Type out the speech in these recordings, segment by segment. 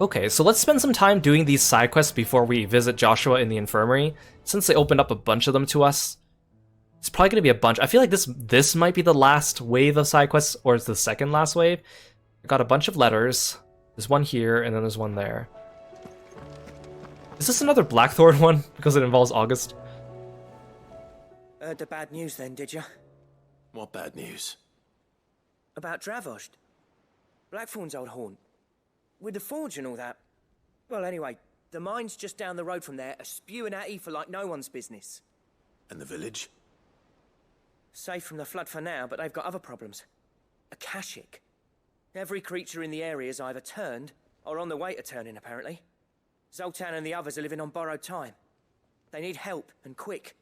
Okay, so let's spend some time doing these side quests before we visit Joshua in the infirmary, since they opened up a bunch of them to us. It's probably going to be a bunch. I feel like this might be the last wave of side quests, or it's the second last wave. I got a bunch of letters. There's one here, and then there's one there. Is this another Blackthorn one? Because it involves August? Heard the bad news then, did you? What bad news? About Dravost. Blackthorn's old haunt. With the forge and all that. Well, anyway, the mine's just down the road from there are spewing at Aoife like no one's business. And the village? Safe from the flood for now, but they've got other problems. Akashic. Every creature in the area is either turned, or on the way to turning, apparently. Zoltan and the others are living on borrowed time. They need help, and quick.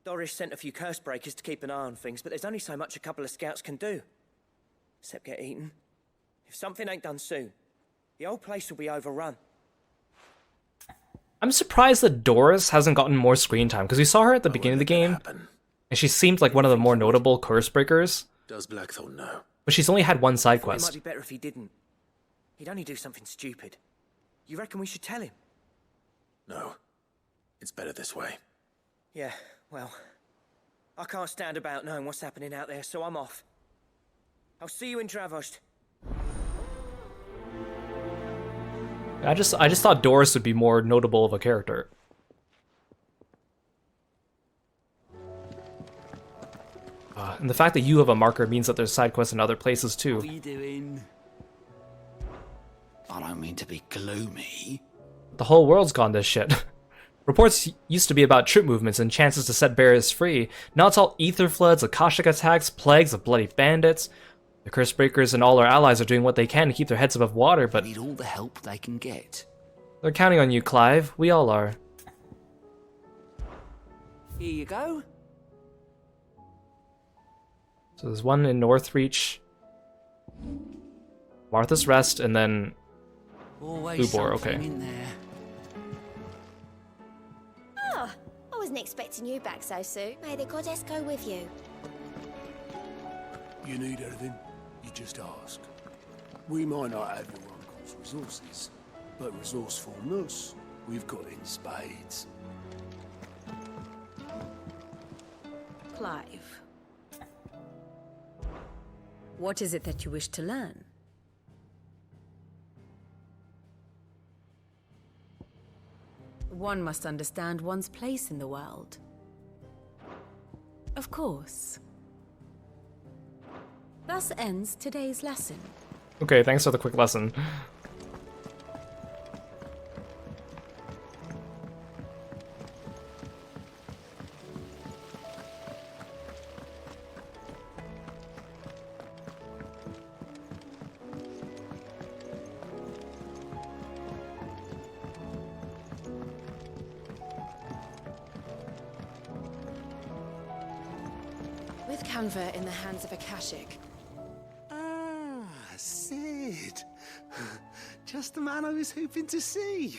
Doris sent a few curse breakers to keep an eye on things, but there's only so much a couple of scouts can do. Except get eaten. If something ain't done soon, the old place will be overrun. I'm surprised that Doris hasn't gotten more screen time, because we saw her at the beginning of the game, and she seemed like one of the more notable curse breakers. Does Blackthorn know? But she's only had one side It quest. might be better if he didn't. He'd only do something stupid. You reckon we should tell him? No. It's better this way. Yeah, well, I can't stand about knowing what's happening out there, so I'm off. I'll see you in Dravost. I just thought Doris would be more notable of a character. And the fact that you have a marker means that there's side quests in other places too. What are you doing? I don't mean to be gloomy. The whole world's gone to shit. Reports used to be about troop movements and chances to set barriers free. Now it's all ether floods, Akashic attacks, plagues of bloody bandits. The curse breakers and all our allies are doing what they can to keep their heads above water, but Need all the help they can get. they're counting on you, Clive. We all are. Here you go. So there's one in Northreach, Martha's Rest, and then Always Ubor, something okay. in there. Oh, I wasn't expecting you back so soon. May the goddess go with you. You need anything, you just ask. We might not have your uncle's resources, but resourcefulness, we've got in spades. Clive. What is it that you wish to learn? One must understand one's place in the world. Of course. Thus ends today's lesson. Okay, thanks for the quick lesson. With Canva in the hands of Akashic, Ah, Sid. Just the man I was hoping to see.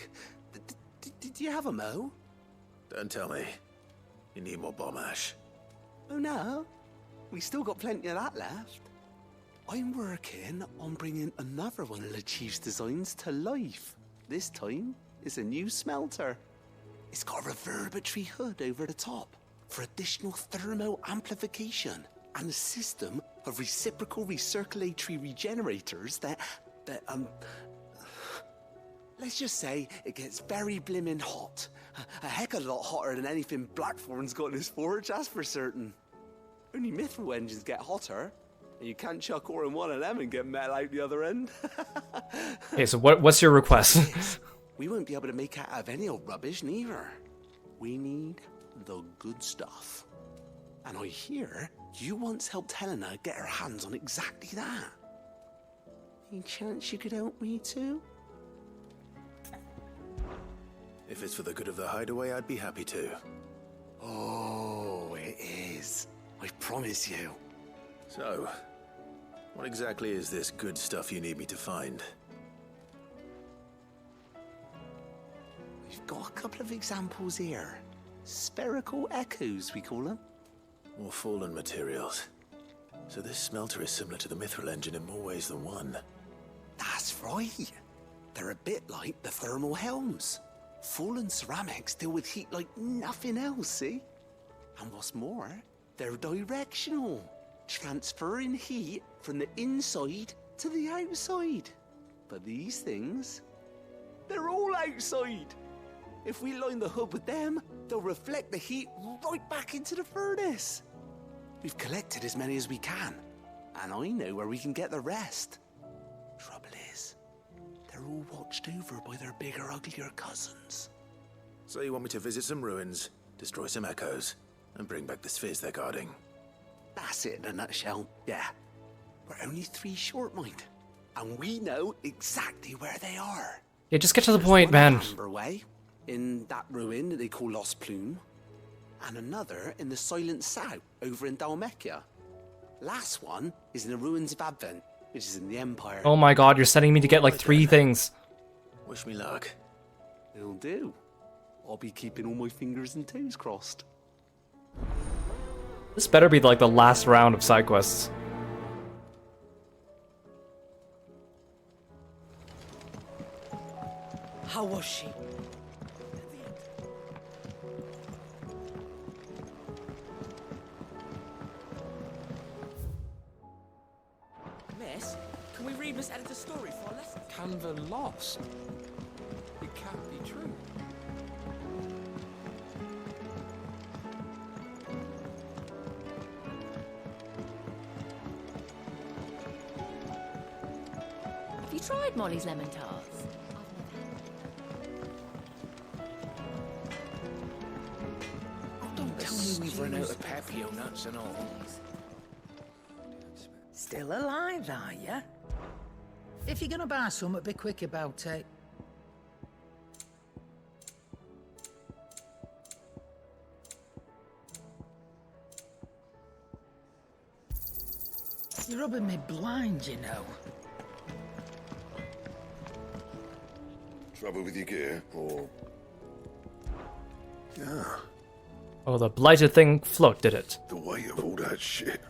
Did you have a mo? Don't tell me. You need more bomb ash. Oh no, we still got plenty of that left. I'm working on bringing another one of the Chief's designs to life. This time, it's a new smelter. It's got a reverberatory hood over the top for additional thermal amplification and a system of reciprocal recirculatory regenerators that let's just say it gets very blimmin' hot. A heck of a lot hotter than anything Blackthorn's got in his forge, that's for certain. Only mithril engines get hotter, and you can't chuck ore in one of them and get metal out the other end. Okay, so what's your request? We won't be able to make out of any old rubbish, neither. We need the good stuff. And I hear you once helped Helena get her hands on exactly that. Any chance you could help me too? If it's for the good of the hideaway, I'd be happy to. Oh, it is. I promise you. So, what exactly is this good stuff you need me to find? We've got a couple of examples here. Spherical echoes, we call them. More fallen materials. So this smelter is similar to the mithril engine in more ways than one. That's right. They're a bit like the thermal helms. Fallen ceramics deal with heat like nothing else, see? And what's more, they're directional, transferring heat from the inside to the outside. But these things, they're all outside. If we line the hub with them, they'll reflect the heat right back into the furnace. We've collected as many as we can, and I know where we can get the rest. Trouble is, they're all watched over by their bigger, uglier cousins. So you want me to visit some ruins, destroy some echoes, and bring back the spheres they're guarding? That's it in a nutshell, yeah. We're only 3 short, mind. And we know exactly where they are. Yeah, just get to the point, There's one man. in Amber Way, in that ruin that they call Lost Plume. And another in the Silent South, over in Dalmekia. Last one is in the ruins of Advent, which is in the Empire. Oh my god, you're sending me to get like 3 things. Wish me luck. It'll do. I'll be keeping all my fingers and toes crossed. This better be like the last round of side quests. How was she? Miss, can we read Miss Editor's story for a lesson? Canva lost. It can't be true. Have you tried Molly's lemon tarts? Don't tell me we've run out of papio nuts and all. Still alive, are ya? If you're gonna buy some, be quick about it. You're rubbing me blind, you know. Trouble with your gear, or... Yeah, Oh, the blighted thing float did it. the weight of all that shit.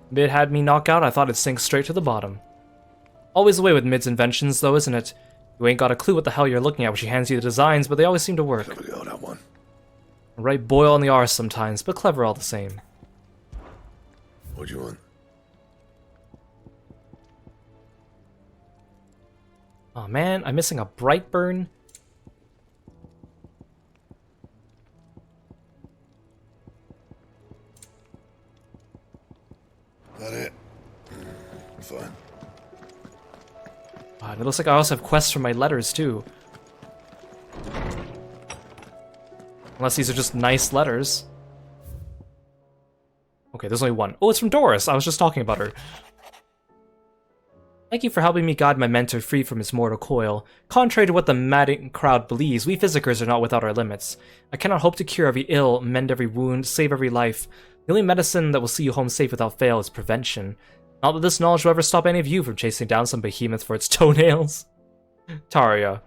Mid had me knock out, I thought it'd sink straight to the bottom. Always the way with Mid's inventions, though, isn't it? You ain't got a clue what the hell you're looking at when she hands you the designs, but they always seem to work. Have a go at that one. Right boil on the arse sometimes, but clever all the same. What do you want? Aw man, I'm missing a bright burn. That it? Fine. And it looks like I also have quests for my letters, too. Unless these are just nice letters. Okay, there's only one. Oh, it's from Doris! I was just talking about her. Thank you for helping me guide my mentor free from his mortal coil. Contrary to what the madding crowd believes, we physicers are not without our limits. I cannot hope to cure every ill, mend every wound, save every life. The only medicine that will see you home safe without fail is prevention. Not that this knowledge will ever stop any of you from chasing down some behemoth for its toenails. Taria.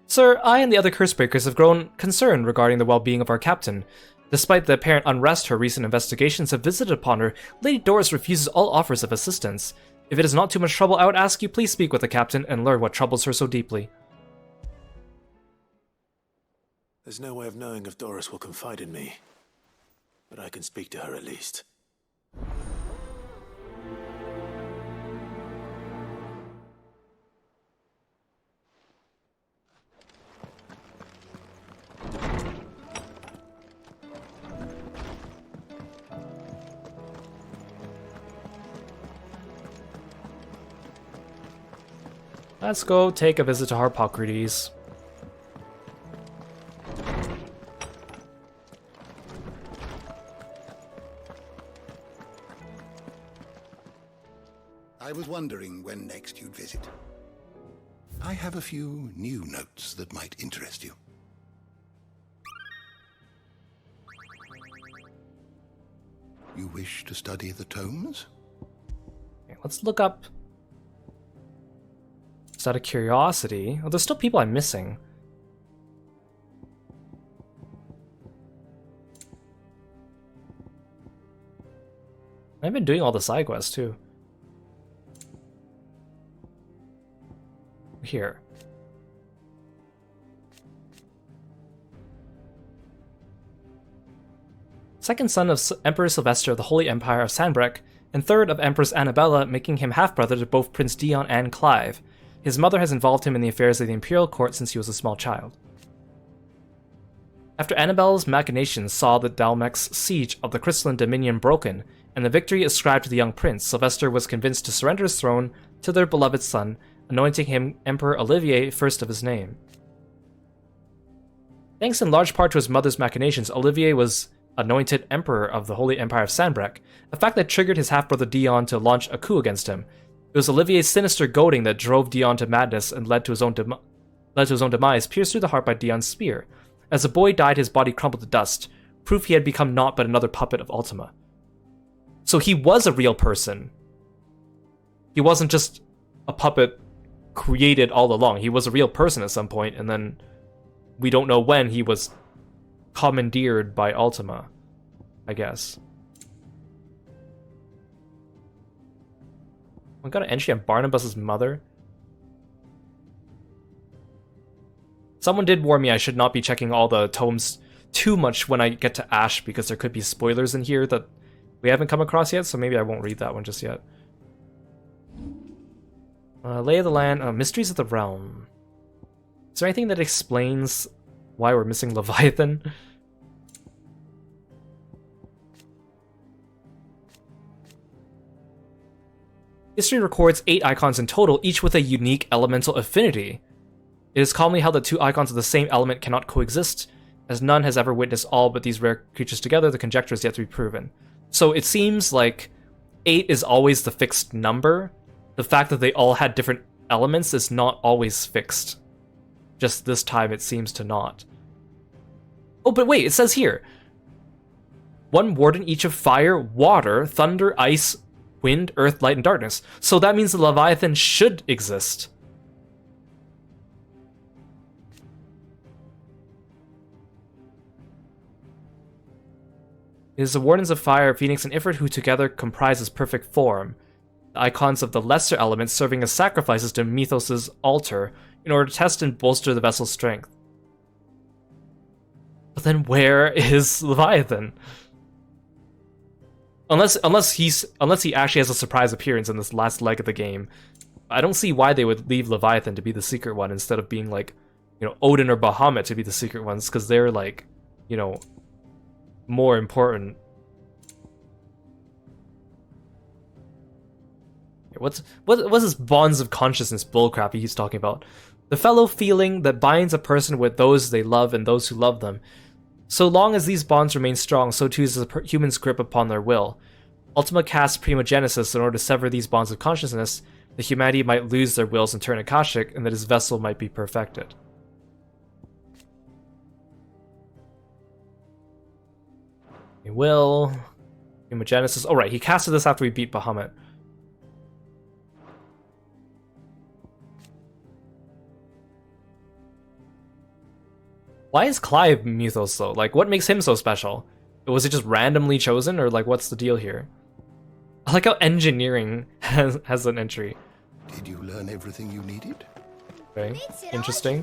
Sir, I and the other Cursebreakers have grown concerned regarding the well-being of our captain. Despite the apparent unrest her recent investigations have visited upon her, Lady Doris refuses all offers of assistance. If it is not too much trouble, I would ask you please speak with the captain and learn what troubles her so deeply. There's no way of knowing if Doris will confide in me, but I can speak to her at least. Let's go take a visit to Harpocrates. I was wondering when next you'd visit. I have a few new notes that might interest you. You wish to study the tomes? Okay, let's look up. Just out of curiosity. Oh, there's still people I'm missing. I've been doing all the side quests too. here. Second son of Emperor Sylvester of the Holy Empire of Sanbreque, and third of Empress Annabella, making him half-brother to both Prince Dion and Clive. His mother has involved him in the affairs of the imperial court since he was a small child. After Annabella's machinations saw the Dalmec's siege of the Crystalline Dominion broken, and the victory ascribed to the young prince, Sylvester was convinced to surrender his throne to their beloved son, anointing him Emperor Olivier, first of his name. Thanks in large part to his mother's machinations, Olivier was anointed Emperor of the Holy Empire of Sanbreque, a fact that triggered his half-brother Dion to launch a coup against him. It was Olivier's sinister goading that drove Dion to madness and led to his own demise, pierced through the heart by Dion's spear. As the boy died, his body crumbled to dust, proof he had become naught but another puppet of Ultima. So he was a real person. He wasn't just a puppet created all along. He was a real person at some point, and then we don't know when he was commandeered by Ultima, I guess. I got an entry on Barnabas's mother. Someone did warn me I should not be checking all the tomes too much when I get to Ash, because there could be spoilers in here that we haven't come across yet, so maybe I won't read that one just yet. Lay of the Land, Mysteries of the Realm. Is there anything that explains why we're missing Leviathan? History records 8 icons in total, each with a unique elemental affinity. It is commonly held that 2 icons of the same element cannot coexist, as none has ever witnessed all but these rare creatures together. The conjecture is yet to be proven. So it seems like 8 is always the fixed number. The fact that they all had different elements is not always fixed. Just this time it seems to not. Oh, but wait, it says here. 1 warden each of fire, water, thunder, ice, wind, earth, light, and darkness. So that means the Leviathan should exist. It is the Wardens of Fire, Phoenix, and Ifrit who together comprise his perfect form. The icons of the lesser elements serving as sacrifices to Mythos' altar in order to test and bolster the vessel's strength. But then where is Leviathan? Unless he actually has a surprise appearance in this last leg of the game, I don't see why they would leave Leviathan to be the secret one instead of being like, you know, Odin or Bahamut to be the secret ones, because they're like, you know, more important. What's this bonds of consciousness bullcrap he's talking about? The fellow feeling that binds a person with those they love and those who love them. So long as these bonds remain strong, so too is the human's grip upon their will. Ultima casts Primogenesis in order to sever these bonds of consciousness, that humanity might lose their wills and turn Akashic, and that his vessel might be perfected. He will. Primogenesis. Oh, right, he casted this after we beat Bahamut. Why is Clive Mythos though? Like, what makes him so special? Was it just randomly chosen, or like, what's the deal here? I like how engineering has an entry. Did you learn everything you needed? Okay, interesting.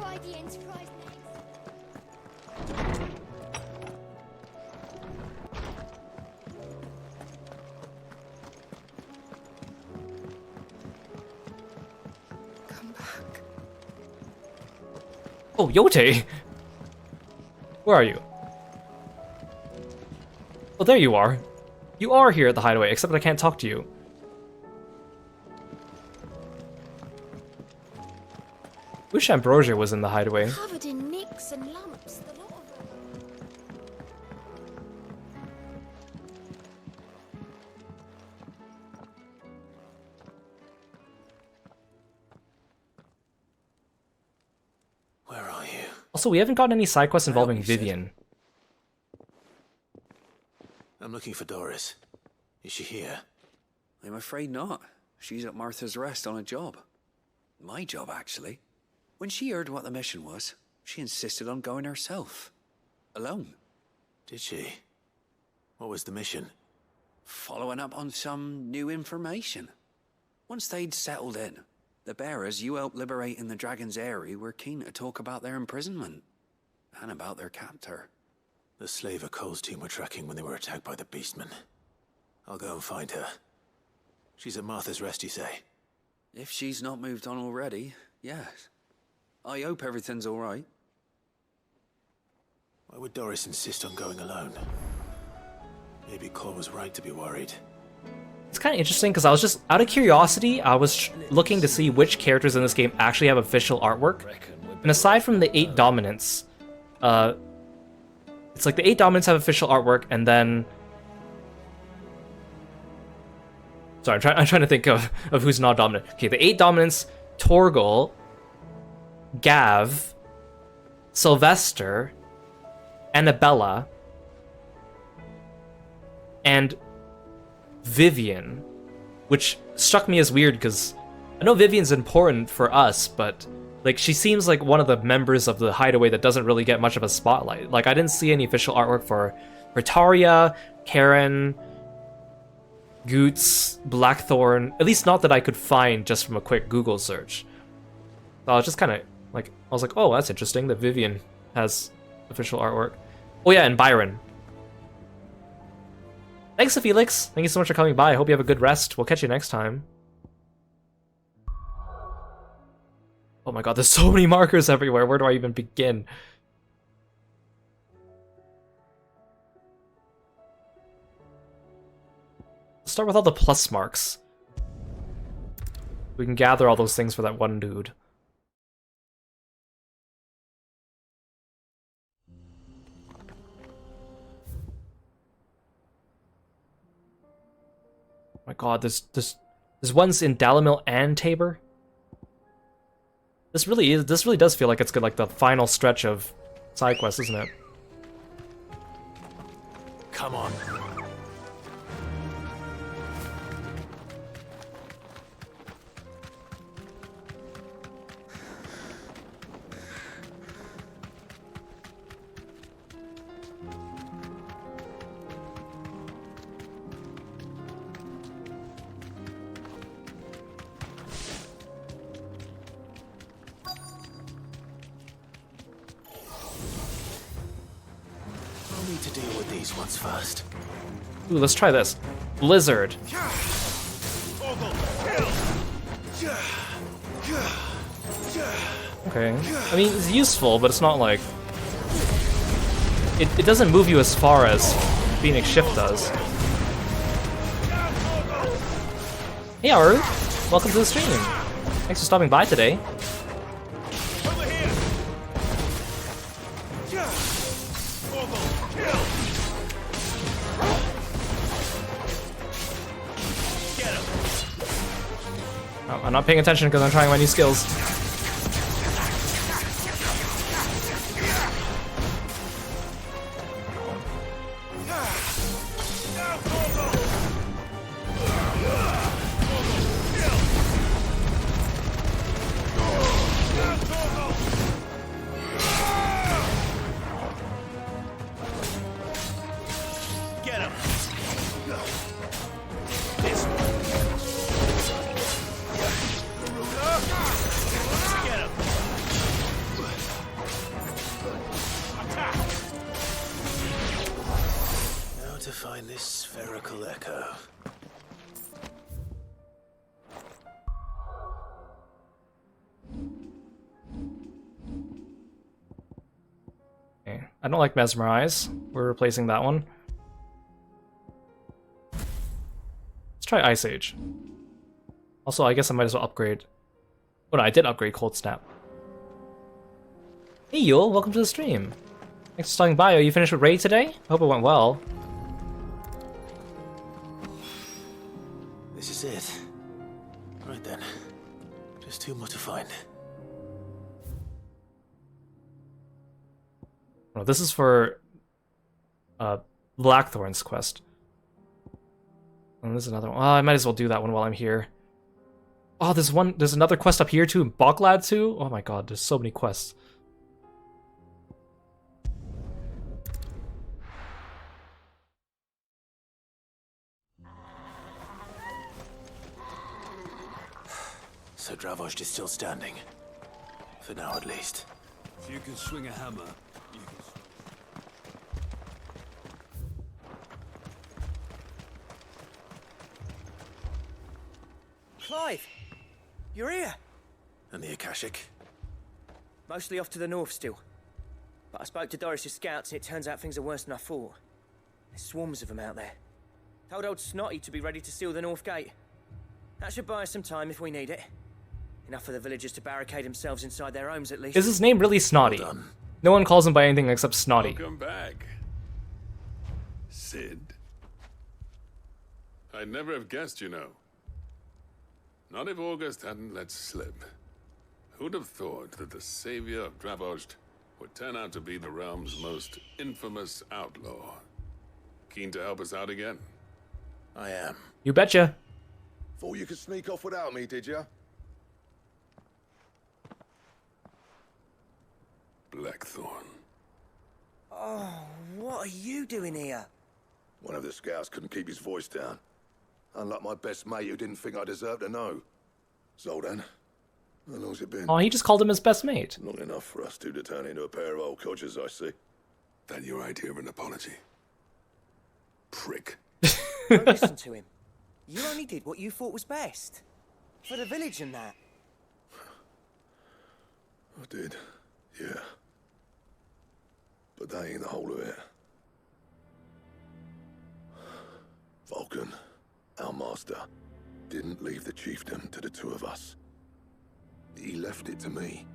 Come back. Oh, Yote! Where are you? Oh, there you are. You are here at the hideaway, except that I can't talk to you. Wish Ambrosia was in the hideaway. Covered in nicks and lumps, the lot of them. Where are you? Also, we haven't gotten any side quests involving Vivian. I'm looking for Doris. Is she here? I'm afraid not. She's at Martha's Rest on a job. My job, actually. When she heard what the mission was, she insisted on going herself. Alone. Did she? What was the mission? Following up on some new information. Once they'd settled in, The bearers you helped liberate in the Dragon's Eyrie were keen to talk about their imprisonment. And about their captor. The slaver Cole's team were tracking when they were attacked by the Beastmen. I'll go and find her. She's at Martha's Rest, you say? If she's not moved on already, yes. I hope everything's all right. Why would Doris insist on going alone? Maybe Cole was right to be worried. It's kind of interesting because I was just, out of curiosity, I was looking to see which characters in this game actually have official artwork. And aside from the 8 dominants, it's like the 8 dominants have official artwork, and then... Sorry, I'm trying to think of who's not dominant. Okay, the 8 dominants, Torgal, Gav, Sylvester, Annabella, and Vivian, which struck me as weird because I know Vivian's important for us, but like she seems like one of the members of the Hideaway that doesn't really get much of a spotlight. Like I didn't see any official artwork for Taria, Karen, Goots, Blackthorn, at least not that I could find just from a quick Google search. So I was just kind of like, I was like, oh, that's interesting that Vivian has official artwork. Oh yeah, and Byron. Thanks to Felix. Thank you so much for coming by. I hope you have a good rest. We'll catch you next time. Oh my god, there's so many markers everywhere. Where do I even begin? Let's start with all the plus marks. We can gather all those things for that one dude. Oh my god, there's ones in Dalimil and Tabor. This really does feel like it's good, like the final stretch of side quests, isn't it? Come on. To deal with these ones first. Ooh, let's try this. Blizzard. Okay. I mean, it's useful, but it's not like... It doesn't move you as far as Phoenix Shift does. Hey, Aru. Welcome to the stream. Thanks for stopping by today. Oh, I'm not paying attention because I'm trying my new skills. I don't like Mesmerize. We're replacing that one. Let's try Ice Age. Also, I guess I might as well upgrade. Oh no, I did upgrade Cold Snap. Hey Yule, welcome to the stream. Thanks for stopping by. Are you finished with Raid today? I hope it went well. This is it. Right then. Just 2 more to find. Oh, this is for Blackthorn's quest. And there's another one. Oh, I might as well do that one while I'm here. Oh, there's another quest up here too, in Boglad too? Oh my god, there's so many quests. So Dravost is still standing. For now, at least. If you can swing a hammer, you can... Clive! You're here! And the Akashic? Mostly off to the north still. But I spoke to Doris's scouts and it turns out things are worse than I thought. There's swarms of them out there. Told old Snotty to be ready to seal the north gate. That should buy us some time if we need it. Enough for the villagers to barricade themselves inside their homes at least. Is his name really Snotty? Well done. No one calls him by anything except Snotty. Welcome back, Sid. I'd never have guessed, you know. Not if August hadn't let slip. Who'd have thought that the savior of Dravost would turn out to be the realm's most infamous outlaw? Keen to help us out again? I am. You betcha. Thought you could sneak off without me, did ya? Blackthorn. Oh, what are you doing here? One of the scouts couldn't keep his voice down. Unlike my best mate who didn't think I deserved to know. Zoltan, how long's it been? Oh, he just called him his best mate. Long enough for us two to turn into a pair of old codgers, I see. That your idea of an apology? Prick. Don't listen to him. You only did what you thought was best. For the village and that. I did, yeah. But that ain't the whole of it. Vulcan, our master, didn't leave the chiefdom to the two of us. He left it to me.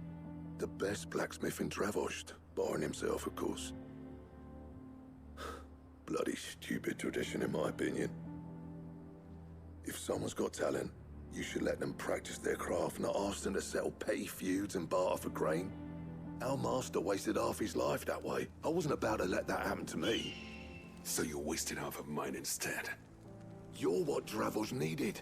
The best blacksmith in Dravost, barring himself, of course. Bloody stupid tradition, in my opinion. If someone's got talent, you should let them practice their craft, not ask them to settle petty feuds and barter for grain. Our master wasted half his life that way. I wasn't about to let that happen to me. So you wasted half of mine instead. You're what Dravost needed.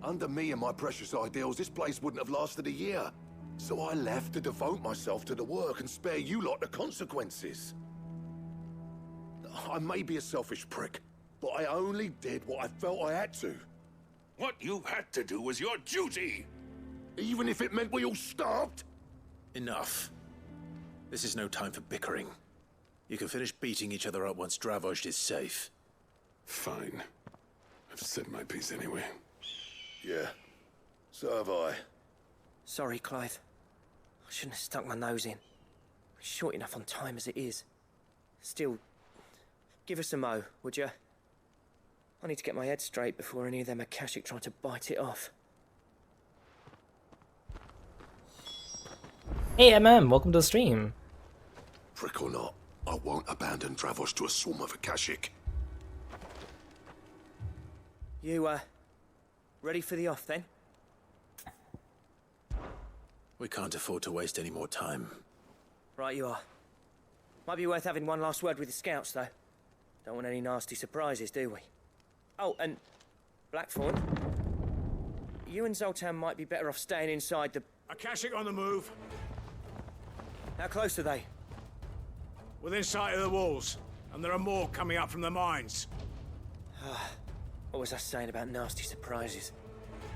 Under me and my precious ideals, this place wouldn't have lasted a year. So I left to devote myself to the work and spare you lot the consequences. I may be a selfish prick, but I only did what I felt I had to. What you had to do was your duty! Even if it meant we all starved? Enough. This is no time for bickering. You can finish beating each other up once Dravost is safe. Fine. I've said my piece anyway. Yeah, so have I. Sorry, Clive. I shouldn't have stuck my nose in. We're short enough on time as it is. Still, give us a mo, would you? I need to get my head straight before any of them Akashic try to bite it off. Hey, welcome to the stream. Prick or not, I won't abandon Dravost to a swarm of Akashic. You, ready for the off, then? We can't afford to waste any more time. Right you are. Might be worth having one last word with the scouts, though. Don't want any nasty surprises, do we? Oh, and Blackthorn, you and Zoltan might be better off staying inside the... Akashic on the move. How close are they? Within sight of the walls, and there are more coming up from the mines. What was I saying about nasty surprises?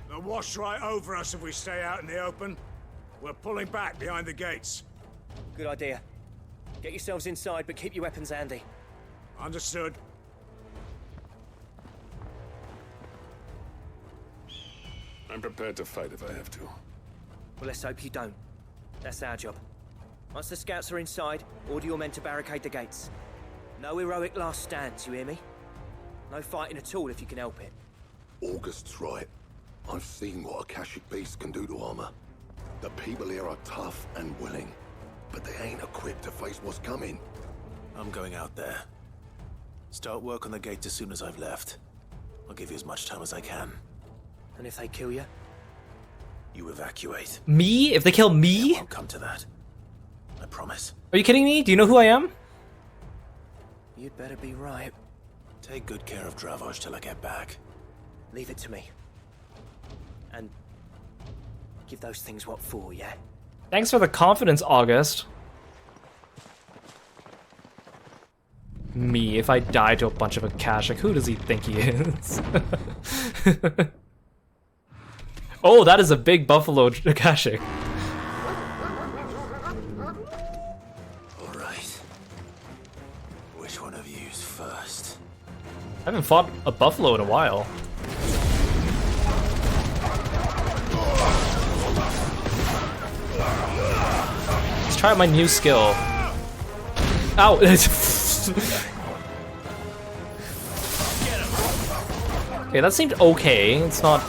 They'll wash right over us if we stay out in the open. We're pulling back behind the gates. Good idea. Get yourselves inside, but keep your weapons handy. Understood. I'm prepared to fight if I have to. Well, let's hope you don't. That's our job. Once the scouts are inside, order your men to barricade the gates. No heroic last stands, you hear me? No fighting at all if you can help it. August's right. I've seen what Akashic beasts can do to armor. The people here are tough and willing, but they ain't equipped to face what's coming. I'm going out there. Start work on the gate as soon as I've left. I'll give you as much time as I can. And if they kill you? You evacuate. Me? If they kill me? It won't come to that. I promise. Are you kidding me? Do you know who I am? You'd better be right. Take good care of Dravost till I get back. Leave it to me. And give those things what for, yeah? Thanks for the confidence, August. Me, if I die to a bunch of Akashic, who does he think he is? Oh, that is a big buffalo Akashic. Alright. Which one of you's first? I haven't fought a buffalo in a while. Let's try out my new skill. Ow! Okay, that seemed okay. It's not...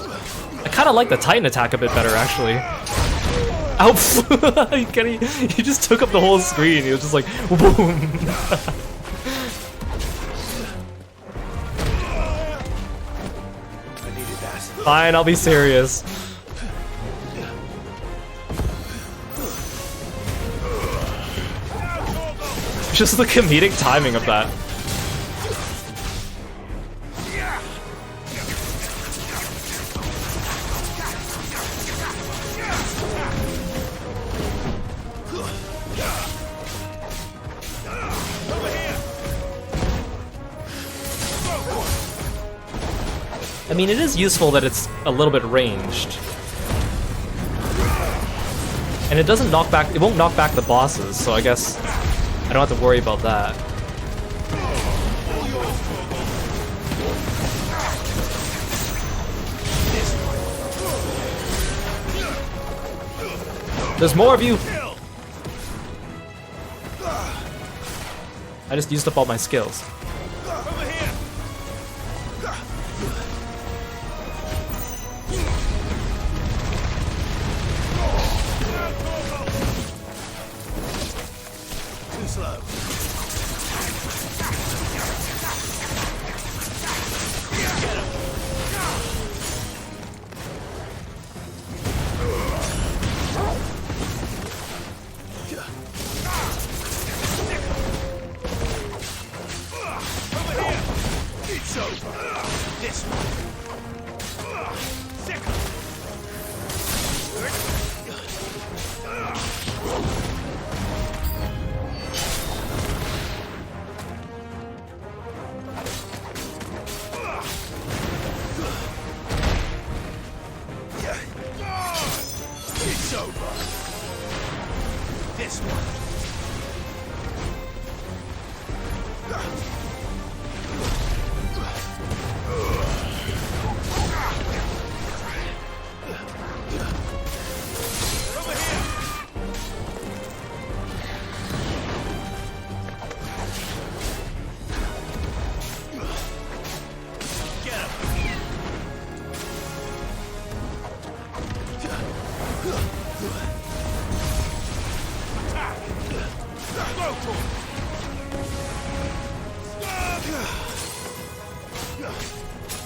I kind of like the Titan attack a bit better, actually. Ow! He just took up the whole screen. He was just like, boom! Fine, I'll be serious. Just the comedic timing of that. I mean, it is useful that it's a little bit ranged. And it doesn't knock back, it won't knock back the bosses, so I guess I don't have to worry about that. There's more of you! I just used up all my skills.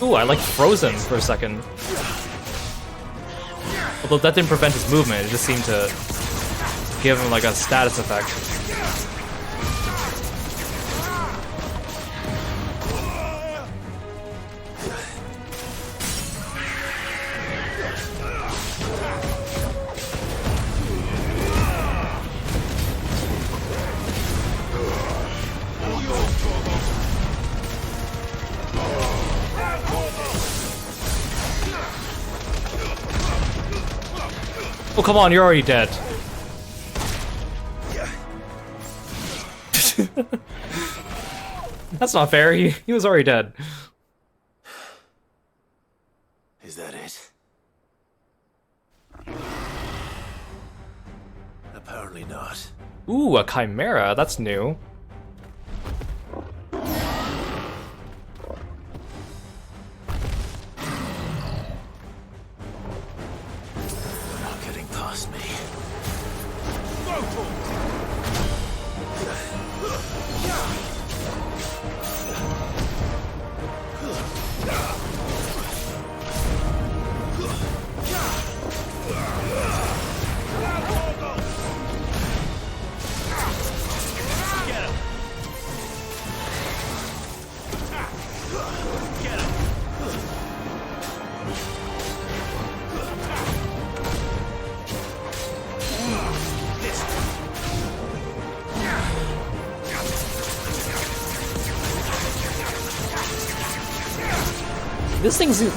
Ooh, I like frozen for a second. Although that didn't prevent his movement, it just seemed to give him like a status effect. Oh, come on, you're already dead. That's not fair, he was already dead. Is that it? Apparently not. Ooh, a chimera, that's new.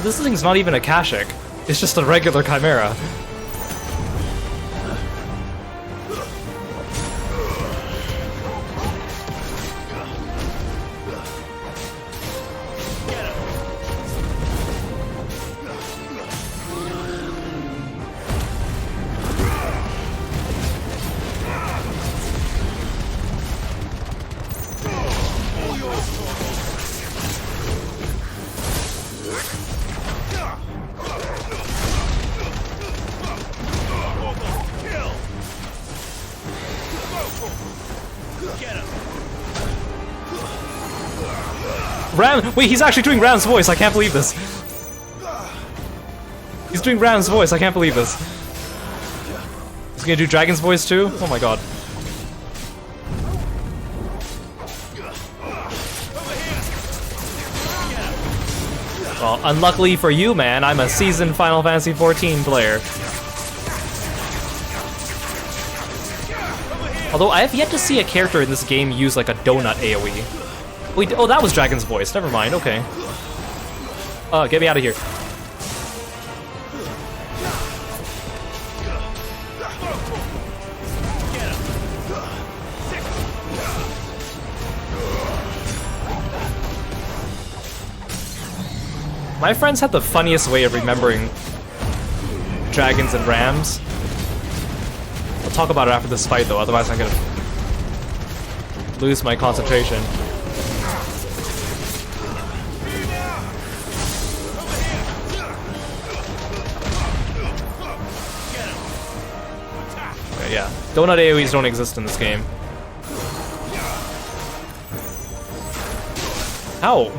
This thing's not even Akashic. It's just a regular chimera. Ram! Wait, he's actually doing Ram's voice. I can't believe this. He's doing Ram's voice. I can't believe this. He's gonna do Dragon's voice too? Oh my god. Well, unluckily for you, man, I'm a seasoned Final Fantasy XIV player. Although I have yet to see a character in this game use like a donut AoE. Wait, oh, that was Dragon's voice. Never mind. Okay. Get me out of here. My friends had the funniest way of remembering dragons and rams. I'll talk about it after this fight, though. Otherwise, I'm gonna lose my concentration. Yeah, donut AoEs don't exist in this game. Ow!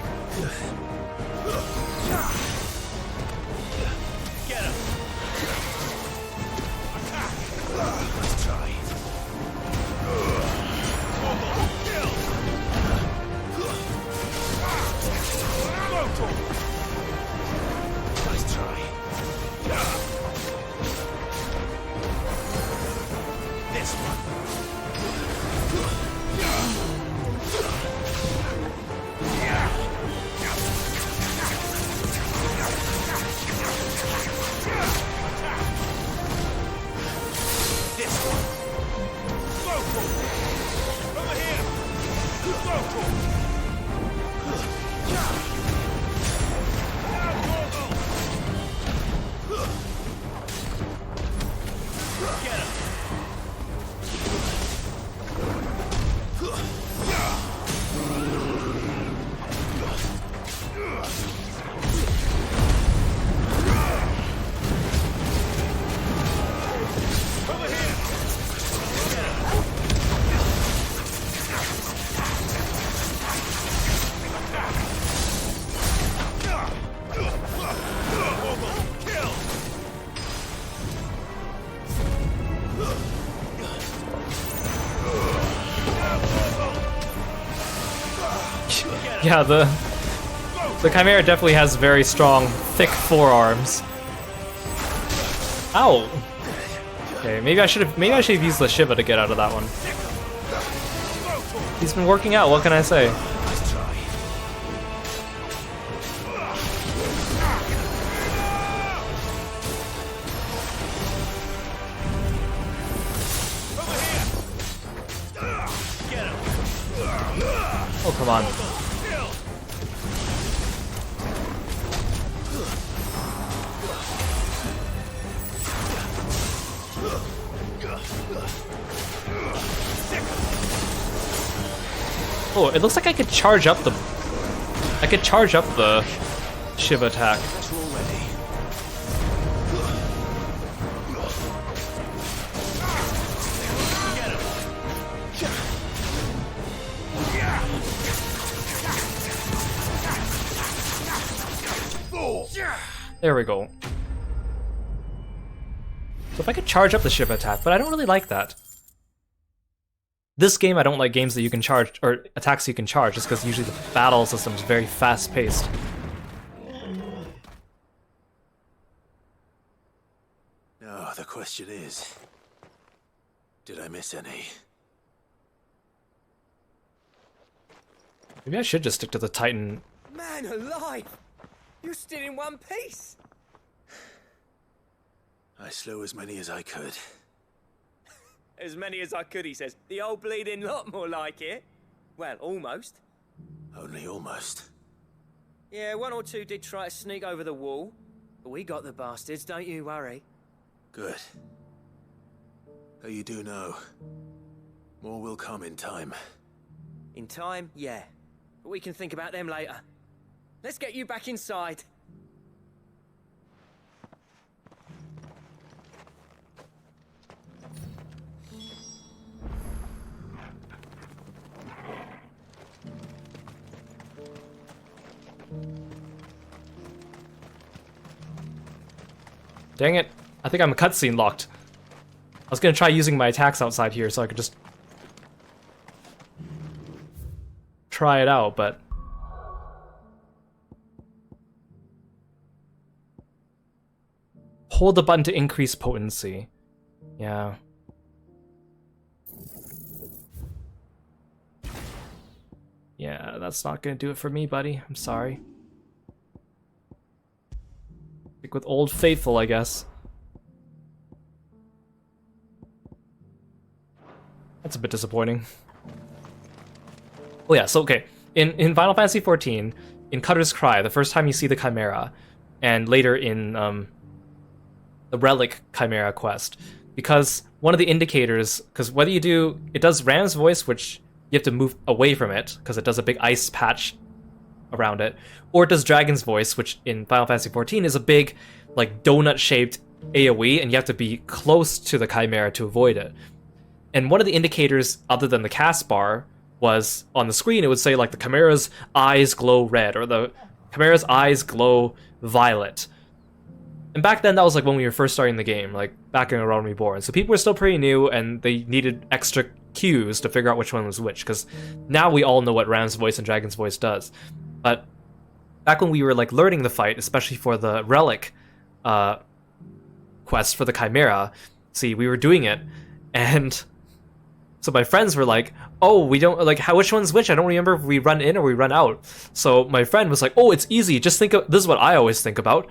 Yeah, the Chimera definitely has very strong, thick forearms. Ow! Okay, maybe I should have used the Shiva to get out of that one. He's been working out, what can I say? Oh, come on. Oh, it looks like I could charge up the Shiva attack. There we go. So if I could charge up the Shiva attack, but I don't really like that. This game, I don't like games that you can charge, or attacks you can charge, just because usually the battle system is very fast-paced. No, the question is, did I miss any? Maybe I should just stick to the Titan. Man alive! You're still in one piece! I slew as many as I could. As many as I could, he says. The old bleeding lot, more like it. Well, almost. Only almost. Yeah, one or two did try to sneak over the wall. But we got the bastards, don't you worry. Good. Though you do know, more will come in time. In time, yeah. But we can think about them later. Let's get you back inside. Dang it. I think I'm cutscene locked. I was gonna try using my attacks outside here so I could just try it out, but hold the button to increase potency. Yeah. Yeah, that's not gonna do it for me, buddy. I'm sorry. Stick with Old Faithful, I guess. That's a bit disappointing. Oh yeah, so okay. In Final Fantasy XIV, in Cutter's Cry, the first time you see the Chimera, and later in the Relic Chimera quest, because one of the indicators, because whether you do, it does Ram's voice, which you have to move away from it, because it does a big ice patch around it, or it does Dragon's voice, which in Final Fantasy XIV is a big, like, donut-shaped AoE, and you have to be close to the Chimera to avoid it. And one of the indicators, other than the cast bar, was on the screen, it would say, like, the Chimera's eyes glow red, or the Chimera's eyes glow violet. And back then, that was, like, when we were first starting the game, like, back in Realm Reborn. So people were still pretty new, and they needed extra cues to figure out which one was which, because now we all know what Ram's voice and Dragon's voice does. But back when we were, like, learning the fight, especially for the Relic quest for the Chimera, see, we were doing it, and so my friends were like, oh, we don't, like, which one's which? I don't remember if we run in or we run out. So my friend was like, oh, it's easy. Just think of, this is what I always think about.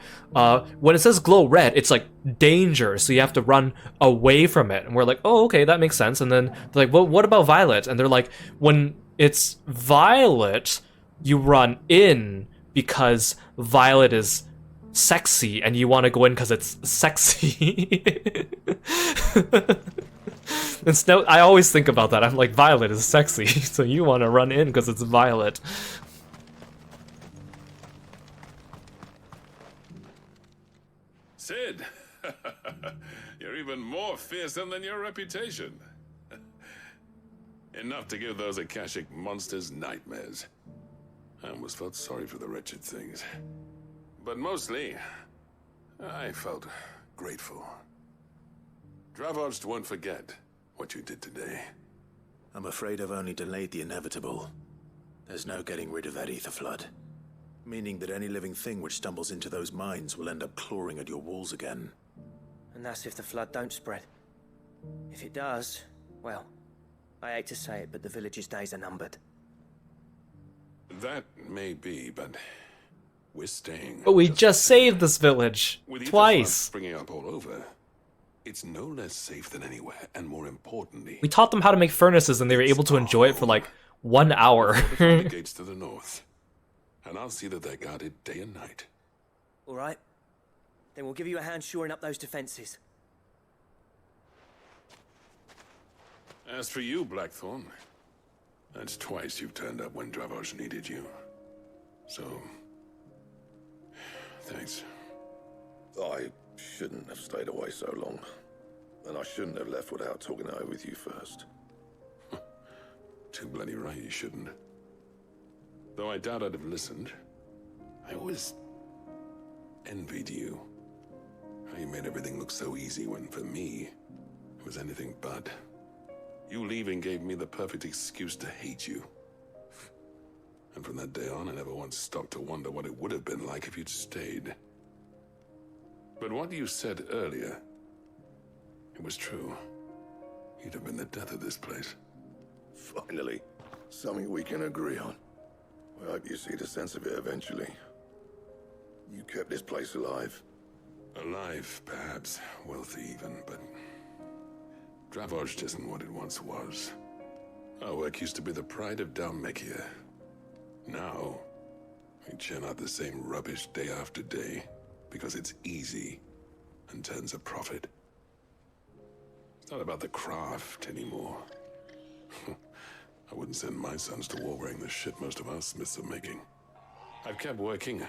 When it says glow red, it's like danger. So you have to run away from it. And we're like, oh, okay, that makes sense. And then they're like, well, what about violet? And they're like, when it's violet, you run in because violet is sexy and you want to go in because it's sexy. And so I always think about that. I'm like, violet is sexy, so you want to run in because it's violet. Sid, you're even more fearsome than your reputation. Enough to give those Akashic monsters nightmares. I almost felt sorry for the wretched things. But mostly, I felt grateful. Dravoged won't forget what you did today. I'm afraid I've only delayed the inevitable. There's no getting rid of that ether flood. Meaning that any living thing which stumbles into those mines will end up clawing at your walls again. And that's if the flood don't spread. If it does, well, I hate to say it, but the village's days are numbered. That may be, but we're staying. But we just saved this village twice. Springing up all over. It's no less safe than anywhere, and more importantly, we taught them how to make furnaces, and they were able to enjoy it for like 1 hour. the gates to the north, and I'll see that they're guarded day and night. All right. Then we'll give you a hand shoring up those defenses. As for you, Blackthorn, that's twice you've turned up when Dravos needed you. So, thanks. I shouldn't have stayed away so long. And I shouldn't have left without talking it over with you first. Too bloody right you shouldn't. Though I doubt I'd have listened. I always envied you. How you made everything look so easy when, for me, it was anything but. You leaving gave me the perfect excuse to hate you. And from that day on, I never once stopped to wonder what it would have been like if you'd stayed. But what you said earlier, it was true. You'd have been the death of this place. Finally, something we can agree on. I hope you see the sense of it eventually. You kept this place alive. Alive, perhaps. Wealthy even, but... Dravost isn't what it once was. Our work used to be the pride of Dalmekia. Now, we churn out the same rubbish day after day because it's easy and turns a profit. It's not about the craft anymore. I wouldn't send my sons to war wearing the shit most of our smiths are making. I've kept working,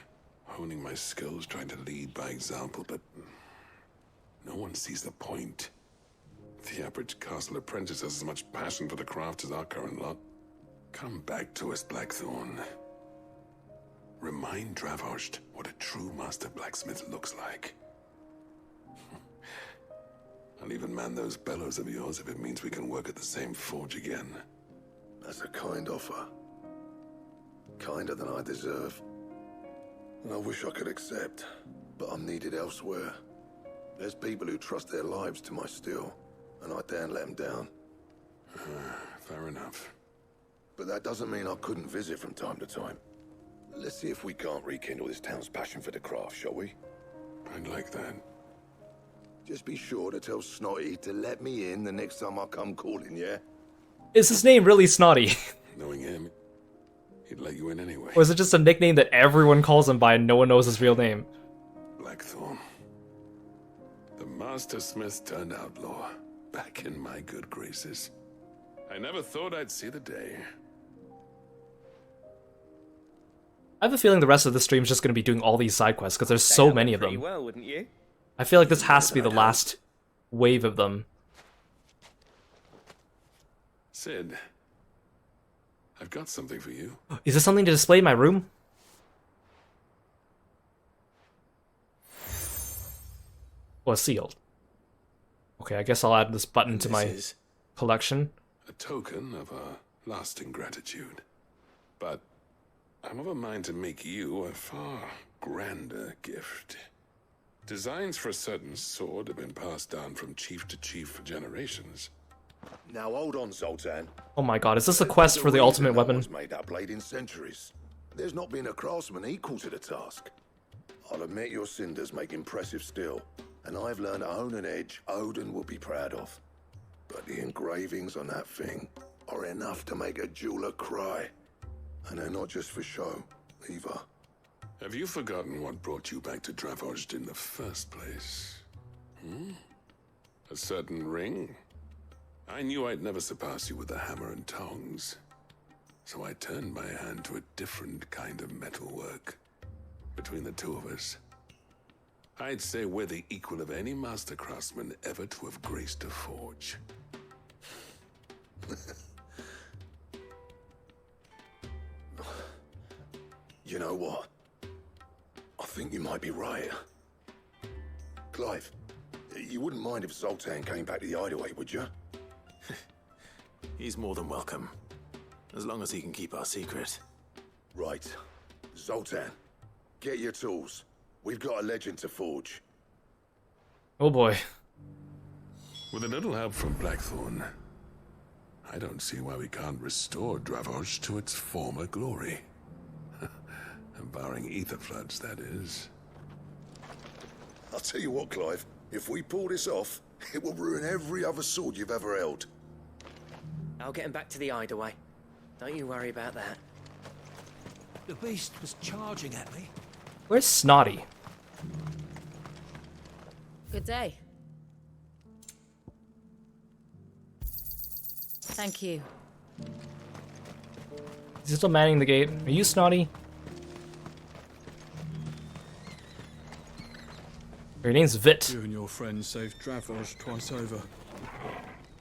honing my skills, trying to lead by example, but no one sees the point. The average castle apprentice has as much passion for the craft as our current lot. Come back to us, Blackthorn. Remind Dravost what a true master blacksmith looks like. I'll even man those bellows of yours if it means we can work at the same forge again. That's a kind offer. Kinder than I deserve. And I wish I could accept, but I'm needed elsewhere. There's people who trust their lives to my steel, and I daren't let them down. Fair enough. But that doesn't mean I couldn't visit from time to time. Let's see if we can't rekindle this town's passion for the craft, shall we? I'd like that. Just be sure to tell Snotty to let me in the next time I come calling, yeah? Is his name really Snotty? Knowing him, he'd let you in anyway. Or is it just a nickname that everyone calls him by and no one knows his real name? Blackthorn. The master smith turned outlaw. Back in my good graces. I never thought I'd see the day. I have a feeling the rest of the stream is just going to be doing all these side quests because there's so many of them. Well, wouldn't you? I feel like this has to be the last wave of them. Sid, I've got something for you. Is this something to display in my room? Well, sealed. Okay, I guess I'll add this button to my collection. A token of our lasting gratitude. But I'm of a mind to make you a far grander gift. Designs for a certain sword have been passed down from chief to chief for generations. Now hold on, Zoltan. Oh my god, is this a quest for the ultimate weapon? No one's made that blade in centuries. There's not been a craftsman equal to the task. I'll admit your cinders make impressive steel, and I've learned to own an edge Odin will be proud of. But the engravings on that thing are enough to make a jeweler cry. And they're not just for show, either. Have you forgotten what brought you back to Dravost in the first place? A certain ring? I knew I'd never surpass you with the hammer and tongs. So I turned my hand to a different kind of metalwork. Between the two of us, I'd say we're the equal of any master craftsman ever to have graced a forge. You know what? I think you might be right. Clive, you wouldn't mind if Zoltan came back to the Hideaway, would you? He's more than welcome. As long as he can keep our secret. Right. Zoltan, get your tools. We've got a legend to forge. Oh boy. With a little help from Blackthorn, I don't see why we can't restore Dravost to its former glory. Barring ether floods, that is. I'll tell you what, Clive. If we pull this off, it will ruin every other sword you've ever held. I'll get him back to the Hideaway. Don't you worry about that. The beast was charging at me. Where's Snotty? Good day. Thank you. Is he still manning the gate? Are you Snotty? Your name's Vit. You and your friends saved Dravost twice over.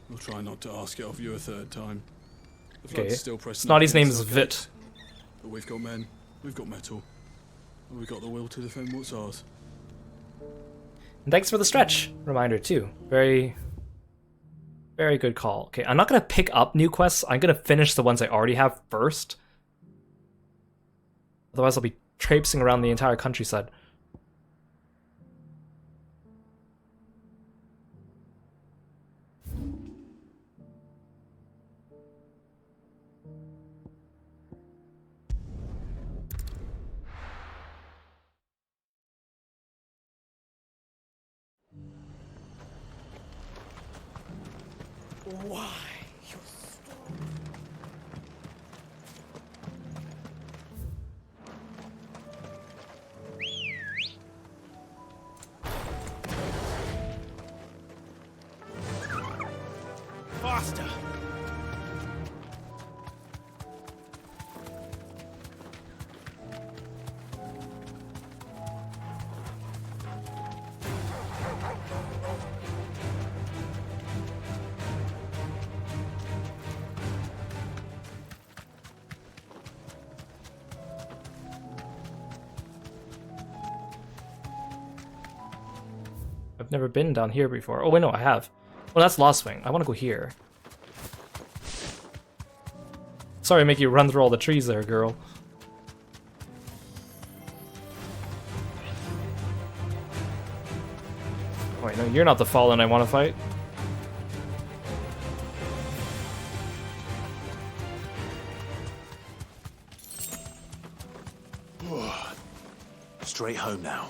We'll try not to ask it of you a third time. The Okay. flood's still pressing Snotty's up name against is our Vit. gates. But we've got men, we've got metal, and we've got the will to defend what's ours. And thanks for the stretch reminder too. Very good call. Okay, I'm not gonna pick up new quests. I'm gonna finish the ones I already have first. Otherwise I'll be traipsing around the entire countryside. Why? Faster! I've never been down here before. Oh wait, no, I have. Well, that's Lost Wing. I want to go here. Sorry to make you run through all the trees there, girl. Wait, no, you're not the Fallen I want to fight. Straight home now.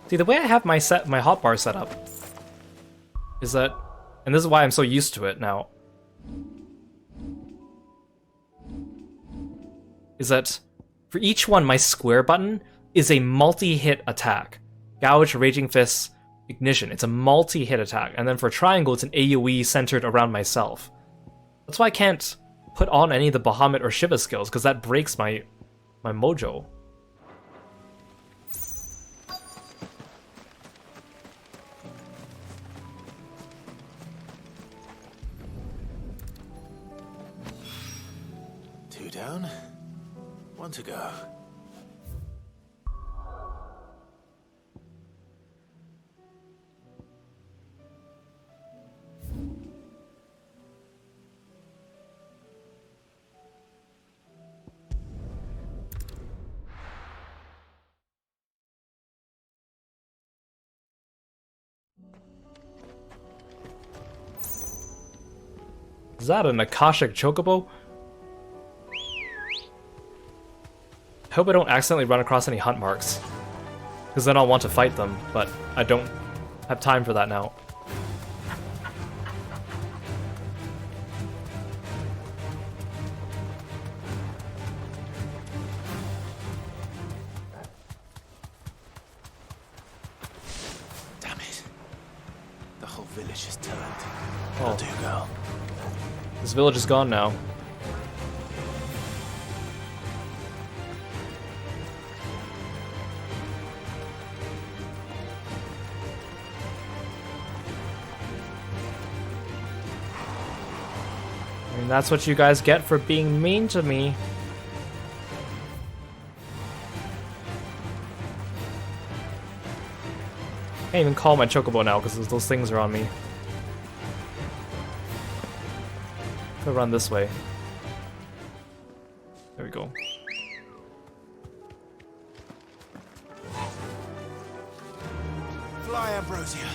See, the way I have my hotbar set up is that, and this is why I'm so used to it now, is that for each one, my square button is a multi-hit attack. Gouge, Raging Fist, Ignition. It's a multi-hit attack. And then for triangle, it's an AoE centered around myself. That's why I can't put on any of the Bahamut or Shiva skills, because that breaks my mojo. Two down, one to go. Is that an Akashic Chocobo? I hope I don't accidentally run across any hunt marks, because then I'll want to fight them, but I don't have time for that now. Damn it. The whole village has turned. Oh. I'll do, girl. This village is gone now. I mean, that's what you guys get for being mean to me. Can't even call my chocobo now because those things are on me. I'll run this way. There we go. Fly, Ambrosia.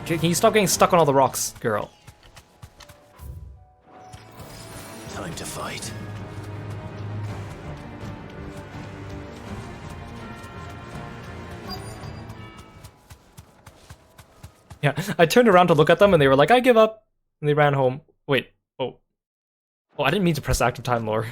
Can you stop getting stuck on all the rocks, girl? Time to fight. Yeah, I turned around to look at them and they were like, I give up. And they ran home. Wait, oh. Oh, I didn't mean to press active time lore.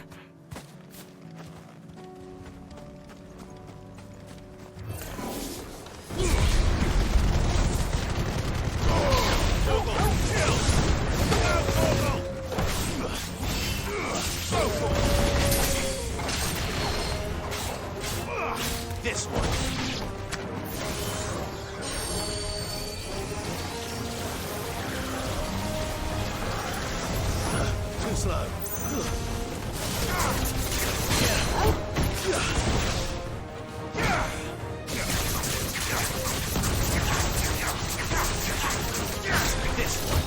This one. Too slow. This one.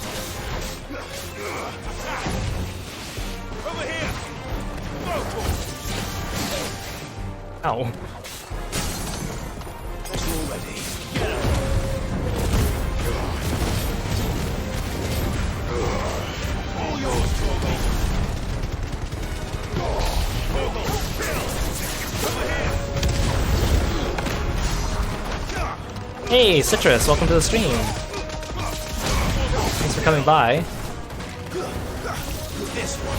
Over here. Ow. That's all ready. Get up. All yours, Torgal. Hey, Citrus, welcome to the stream. Thanks for coming by. This one.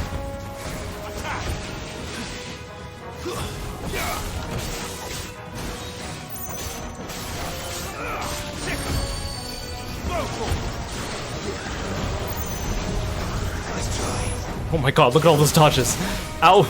Oh my god, look at all those dodges. Ow.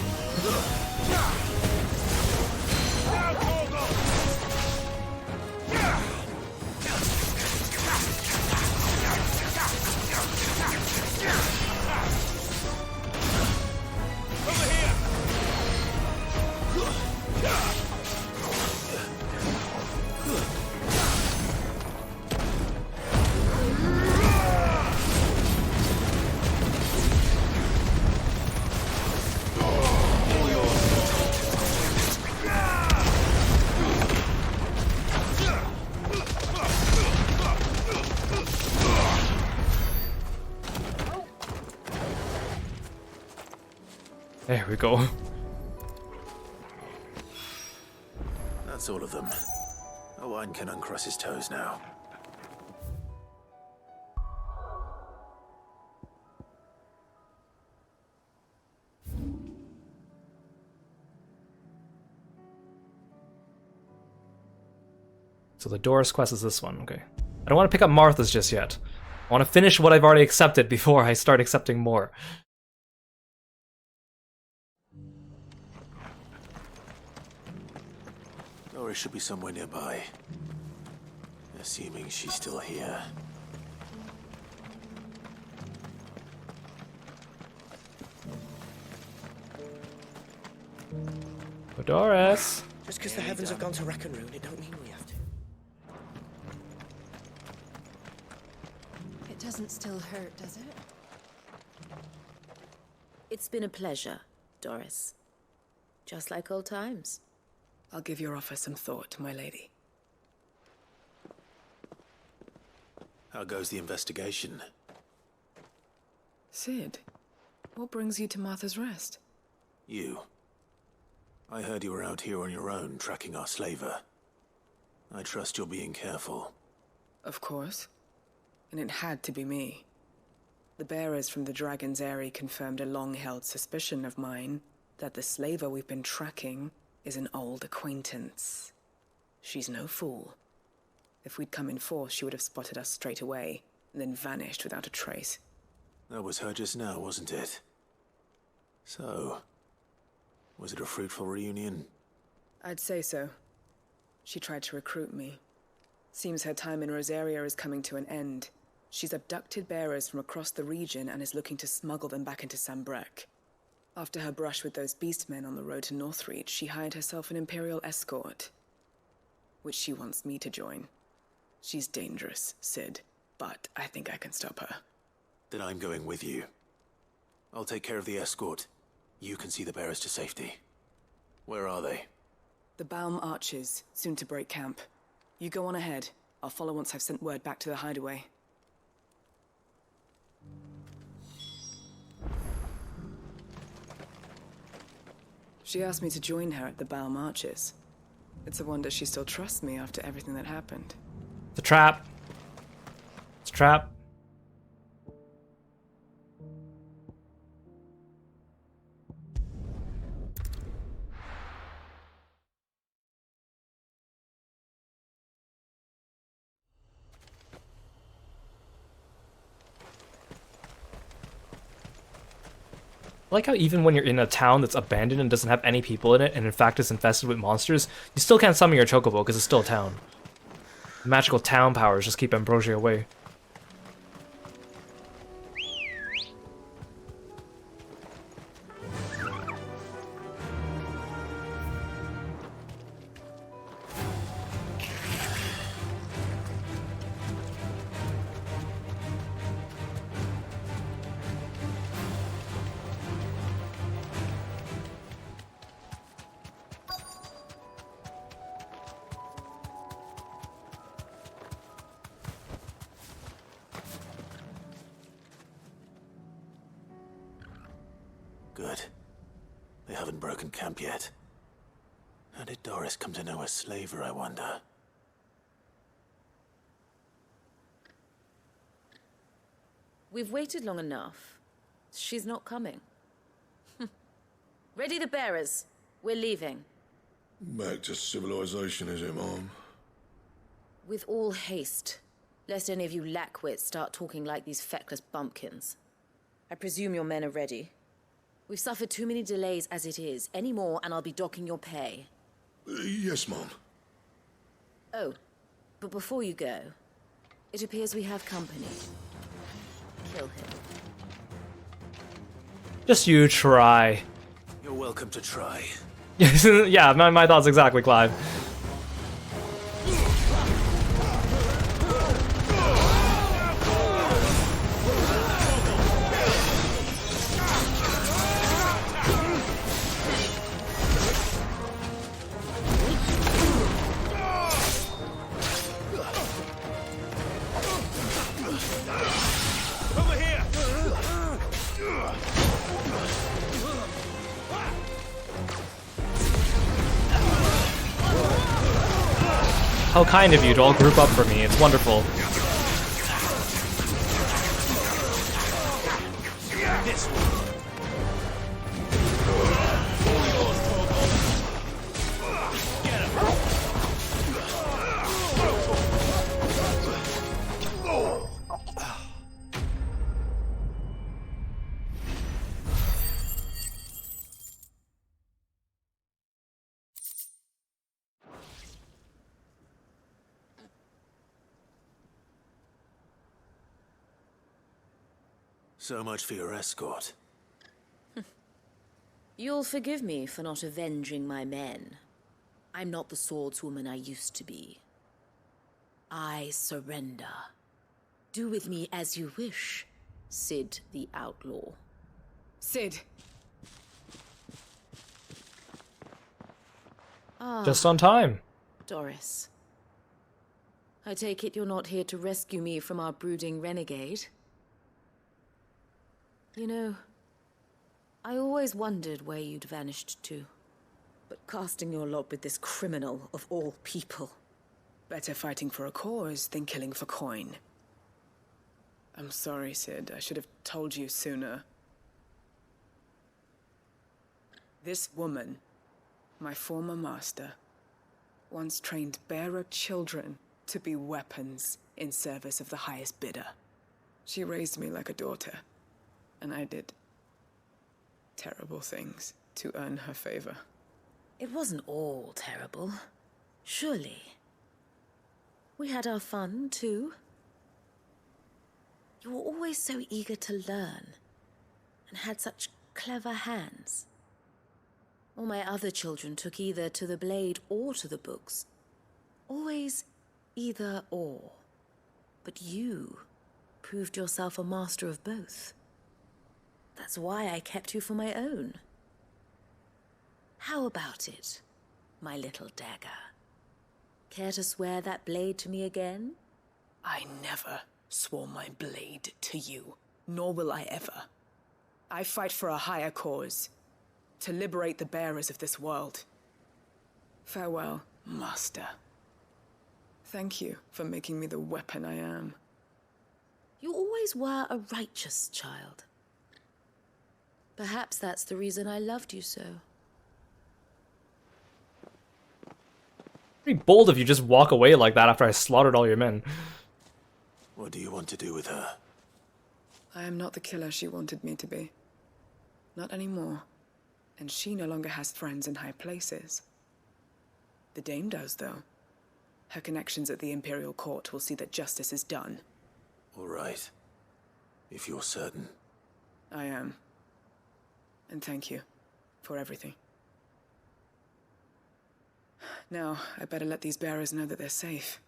There we go. That's all of them. Owen can uncross his toes now. So the Doris quest is this one, okay. I don't want to pick up Martha's just yet. I want to finish what I've already accepted before I start accepting more. Doris should be somewhere nearby. Assuming she's still here. Oh, Doris! Just because the heavens have gone to rack and ruin, it don't mean we have to. It doesn't still hurt, does it? It's been a pleasure, Doris. Just like old times. I'll give your offer some thought, my lady. How goes the investigation? Sid, what brings you to Martha's Rest? You. I heard you were out here on your own, tracking our slaver. I trust you're being careful. Of course. And it had to be me. The bearers from the Dragon's Eyrie confirmed a long-held suspicion of mine that the slaver we've been tracking is an old acquaintance. She's no fool. If we'd come in force, she would have spotted us straight away, and then vanished without a trace. That was her just now, wasn't it? So, was it a fruitful reunion? I'd say so. She tried to recruit me. Seems her time in Rosaria is coming to an end. She's abducted bearers from across the region and is looking to smuggle them back into Sambrec. After her brush with those beastmen on the road to Northreach, she hired herself an Imperial escort, which she wants me to join. She's dangerous, Sid, but I think I can stop her. Then I'm going with you. I'll take care of the escort. You can see the bearers to safety. Where are they? The Baum Archers, soon to break camp. You go on ahead. I'll follow once I've sent word back to the hideaway. She asked me to join her at the Baum Arches. It's a wonder she still trusts me after everything that happened. It's a trap. It's a trap. I like how even when you're in a town that's abandoned and doesn't have any people in it, and in fact is infested with monsters, you still can't summon your chocobo because it's still a town. Magical town powers just keep Ambrosia away. Good. They haven't broken camp yet. How did Doris come to know a slaver, I wonder? We've waited long enough. She's not coming. Ready the bearers. We're leaving. Back to civilization, is it, Mom? With all haste, lest any of you lackwits start talking like these feckless bumpkins. I presume your men are ready. We've suffered too many delays as it is. Any more, and I'll be docking your pay. Yes, Mom. Oh, but before you go, it appears we have company. Kill him. Just you try. You're welcome to try. Yeah, my thoughts exactly, Clive. How kind of you to all group up for me. It's wonderful. So much for your escort. You'll forgive me for not avenging my men. I'm not the swordswoman I used to be. I surrender. Do with me as you wish, Sid the Outlaw. Sid. Ah, Just on time. Doris. I take it you're not here to rescue me from our brooding renegade? You know, I always wondered where you'd vanished to. But casting your lot with this criminal of all people. Better fighting for a cause than killing for coin. I'm sorry, Sid. I should have told you sooner. This woman, my former master, once trained bearer children to be weapons in service of the highest bidder. She raised me like a daughter. And I did terrible things to earn her favor. It wasn't all terrible, surely. We had our fun, too. You were always so eager to learn, and had such clever hands. All my other children took either to the blade or to the books. Always either or. But you proved yourself a master of both. That's why I kept you for my own. How about it, my little dagger? Care to swear that blade to me again? I never swore my blade to you, nor will I ever. I fight for a higher cause, to liberate the bearers of this world. Farewell, Master. Thank you for making me the weapon I am. You always were a righteous child. Perhaps that's the reason I loved you so. Pretty bold if you just walk away like that after I slaughtered all your men. What do you want to do with her? I am not the killer she wanted me to be. Not anymore. And she no longer has friends in high places. The Dame does, though. Her connections at the Imperial Court will see that justice is done. All right. If you're certain. I am. And thank you for everything. Now, I better let these bearers know that they're safe.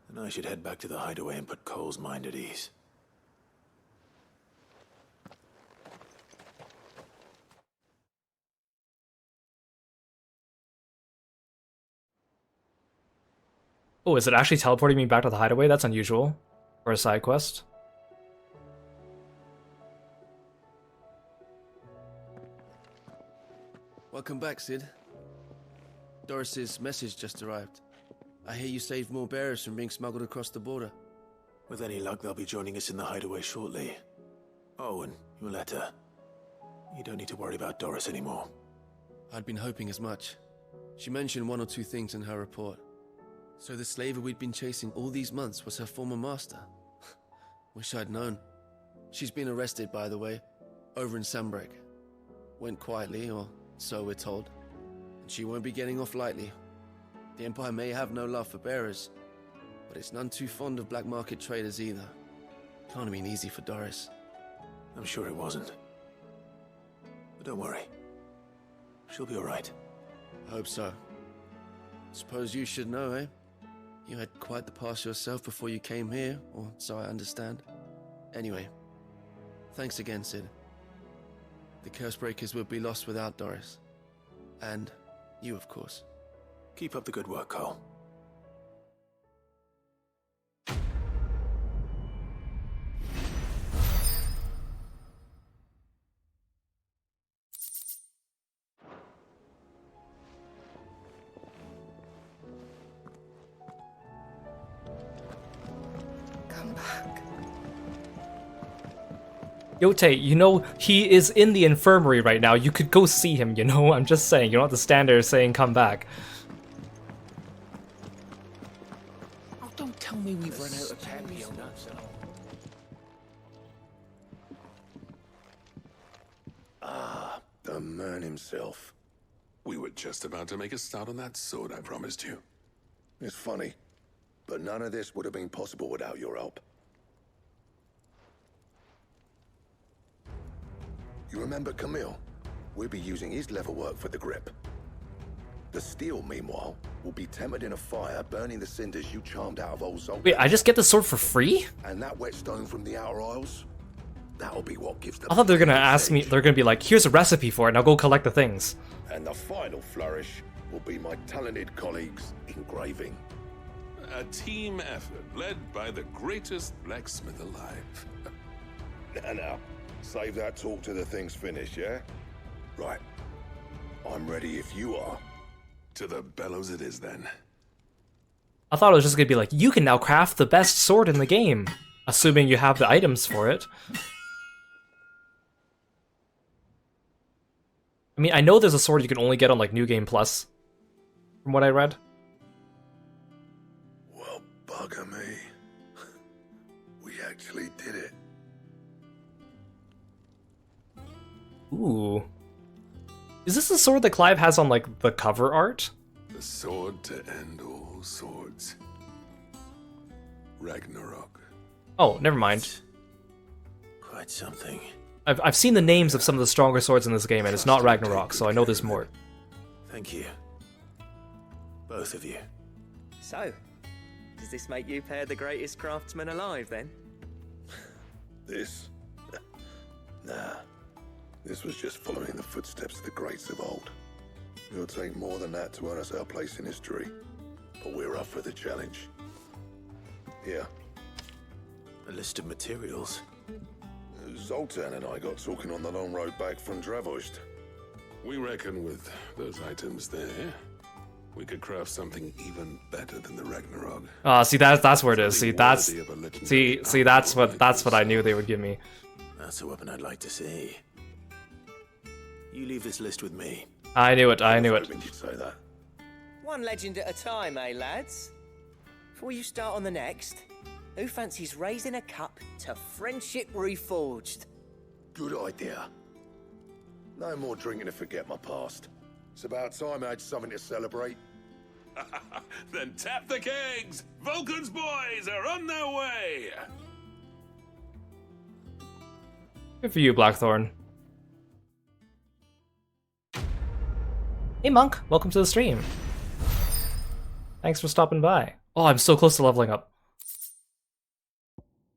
And I should head back to the hideaway and put Cole's mind at ease. Oh, is it actually teleporting me back to the hideaway? That's unusual for a side quest. Welcome back, Sid. Doris's message just arrived. I hear you saved more bearers from being smuggled across the border. With any luck, they'll be joining us in the hideaway shortly. Oh, and your letter. You don't need to worry about Doris anymore. I'd been hoping as much. She mentioned one or two things in her report. So the slaver we'd been chasing all these months was her former master. Wish I'd known. She's been arrested, by the way, over in Sambrek. Went quietly, or so we're told. And she won't be getting off lightly. The Empire may have no love for bearers, but it's none too fond of black market traders either. Can't have been easy for Doris. I'm sure it wasn't. But don't worry. She'll be all right. I hope so. Suppose you should know, eh? You had quite the past yourself before you came here, or so I understand. Anyway, thanks again, Sid. The Cursebreakers would be lost without Doris. And you, of course. Keep up the good work, Cole. Come back. Yote, you know, he is in the infirmary right now. You could go see him, you know? I'm just saying, you don't have to stand there saying come back. Oh, don't tell me we've run out of candy on that. Ah, the man himself. We were just about to make a start on that sword I promised you. It's funny, but none of this would have been possible without your help. You remember Camille? We'll be using his leatherwork for the grip. The steel, meanwhile, will be tempered in a fire, burning the cinders you charmed out of old Zoltan. Wait, I just get the sword for free? And that whetstone from the Outer Isles, that'll be what gives the... I thought they were gonna ask me, they're gonna be like, here's a recipe for it, and I'll go collect the things. And the final flourish will be my talented colleagues engraving. A team effort led by the greatest blacksmith alive. Now, save that talk to the thing's finished, yeah? Right. I'm ready if you are. To the bellows it is, then. I thought it was just gonna be like, you can now craft the best sword in the game. Assuming you have the items for it. I mean, I know there's a sword you can only get on, like, New Game Plus. From what I read. Well, bugger me. We actually did it. Ooh. Is this the sword that Clive has on, like, the cover art? The sword to end all swords. Ragnarok. Oh, never mind. Quite something. I've seen the names of some of the stronger swords in this game, and it's not Ragnarok, so I know there's more. Thank you. Both of you. So, does this make you pair the greatest craftsman alive, then? This? Nah. This was just following the footsteps of the greats of old. It'll take more than that to earn us our place in history. But we're up for the challenge. Here. A list of materials. Zoltan and I got talking on the long road back from Dravost. We reckon with those items there, we could craft something even better than the Ragnarok. See that's where it is. See that's that's what I knew they would give me. That's a weapon I'd like to see. You leave this list with me. I knew it. I knew it. Hoping you'd say that. One legend at a time, eh, lads? Before you start on the next, who fancies raising a cup to friendship reforged? Good idea. No more drinking to forget my past. It's about time I had something to celebrate. Then tap the kegs! Vulcan's boys are on their way! Good for you, Blackthorn. Hey Monk, welcome to the stream. Thanks for stopping by. Oh, I'm so close to leveling up.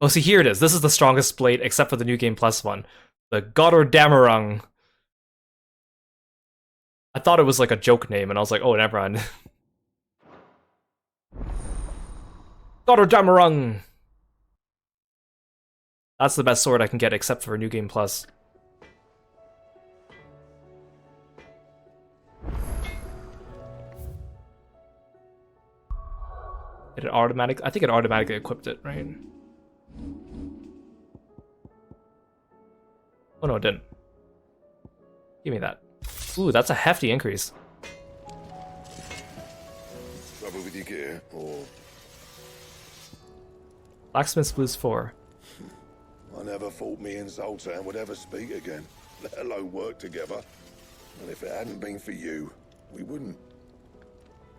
Oh, see, here it is. This is the strongest blade, except for the New Game Plus one. The Gotterdammerung. I thought it was like a joke name, and I was like, oh, never mind. Gotterdammerung! That's the best sword I can get, except for New Game Plus. Did it automatic? I think it automatically equipped it, right? Oh no, it didn't. Give me that. Ooh, that's a hefty increase. Trouble with your gear, or... Blacksmith's Blues 4. I never thought me and Zoltan would ever speak again, let alone work together. And if it hadn't been for you, we wouldn't.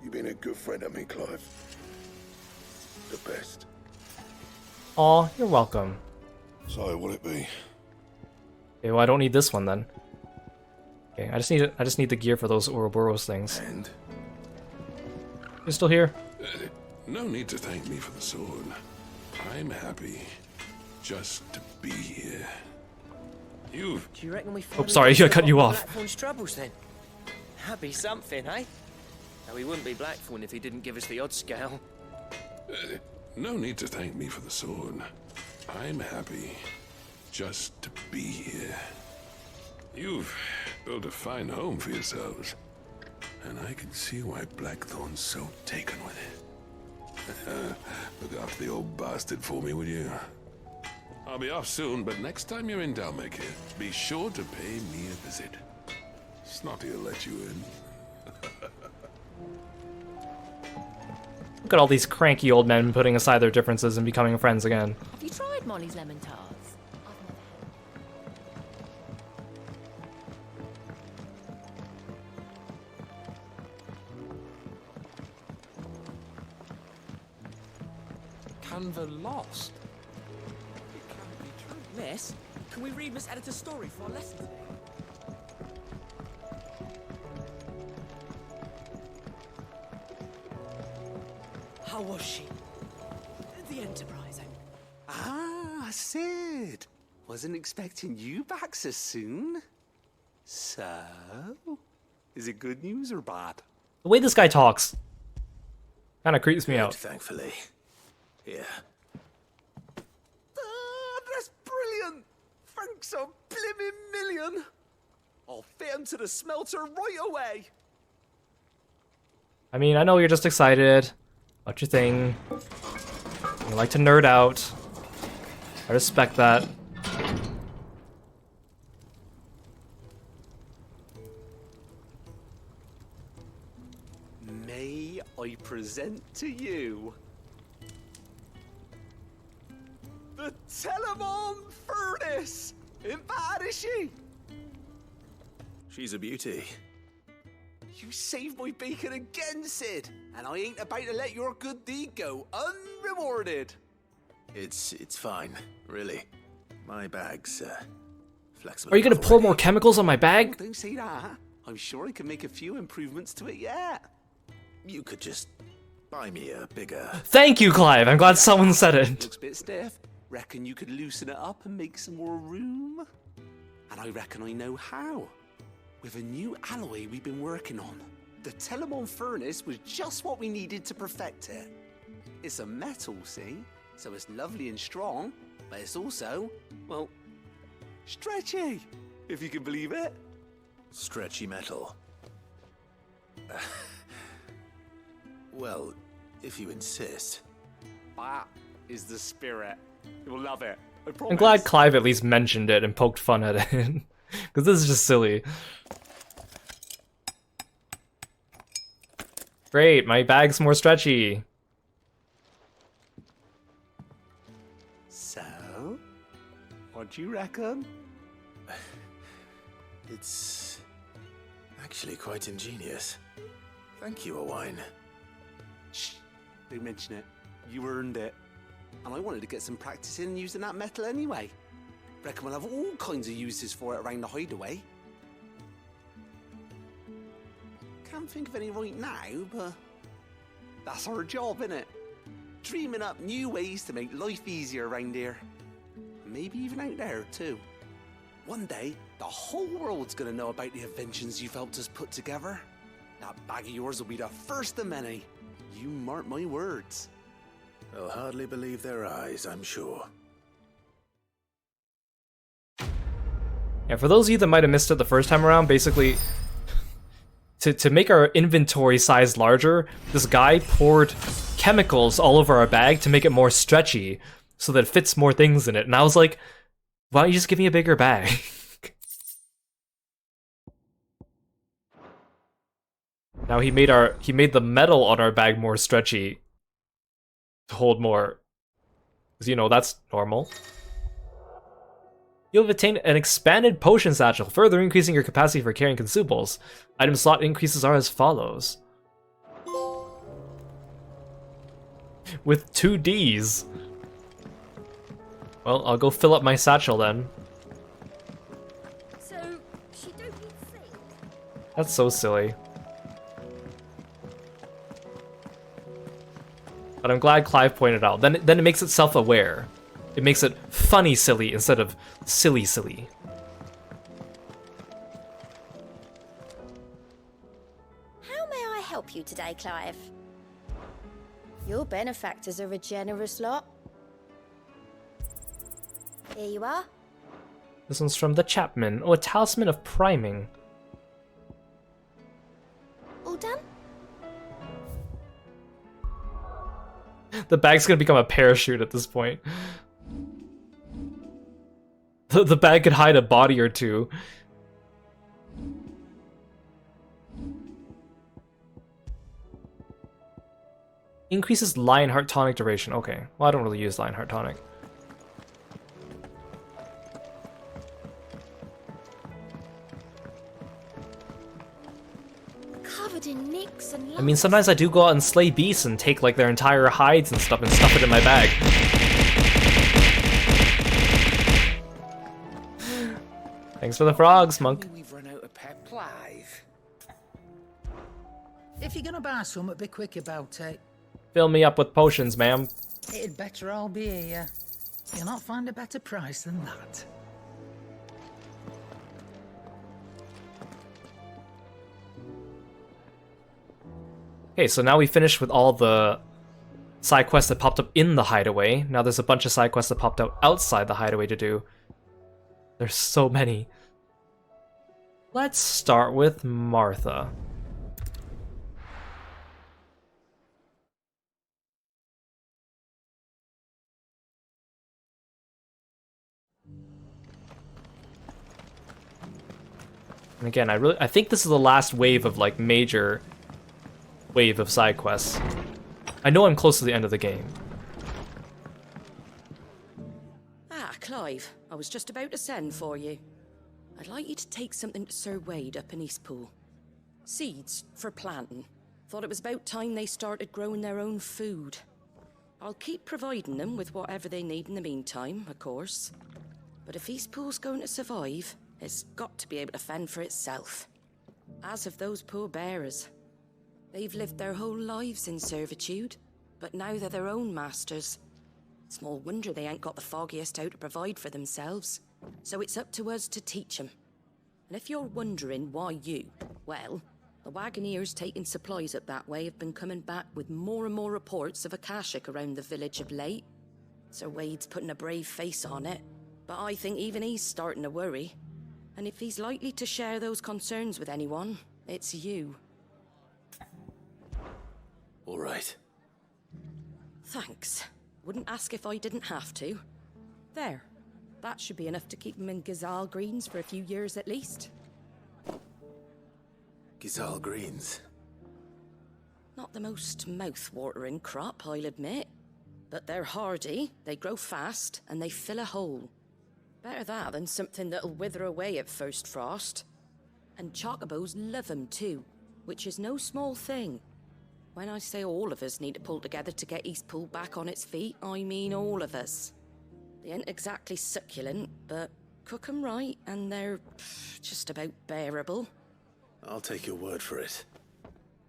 You've been a good friend to me, Clive. The best. Aw, you're welcome. So, will it be? Okay, well I don't need this one then. Okay, I just need the gear for those Ouroboros things. And? You're still here? No need to thank me for the sword. I'm happy just to be here. Do you reckon we finally sorry, I cut you off. Blackthorn's troubles then? That'd be something, eh? Now he wouldn't be Blackthorn if he didn't give us the odd scale. No need to thank me for the sword. I'm happy just to be here. You've built a fine home for yourselves, and I can see why Blackthorn's so taken with it. Look after the old bastard for me, will you? I'll be off soon, but next time you're in Dalmaker, be sure to pay me a visit. Snotty will let you in. Look at all these cranky old men putting aside their differences and becoming friends again. Have you tried Molly's lemon tarts? Canva lost. It can't be true. Miss, can we read Miss Editor's story for our lesson today? How was she? The Enterprise, Ah, Sid. Wasn't expecting you back so soon. So, is it good news or bad? The way this guy talks kind of creeps me out. Thankfully. Yeah. That's brilliant. Thanks a blimmin' million. I'll fit him to the smelter right away. I mean, I know you're just excited about your thing. You like to nerd out. I respect that. May I present to you the Telemon Furnace? Ain't bad, is she? She's a beauty. You saved my bacon again, Sid, and I ain't about to let your good deed go unrewarded. It's fine, really. My bag's flexible. Are you gonna pour more chemicals on my bag? Don't say that. I'm sure I can make a few improvements to it yet. You could just buy me a bigger... Thank you, Clive. I'm glad someone said it. Looks a bit stiff. Reckon you could loosen it up and make some more room? And I reckon I know how. With a new alloy we've been working on. The Telemon Furnace was just what we needed to perfect it. It's a metal, see? So it's lovely and strong, but it's also, well, stretchy, if you can believe it. Stretchy metal. Well, if you insist. That is the spirit. You'll love it. I promise. I'm glad Clive at least mentioned it and poked fun at it. Because this is just silly. Great, my bag's more stretchy. So, what do you reckon? It's actually quite ingenious. Thank you, Owain. Shh, don't mention it. You earned it. And I wanted to get some practice in using that metal anyway. Reckon we'll have all kinds of uses for it around the hideaway. Can't think of any right now, but that's our job, innit? Dreaming up new ways to make life easier around here. Maybe even out there, too. One day, the whole world's gonna know about the inventions you've helped us put together. That bag of yours will be the first of many. You mark my words. They'll hardly believe their eyes, I'm sure. Yeah, for those of you that might have missed it the first time around, basically, to make our inventory size larger, this guy poured chemicals all over our bag to make it more stretchy, so that it fits more things in it. And I was like, why don't you just give me a bigger bag? Now he made the metal on our bag more stretchy to hold more. 'Cause, you know, that's normal. You have attained an expanded potion satchel, further increasing your capacity for carrying consumables. Item slot increases are as follows. With 2 Ds. Well, I'll go fill up my satchel then. So, she don't need sing? That's so silly. But I'm glad Clive pointed out. Then it makes it self-aware. It makes it funny silly instead of silly silly. How may I help you today, Clive? Your benefactors are a generous lot. Here you are. This one's from the Chapman. Oh, a talisman of priming. All done? The bag's gonna become a parachute at this point. The bag could hide a body or two. Increases Lionheart tonic duration. Okay, well I don't really use Lionheart tonic. Covered in nicks and I mean, sometimes I do go out and slay beasts and take like their entire hides and stuff it in my bag. Thanks for the frogs, monk. We've run out of pep, Clive. If you're gonna buy some, be quick about it. Fill me up with potions, ma'am. It'd better all be here. You'll not find a better price than that. Okay, so now we finished with all the side quests that popped up in the hideaway. Now there's a bunch of side quests that popped out outside the hideaway to do. There's so many. Let's start with Martha. And again, I think this is the last wave of like major wave of side quests. I know I'm close to the end of the game. Ah, Clive, I was just about to send for you. I'd like you to take something to Sir Wade up in Eastpool. Seeds for planting. Thought it was about time they started growing their own food. I'll keep providing them with whatever they need in the meantime, of course. But if Eastpool's going to survive, it's got to be able to fend for itself. As of those poor bearers. They've lived their whole lives in servitude, but now they're their own masters. Small wonder they ain't got the foggiest how to provide for themselves. So it's up to us to teach them. And if you're wondering why you, well, the wagoneers taking supplies up that way have been coming back with more and more reports of Akashic around the village of late. Sir Wade's putting a brave face on it, but I think even he's starting to worry. And if he's likely to share those concerns with anyone, it's you. All right. Thanks. Wouldn't ask if I didn't have to. There. That should be enough to keep him in Gazal Greens for a few years at least. Gizal Greens. Not the most mouth-watering crop, I'll admit. But they're hardy, they grow fast, and they fill a hole. Better that than something that'll wither away at first frost. And chocobos love 'em too, which is no small thing. When I say all of us need to pull together to get Eastpool back on its feet, I mean all of us. They ain't exactly succulent, but cook 'em right, and they're just about bearable. I'll take your word for it.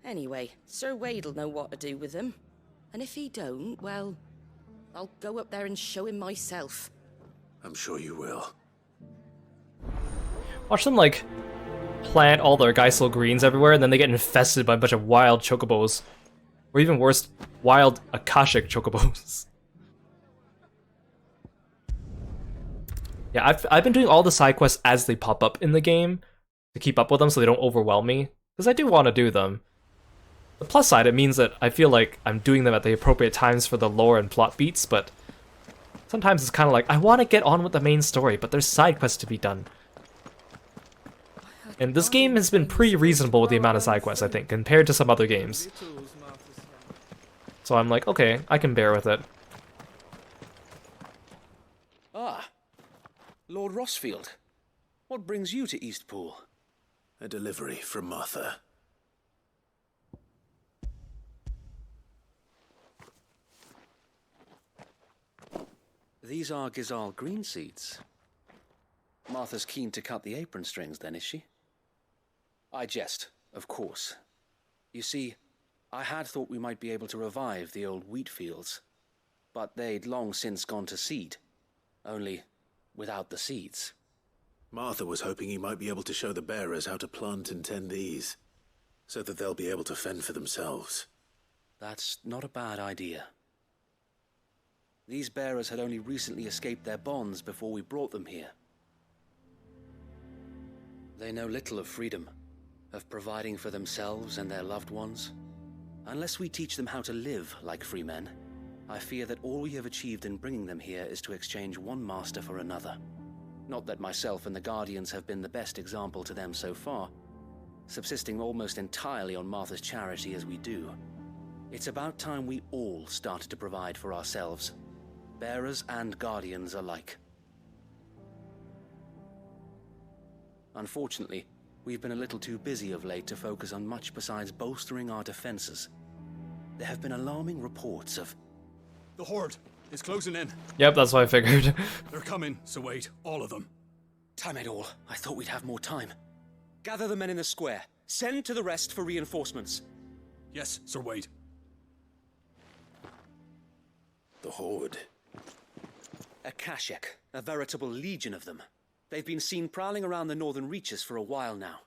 Anyway, Sir Wade'll know what to do with them. And if he don't, well, I'll go up there and show him myself. I'm sure you will. Watch them, like, plant all their Geisel greens everywhere, and then they get infested by a bunch of wild chocobos. Or even worse, wild Akashic chocobos. Yeah, I've been doing all the side quests as they pop up in the game to keep up with them so they don't overwhelm me, because I do want to do them. The plus side, it means that I feel like I'm doing them at the appropriate times for the lore and plot beats, but sometimes it's kind of like, I want to get on with the main story, but there's side quests to be done. And this game has been pretty reasonable with the amount of side quests, I think, compared to some other games. So I'm like, okay, I can bear with it. Ah, Lord Rossfield. What brings you to Eastpool? A delivery from Martha. These are Gizal green seeds. Martha's keen to cut the apron strings, then, is she? I jest, of course. You see, I had thought we might be able to revive the old wheat fields, but they'd long since gone to seed, only without the seeds. Martha was hoping he might be able to show the bearers how to plant and tend these, so that they'll be able to fend for themselves. That's not a bad idea. These bearers had only recently escaped their bonds before we brought them here. They know little of freedom, of providing for themselves and their loved ones. Unless we teach them how to live like free men, I fear that all we have achieved in bringing them here is to exchange one master for another. Not that myself and the Guardians have been the best example to them so far, subsisting almost entirely on Martha's charity as we do. It's about time we all started to provide for ourselves, bearers and Guardians alike. Unfortunately, we've been a little too busy of late to focus on much besides bolstering our defenses. There have been alarming reports of... The Horde is closing in. Yep, that's what I figured. They're coming, so wait, all of them. Damn it all, I thought we'd have more time. Gather the men in the square. Send to the rest for reinforcements. Yes, Sir Wade. The Horde. Akashic, a veritable legion of them. They've been seen prowling around the northern reaches for a while now.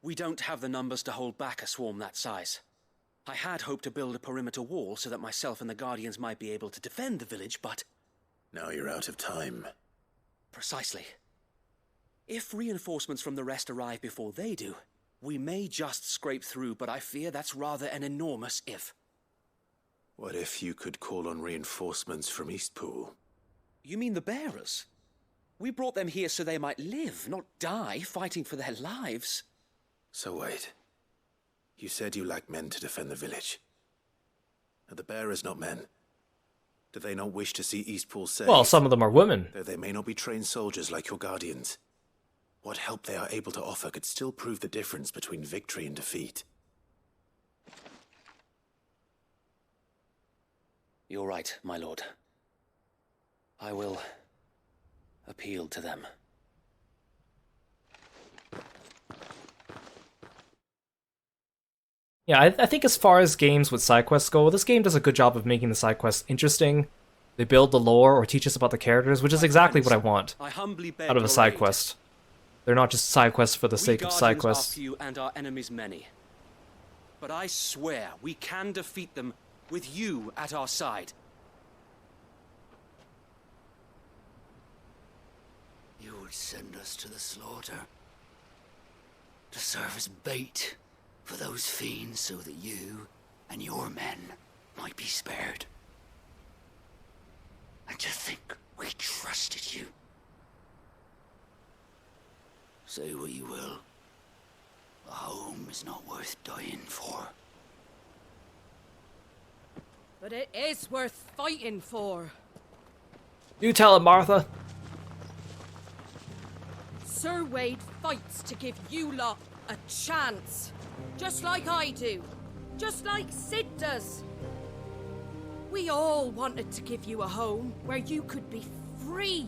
We don't have the numbers to hold back a swarm that size. I had hoped to build a perimeter wall so that myself and the Guardians might be able to defend the village, but... Now you're out of time. Precisely. If reinforcements from the rest arrive before they do, we may just scrape through, but I fear that's rather an enormous if. What if you could call on reinforcements from Eastpool? You mean the bearers? We brought them here so they might live, not die, fighting for their lives. So wait. You said you lack men to defend the village. Are the bearers not men? Do they not wish to see Eastpool safe? Well, some of them are women. Though they may not be trained soldiers like your Guardians. What help they are able to offer could still prove the difference between victory and defeat. You're right, my lord. I will appeal to them. Yeah, I think as far as games with side quests go, this game does a good job of making the side quests interesting. They build the lore or teach us about the characters, which is exactly what I want out of a side quest. They're not just side quests for the sake of side quests. We Guardians are few and our enemies many. But I swear we can defeat them with you at our side. You would send us to the slaughter, to serve as bait for those fiends so that you and your men might be spared. And to think we trusted you. Say what you will, a home is not worth dying for. But it is worth fighting for. You tell it, Martha. Sir Wade fights to give you lot a chance. Just like I do. Just like Sid does. We all wanted to give you a home where you could be free.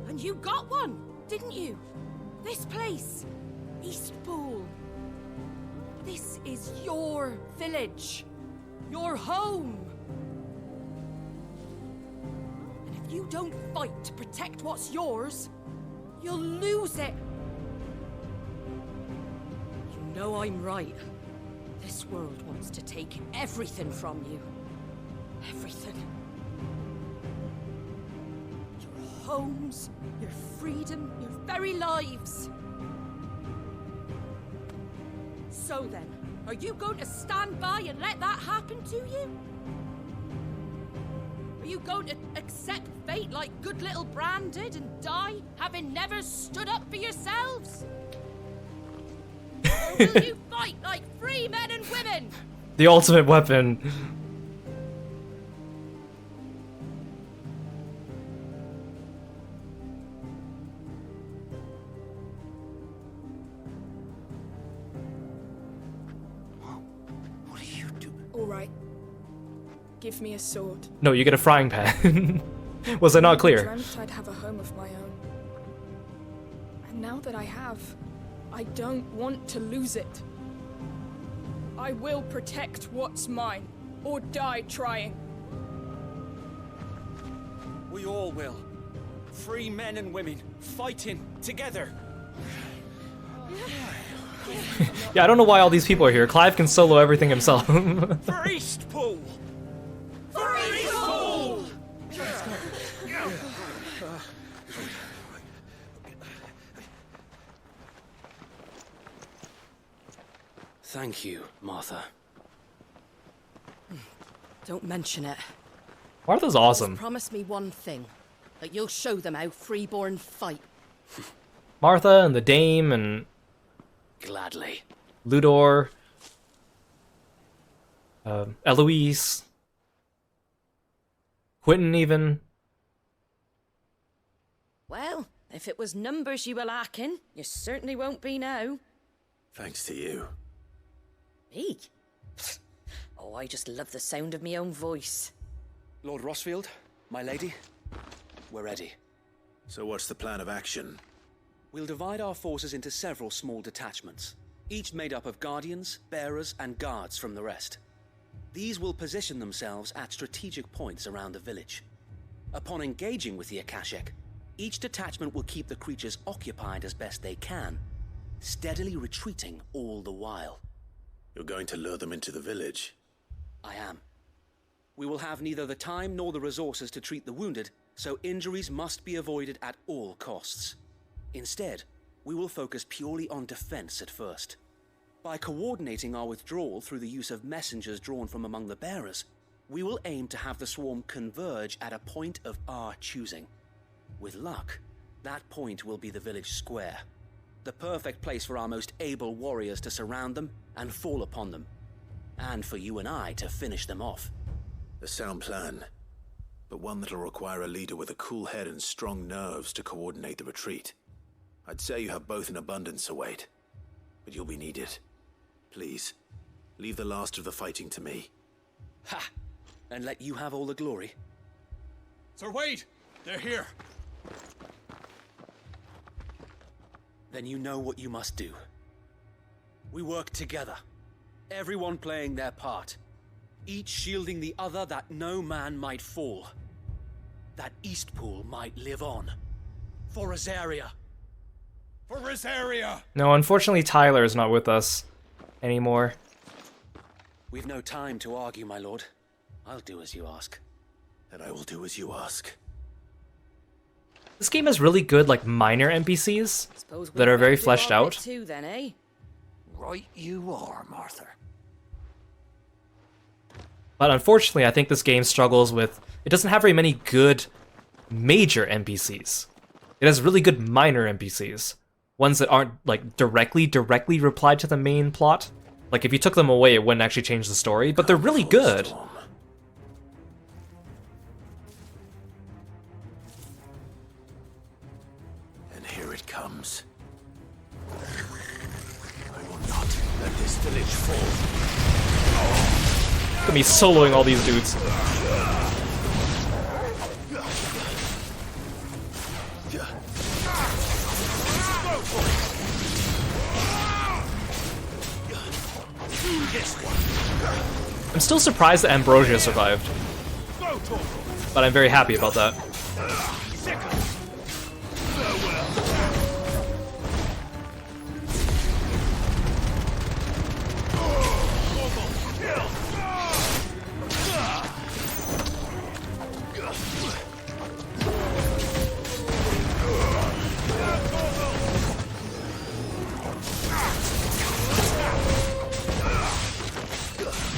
And you got one, didn't you? This place, Eastpool. This is your village. Your home. And if you don't fight to protect what's yours, you'll lose it. You know I'm right. This world wants to take everything from you. Everything. Your homes, your freedom, your very lives. So then, are you going to stand by and let that happen to you? Are you going to accept fate like good little Bran did and die, having never stood up for yourselves? Or will you fight like free men and women? The ultimate weapon. What are you doing? All right. Give me a sword. No, you get a frying pan. Was it not I clear? dreamt I'd have a home of my own. And now that I have, I don't want to lose it. I will protect what's mine, or die trying. We all will. Free men and women, fighting together. Yeah, I don't know why all these people are here. Clive can solo everything himself. For Eastpool! For Eastpool! Thank you, Martha. Don't mention it. Martha's awesome. Just promise me one thing. That you'll show them how freeborn fight. Martha and the Dame and Gladly. Ludor, Eloise, Quentin even. Well, if it was numbers you were lacking, you certainly won't be now. Thanks to you. Me? Oh, I just love the sound of my own voice. Lord Rossfield, my lady, we're ready. So what's the plan of action? We'll divide our forces into several small detachments, each made up of guardians, bearers, and guards from the rest. These will position themselves at strategic points around the village. Upon engaging with the Akashic, each detachment will keep the creatures occupied as best they can, steadily retreating all the while. You're going to lure them into the village? I am. We will have neither the time nor the resources to treat the wounded, so injuries must be avoided at all costs. Instead, we will focus purely on defense at first. By coordinating our withdrawal through the use of messengers drawn from among the bearers, we will aim to have the swarm converge at a point of our choosing. With luck, that point will be the village square, the perfect place for our most able warriors to surround them and fall upon them, and for you and I to finish them off. A sound plan, but one that'll require a leader with a cool head and strong nerves to coordinate the retreat. I'd say you have both in abundance, Sir Wade, but you'll be needed. Please, leave the last of the fighting to me. Ha! And let you have all the glory? Sir Wade! They're here! Then you know what you must do. We work together, everyone playing their part, each shielding the other that no man might fall, that Eastpool might live on. For Rosaria! For Rosaria! No, unfortunately Tyler is not with us anymore. We've no time to argue, my lord. I'll do as you ask. And I will do as you ask. This game has really good, like, minor NPCs that are very fleshed out. Too, then, eh? Right you are, Martha. But unfortunately, I think this game struggles with... It doesn't have very many good major NPCs. It has really good minor NPCs. Ones that aren't, like, directly replied to the main plot. Like, if you took them away, it wouldn't actually change the story, but they're really good. And here it comes. I will not let this village fall. Look at me soloing all these dudes. I'm still surprised that Ambrosia survived, but I'm very happy about that.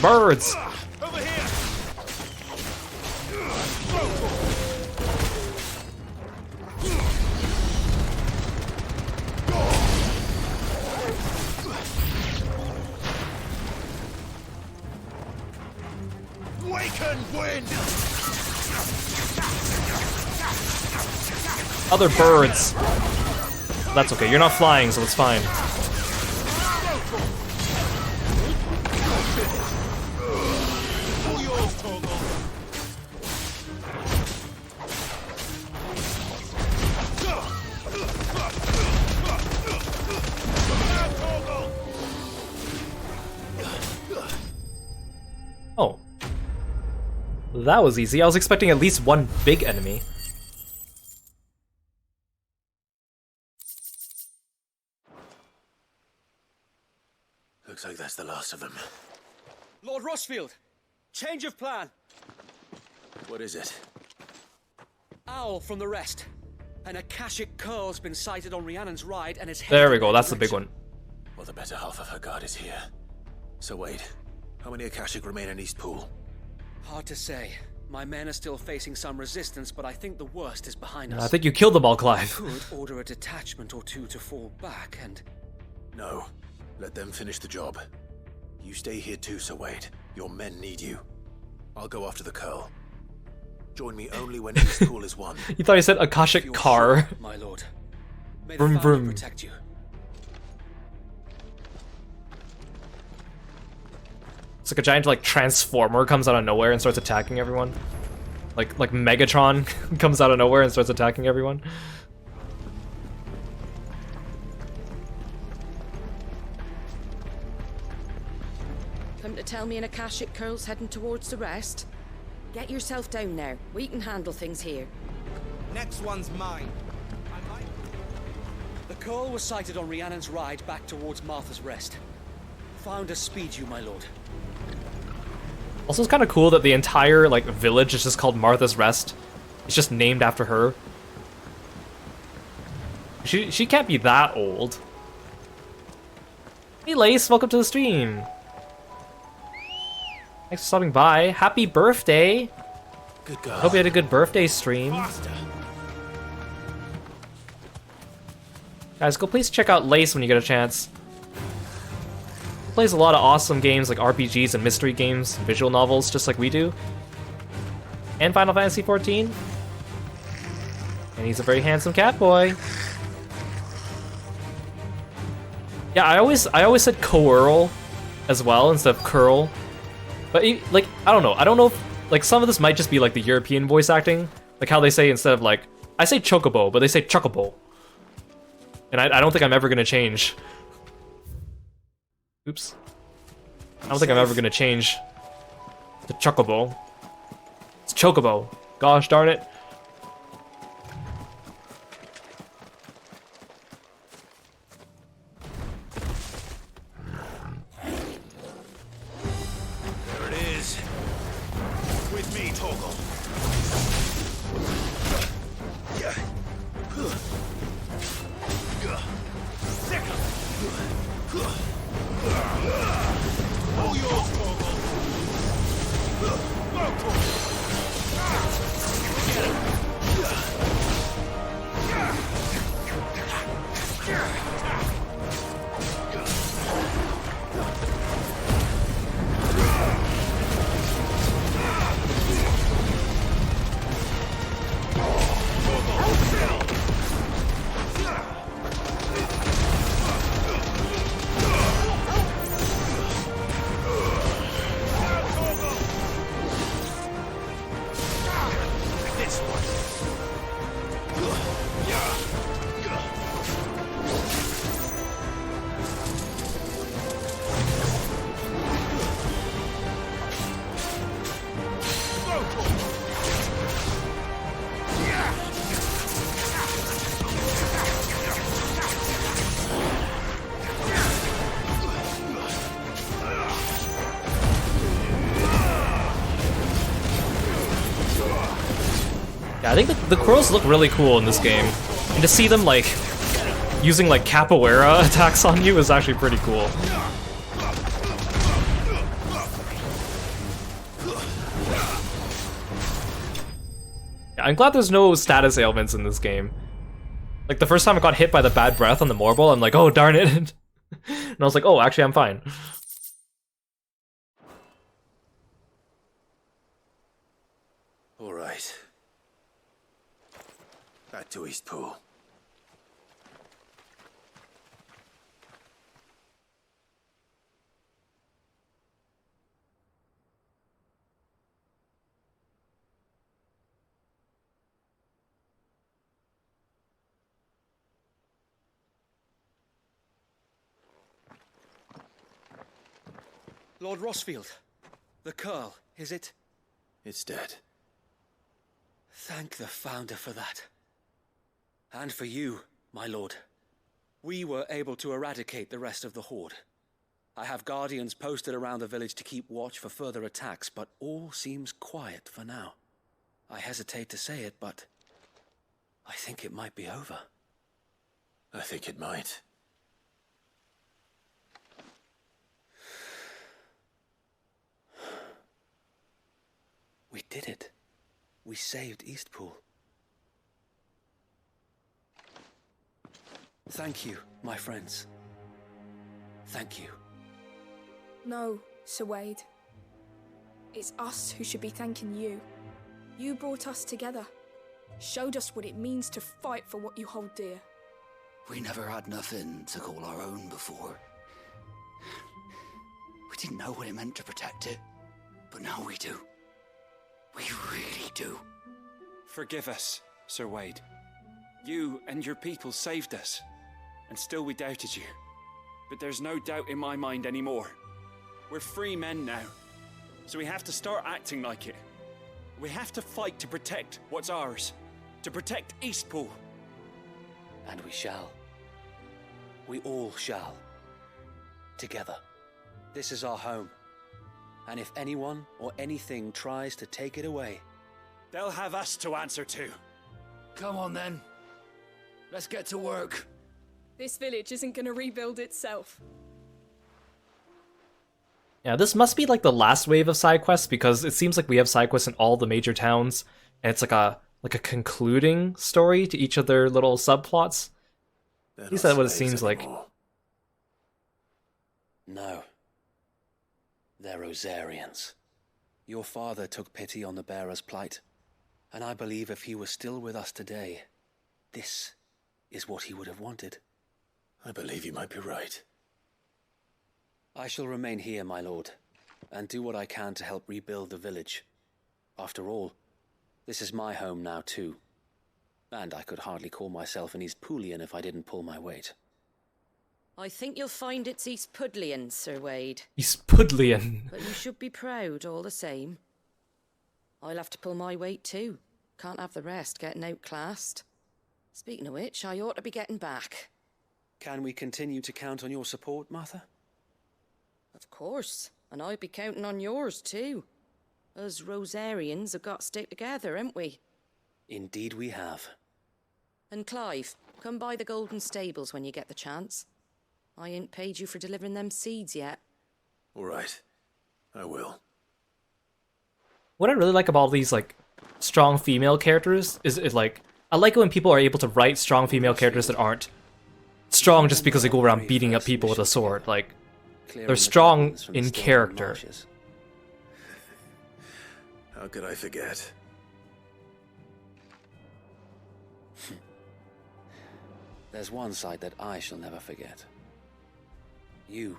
Birds! Waken wind! Other birds! That's okay, you're not flying, so it's fine. Oh. That was easy. I was expecting at least one big enemy. Looks like that's the last of them. Lord Rushfield, change of plan. What is it? Owl from the rest. An Akashic curl's been sighted on Rhiannon's ride and is There we go, that's the big one. Well, the better half of her guard is here. So wait, how many Akashic remain in East Pool? Hard to say. My men are still facing some resistance, but I think the worst is behind us. I think you killed them all, Clive. Could order a detachment or two to fall back and... No. Let them finish the job. You stay here too, Sir Wade. Your men need you. I'll go after the curl. Join me only when East Pool is won. You thought he said Akashic car. Sure, my lord. May Vroom, the Founder vroom. protect you. It's like a giant like transformer comes out of nowhere and starts attacking everyone. Like Megatron comes out of nowhere and starts attacking everyone. Come to tell me an Akashic curl's heading towards the rest? Get yourself down now. We can handle things here. Next one's mine. The curl was sighted on Rhiannon's ride back towards Martha's Rest. Found to speed you, my lord. Also, it's kind of cool that the entire like village is just called Martha's Rest. It's just named after her. She can't be that old. Hey Lace, welcome to the stream. Thanks for stopping by. Happy birthday. Good girl. Hope you had a good birthday stream. Guys, go please check out Lace when you get a chance. He plays a lot of awesome games like RPGs and mystery games, and visual novels, just like we do. And Final Fantasy XIV. And he's a very handsome cat boy. Yeah, I always said Coeurl as well instead of Curl. But like, I don't know if like some of this might just be like the European voice acting, like how they say instead of like, I say Chocobo, but they say Chocobo. And I don't think I'm ever gonna change. Oops. I don't think I'm ever gonna change to Chocobo. It's Chocobo. Gosh darn it. There it is. With me, Torgal. All yours, Torgal. I think the crows look really cool in this game, and to see them like using like capoeira attacks on you is actually pretty cool. Yeah, I'm glad there's no status ailments in this game. Like the first time I got hit by the bad breath on the marble, I'm like, oh darn it, and I was like, oh, actually I'm fine. All right. Back to Eastpool. Lord Rossfield, the Curl, is it? It's dead. Thank the Founder for that. And for you, my lord. We were able to eradicate the rest of the Horde. I have guardians posted around the village to keep watch for further attacks, but all seems quiet for now. I hesitate to say it, but I think it might be over. I think it might. We did it. We saved Eastpool. Thank you, my friends. Thank you. No, Sir Wade. It's us who should be thanking you. You brought us together. Showed us what it means to fight for what you hold dear. We never had nothing to call our own before. We didn't know what it meant to protect it, but now we do. We really do. Forgive us, Sir Wade. You and your people saved us, and still we doubted you. But there's no doubt in my mind anymore. We're free men now, so we have to start acting like it. We have to fight to protect what's ours, to protect Eastpool. And we shall. We all shall. Together. This is our home. And if anyone or anything tries to take it away, they'll have us to answer to. Come on then. Let's get to work. This village isn't gonna rebuild itself. Yeah, this must be like the last wave of side quests because it seems like we have side quests in all the major towns, and it's like a concluding story to each of their little subplots. At least that's what it seems like. No. They're Rosarians. Your father took pity on the bearer's plight, and I believe if he was still with us today, this is what he would have wanted. I believe you might be right. I shall remain here, my lord, and do what I can to help rebuild the village. After all, this is my home now too, and I could hardly call myself an Eastpoolian if I didn't pull my weight. I think you'll find it's Eastpudlian, Sir Wade. Eastpudlian. But you should be proud all the same. I'll have to pull my weight too. Can't have the rest getting outclassed. Speaking of which, I ought to be getting back. Can we continue to count on your support, Martha? Of course, and I'll be counting on yours too. Us Rosarians have got to stick together, haven't we? Indeed we have. And Clive, come by the Golden Stables when you get the chance. I ain't paid you for delivering them seeds yet. All right, I will. What I really like about all these like strong female characters is like I like it when people are able to write strong female characters that aren't strong just because they go around beating up people with a sword. Like they're strong in character. How could I forget? There's one side that I shall never forget. You,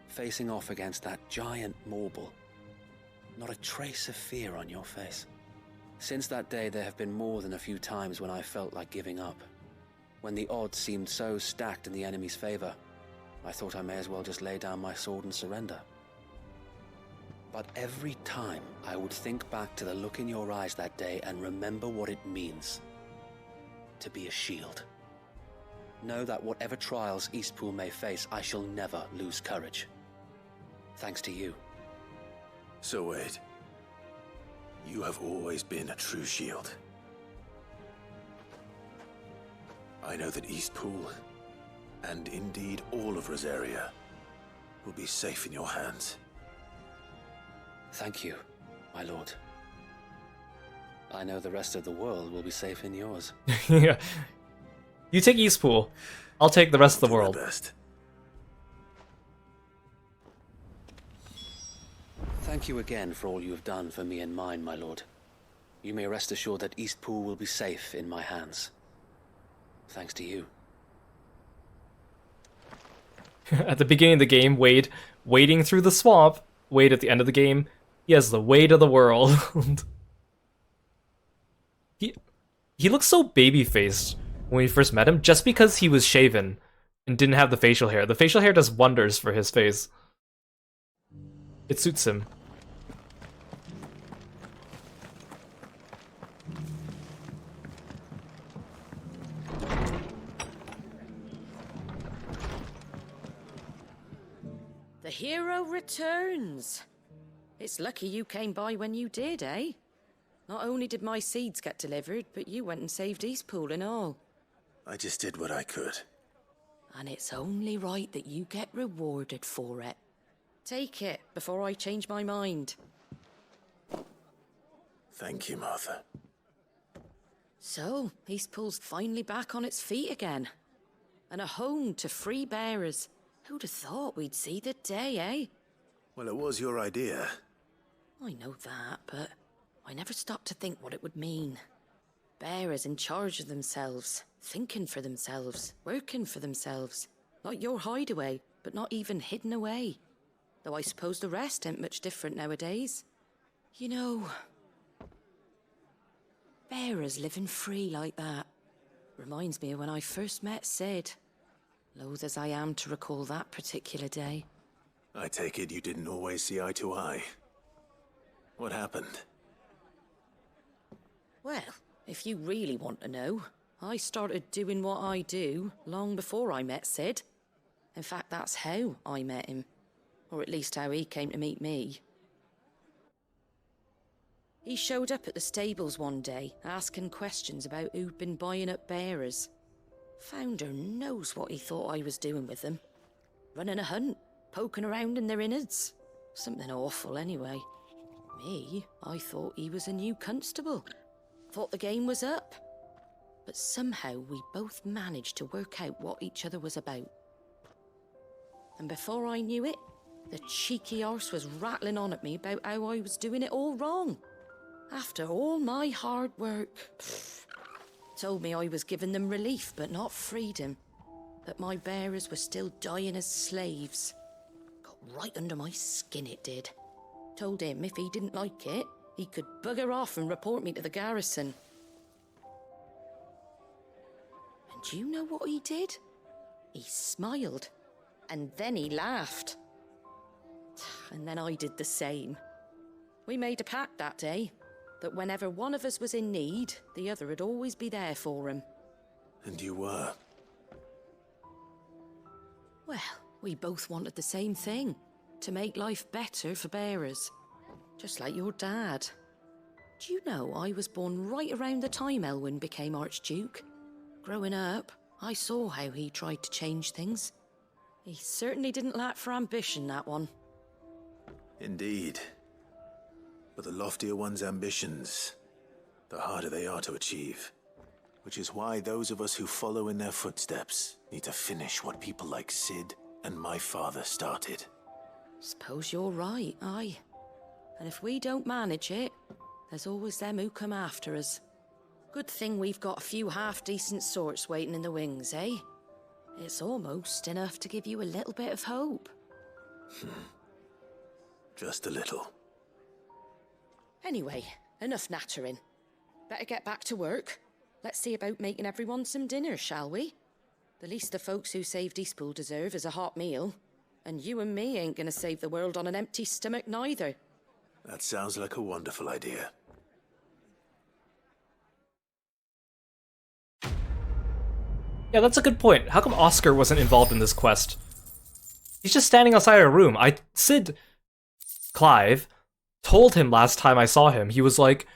facing off against that giant marble. Not a trace of fear on your face. Since that day, there have been more than a few times when I felt like giving up. When the odds seemed so stacked in the enemy's favor, I thought I may as well just lay down my sword and surrender. But every time, I would think back to the look in your eyes that day and remember what it means to be a shield. Know that whatever trials Eastpool may face, I shall never lose courage. Thanks to you. So Wade, you have always been a true shield. I know that Eastpool, and indeed all of Rosaria, will be safe in your hands. Thank you, my lord. I know the rest of the world will be safe in yours. Yeah. You take Eastpool. I'll take the rest of the world. Thank you again for all you have done for me and mine, my lord. You may rest assured that Eastpool will be safe in my hands. Thanks to you. At the beginning of the game, Wade wading through the swamp. Wade at the end of the game, he has the weight of the world. He looks so baby-faced when we first met him, just because he was shaven and didn't have the facial hair. The facial hair does wonders for his face. It suits him. The hero returns. It's lucky you came by when you did, eh? Not only did my seeds get delivered, but you went and saved Eastpool and all. I just did what I could. And it's only right that you get rewarded for it. Take it before I change my mind. Thank you, Martha. So, Eastpool's finally back on its feet again. And a home to free bearers. Who'd have thought we'd see the day, eh? Well, it was your idea. I know that, but I never stopped to think what it would mean. Bearers in charge of themselves, thinking for themselves, working for themselves. Not your hideaway, but not even hidden away. Though I suppose the rest ain't much different nowadays. You know, bearers living free like that reminds me of when I first met Sid. Loath as I am to recall that particular day. I take it you didn't always see eye to eye. What happened? Well, if you really want to know, I started doing what I do long before I met Sid. In fact, that's how I met him. Or at least how he came to meet me. He showed up at the stables one day, asking questions about who'd been buying up bearers. Founder knows what he thought I was doing with them. Running a hunt, poking around in their innards. Something awful anyway. Me, I thought he was a new constable. Thought the game was up. But somehow we both managed to work out what each other was about. And before I knew it, the cheeky arse was rattling on at me about how I was doing it all wrong. After all my hard work. Told me I was giving them relief, but not freedom. That my bearers were still dying as slaves. Got right under my skin, it did. Told him if he didn't like it, he could bugger off and report me to the garrison. And do you know what he did? He smiled. And then he laughed. And then I did the same. We made a pact that day. That whenever one of us was in need, the other would always be there for him. And you were? Well, we both wanted the same thing. To make life better for bearers. Just like your dad. Do you know I was born right around the time Elwyn became Archduke? Growing up, I saw how he tried to change things. He certainly didn't lack for ambition, that one. Indeed. But the loftier one's ambitions, the harder they are to achieve. Which is why those of us who follow in their footsteps need to finish what people like Sid and my father started. Suppose you're right, aye. And if we don't manage it, there's always them who come after us. Good thing we've got a few half-decent sorts waiting in the wings, eh? It's almost enough to give you a little bit of hope. Just a little. Anyway, enough nattering. Better get back to work. Let's see about making everyone some dinner, shall we? The least the folks who saved Eastpool deserve is a hot meal. And you and me ain't gonna save the world on an empty stomach neither. That sounds like a wonderful idea. Yeah, that's a good point. How come Oscar wasn't involved in this quest? He's just standing outside a room. Clive, told him last time I saw him, he was like,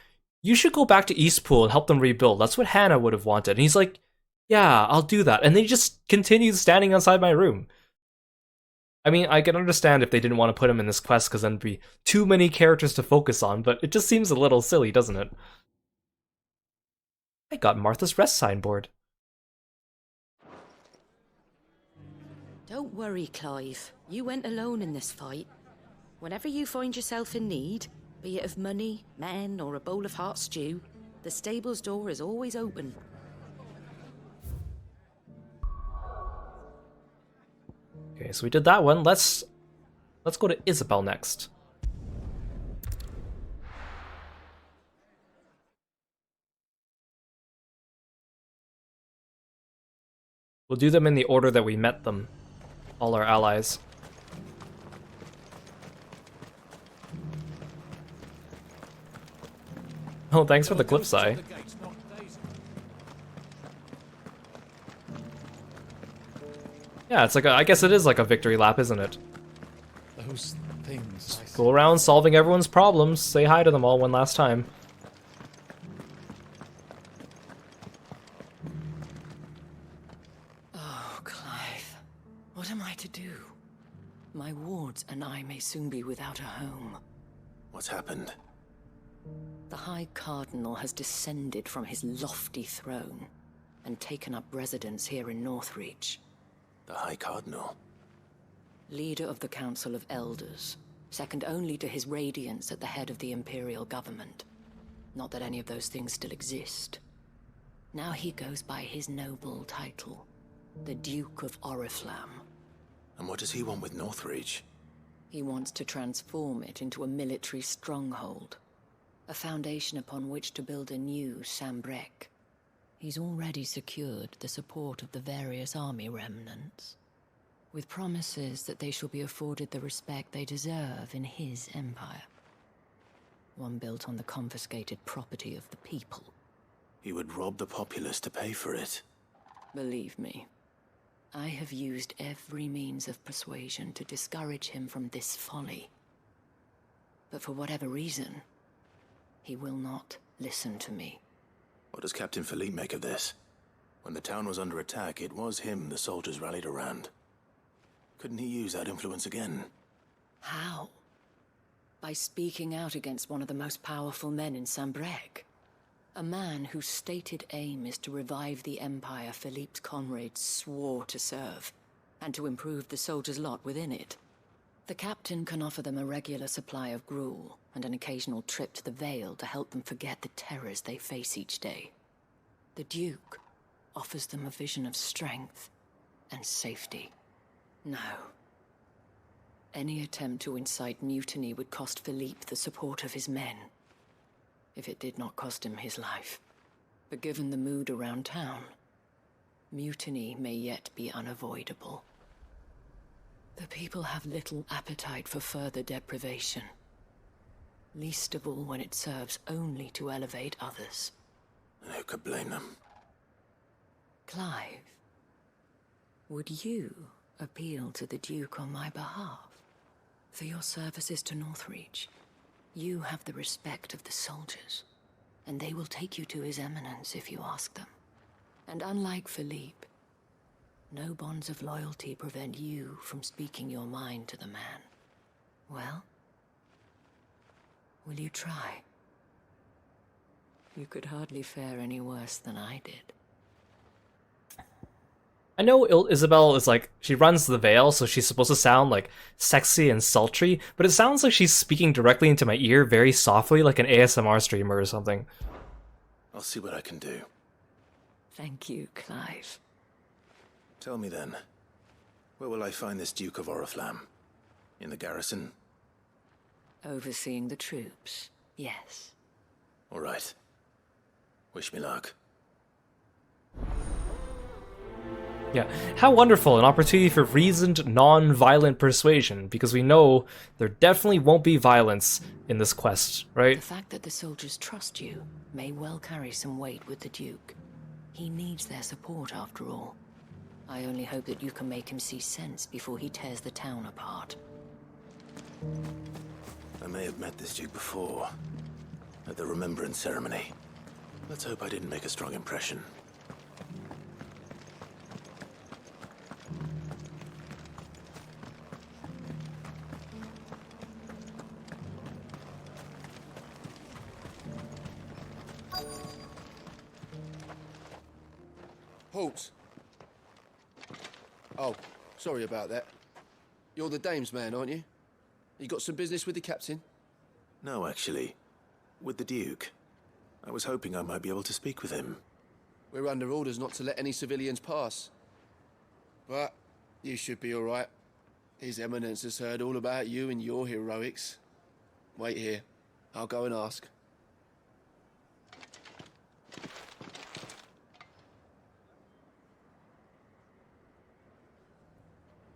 you should go back to Eastpool and help them rebuild. That's what Hannah would have wanted. And he's like, Yeah, I'll do that. And they just continued standing outside my room. I mean, I can understand if they didn't want to put him in this quest because then there'd be too many characters to focus on, but it just seems a little silly, doesn't it? I got Martha's Rest signboard. Don't worry, Clive. You went alone in this fight. Whenever you find yourself in need, be it of money, men, or a bowl of hot stew, the stable's door is always open. Okay, so we did that one. Let's go to Isabel next. We'll do them in the order that we met them. All our allies. Oh, thanks for the cliff's eye. Yeah, it's like I guess it is like a victory lap, isn't it? Those things. Go around solving everyone's problems. Say hi to them all one last time. Oh, Clive. What am I to do? My wards and I may soon be without a home. What's happened? The High Cardinal has descended from his lofty throne and taken up residence here in Northreach. The High Cardinal? Leader of the Council of Elders, second only to his Radiance at the head of the Imperial government. Not that any of those things still exist. Now he goes by his noble title, the Duke of Oriflamme. And what does he want with Northreach? He wants to transform it into a military stronghold, a foundation upon which to build a new Sambrec. He's already secured the support of the various army remnants, with promises that they shall be afforded the respect they deserve in his empire. One built on the confiscated property of the people. He would rob the populace to pay for it. Believe me, I have used every means of persuasion to discourage him from this folly. But for whatever reason, he will not listen to me. What does Captain Philippe make of this? When the town was under attack, it was him the soldiers rallied around. Couldn't he use that influence again? How? By speaking out against one of the most powerful men in Sambrec. A man whose stated aim is to revive the empire Philippe's comrades swore to serve, and to improve the soldiers' lot within it. The captain can offer them a regular supply of gruel, and an occasional trip to the Vale to help them forget the terrors they face each day. The Duke offers them a vision of strength and safety. No. Any attempt to incite mutiny would cost Philippe the support of his men, if it did not cost him his life. But given the mood around town, mutiny may yet be unavoidable. The people have little appetite for further deprivation, least of all when it serves only to elevate others. And who could blame them? Clive, would you appeal to the Duke on my behalf? For your services to Northreach, you have the respect of the soldiers, and they will take you to His Eminence if you ask them. And unlike Philippe, no bonds of loyalty prevent you from speaking your mind to the man. Well, will you try? You could hardly fare any worse than I did. I know Isabel is like, she runs the Vale, so she's supposed to sound like sexy and sultry, but it sounds like she's speaking directly into my ear very softly, like an ASMR streamer or something. I'll see what I can do. Thank you, Clive. Tell me then, where will I find this Duke of Oriflamme? In the garrison? Overseeing the troops, yes. All right. Wish me luck. Yeah, how wonderful, an opportunity for reasoned, non-violent persuasion, because we know there definitely won't be violence in this quest, right? The fact that the soldiers trust you may well carry some weight with the Duke. He needs their support after all. I only hope that you can make him see sense before he tears the town apart. I may have met this Duke before, at the Remembrance Ceremony. Let's hope I didn't make a strong impression. Halt! Oh, sorry about that. You're the dame's man, aren't you? You got some business with the captain? No, actually. With the Duke. I was hoping I might be able to speak with him. We're under orders not to let any civilians pass. But you should be all right. His Eminence has heard all about you and your heroics. Wait here. I'll go and ask.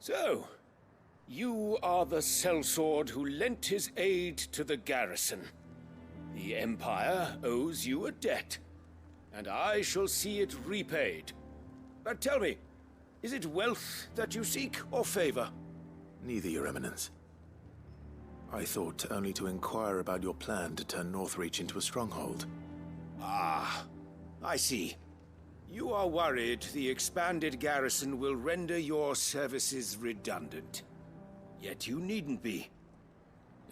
So, you are the sellsword who lent his aid to the garrison. The Empire owes you a debt, and I shall see it repaid. But tell me, is it wealth that you seek, or favor? Neither, Your Eminence. I thought only to inquire about your plan to turn Northreach into a stronghold. Ah, I see. You are worried the expanded garrison will render your services redundant. Yet you needn't be.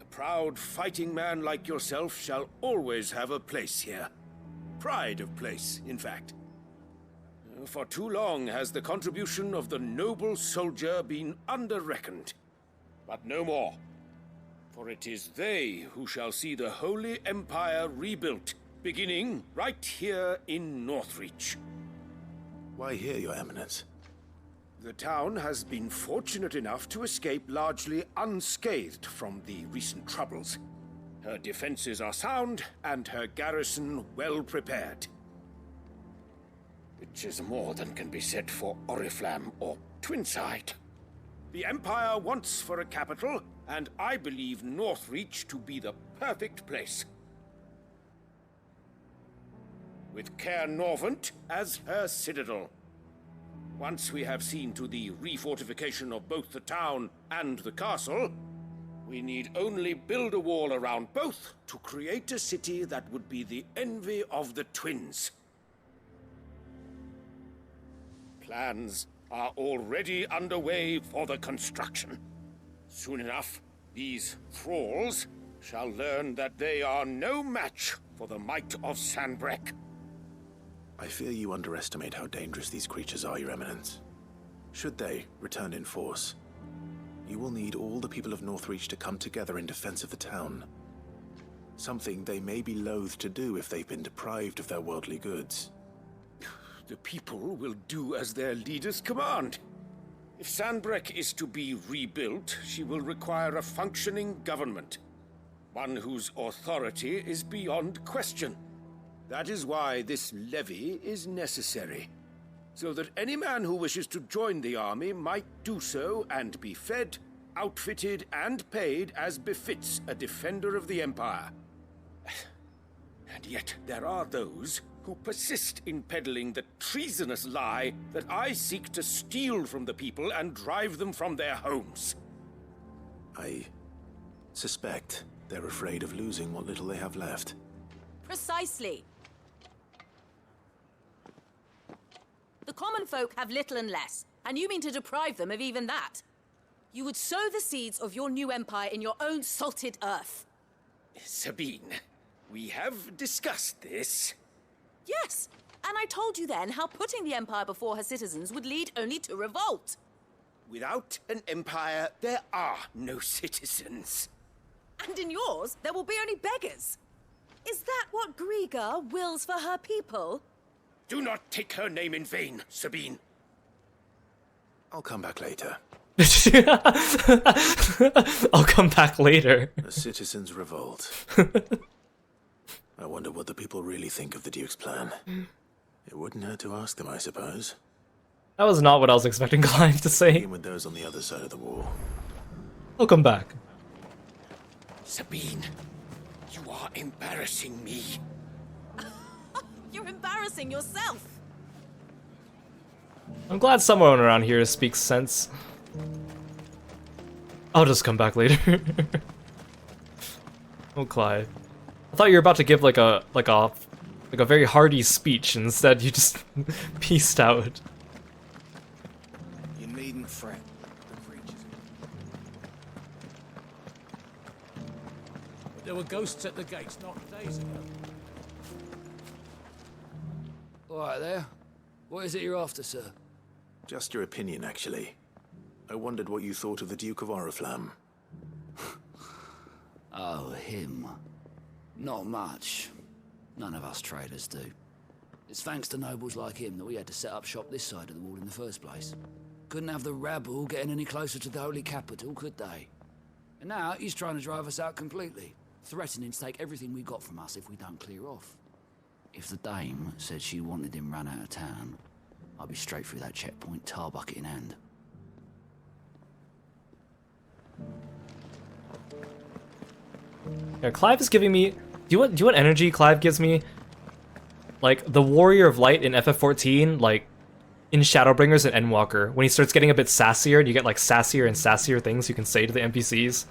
A proud fighting man like yourself shall always have a place here. Pride of place, in fact. For too long has the contribution of the noble soldier been under-reckoned. But no more. For it is they who shall see the Holy Empire rebuilt, beginning right here in Northreach. Why here, Your Eminence? The town has been fortunate enough to escape largely unscathed from the recent troubles. Her defenses are sound, and her garrison well prepared. Which is more than can be said for Oriflamme or Twinside. The Empire wants for a capital, and I believe Northreach to be the perfect place. With Caer Norvent as her citadel. Once we have seen to the refortification of both the town and the castle, we need only build a wall around both to create a city that would be the envy of the twins. Plans are already underway for the construction. Soon enough, these thralls shall learn that they are no match for the might of Sanbreque. I fear you underestimate how dangerous these creatures are, Your Eminence. Should they return in force, you will need all the people of Northreach to come together in defense of the town. Something they may be loath to do if they've been deprived of their worldly goods. The people will do as their leaders command. If Sanbreque is to be rebuilt, she will require a functioning government. One whose authority is beyond question. That is why this levy is necessary. So that any man who wishes to join the army might do so and be fed, outfitted, and paid as befits a defender of the Empire. And yet there are those who persist in peddling the treasonous lie that I seek to steal from the people and drive them from their homes. I suspect they're afraid of losing what little they have left. Precisely. The common folk have little and less, and you mean to deprive them of even that. You would sow the seeds of your new empire in your own salted earth. Sabine, we have discussed this. Yes, and I told you then how putting the empire before her citizens would lead only to revolt. Without an empire, there are no citizens. And in yours, there will be only beggars. Is that what Griga wills for her people? Do not take her name in vain, Sabine. I'll come back later. I'll come back later. A citizens' revolt. I wonder what the people really think of the Duke's plan. It wouldn't hurt to ask them, I suppose. That was not what I was expecting Clive to say. Even with those on the other side of the wall. I'll come back. Sabine, you are embarrassing me. You're embarrassing yourself. I'm glad someone around here speaks sense. I'll just come back later. Oh, Clive. I thought you were about to give like a very hearty speech, and instead you just peaced out. You needn't fret. But there were ghosts at the gates not days ago. All right there. What is it you're after, sir? Just your opinion, actually. I wondered what you thought of the Duke of Oriflamme. Oh, him. Not much. None of us traders do. It's thanks to nobles like him that we had to set up shop this side of the wall in the first place. Couldn't have the rabble getting any closer to the holy capital, could they? And now he's trying to drive us out completely, threatening to take everything we got from us if we don't clear off. If the dame said she wanted him run out of town, I'd be straight through that checkpoint, tar bucket in hand. Yeah, Clive is giving me... Do you want energy Clive gives me? Like, the Warrior of Light in FF14, like, in Shadowbringers and Endwalker, when he starts getting a bit sassier, and you get, like, sassier and sassier things you can say to the NPCs.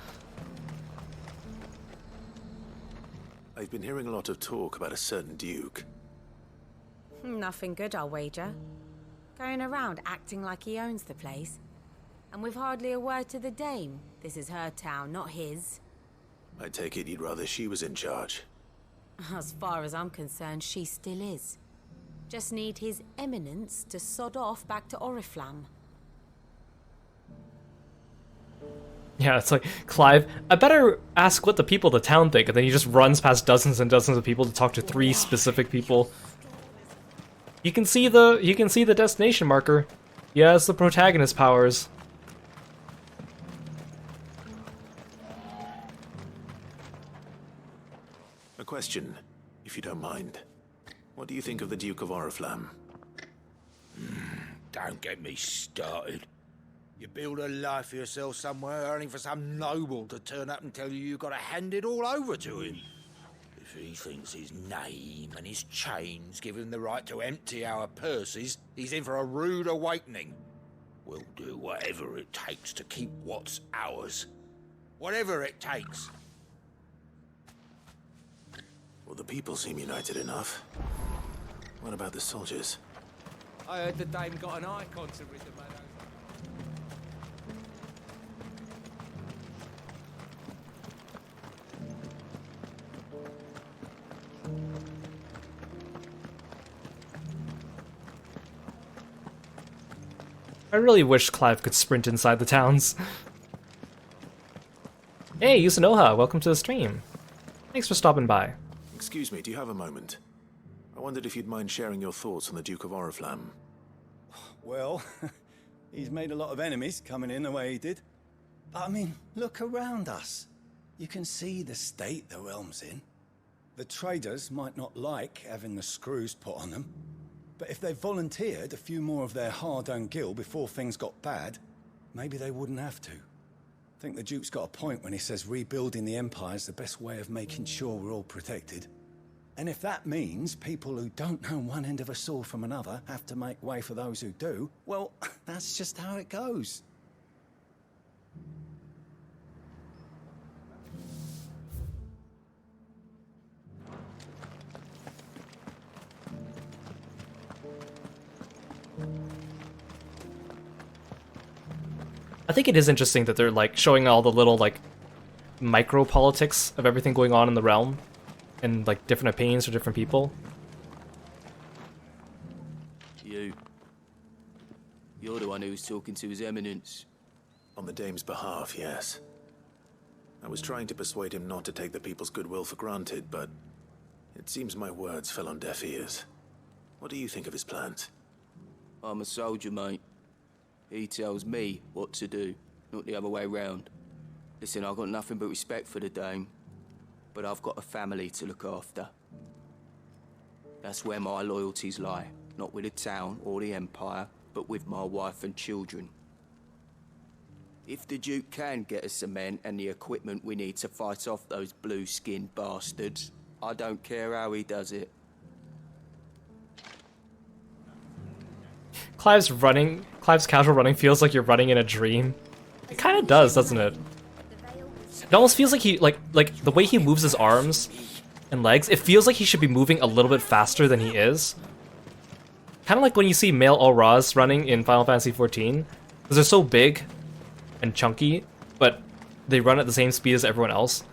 I've been hearing a lot of talk about a certain duke. Nothing good, I'll wager. Going around acting like he owns the place. And with hardly a word to the dame. This is her town, not his. I take it you'd rather she was in charge. As far as I'm concerned, she still is. Just need his eminence to sod off back to Oriflamme. Yeah, it's like, Clive, I better ask what the people of the town think, and then he just runs past dozens and dozens of people to talk to 3 specific people. You can see the destination marker. He has the protagonist powers. A question, if you don't mind. What do you think of the Duke of Oriflamme? Don't get me started. You build a life for yourself somewhere, earning for some noble to turn up and tell you you've got to hand it all over to him. If he thinks his name and his chains give him the right to empty our purses, he's in for a rude awakening. We'll do whatever it takes to keep what's ours. Whatever it takes. Well, the people seem united enough. What about the soldiers? I heard the dame got an icon to rid the man. I really wish Clive could sprint inside the towns. Hey, Yusanoha, welcome to the stream. Thanks for stopping by. Excuse me, do you have a moment? I wondered if you'd mind sharing your thoughts on the Duke of Oriflamme. Well, he's made a lot of enemies coming in the way he did. But I mean, look around us. You can see the state the realm's in. The traders might not like having the screws put on them, but if they volunteered a few more of their hard-earned gil before things got bad, maybe they wouldn't have to. I think the Duke's got a point when he says rebuilding the Empire's the best way of making sure we're all protected. And if that means people who don't know one end of a sword from another have to make way for those who do, well, that's just how it goes. I think it is interesting that they're like showing all the little like micro politics of everything going on in the realm and like different opinions for different people. You're the one who was talking to His Eminence. On the dame's behalf, yes. I was trying to persuade him not to take the people's goodwill for granted, but it seems my words fell on deaf ears. What do you think of his plans? I'm a soldier, mate. He tells me what to do, not the other way round. Listen, I've got nothing but respect for the dame, but I've got a family to look after. That's where my loyalties lie, not with the town or the Empire, but with my wife and children. If the Duke can get us the men and the equipment we need to fight off those blue-skinned bastards, I don't care how he does it. Clive's casual running feels like you're running in a dream. It kind of does, doesn't it? It almost feels like he, like the way he moves his arms and legs, it feels like he should be moving a little bit faster than he is. Kind of like when you see male Auras running in Final Fantasy XIV, because they're so big and chunky, but they run at the same speed as everyone else.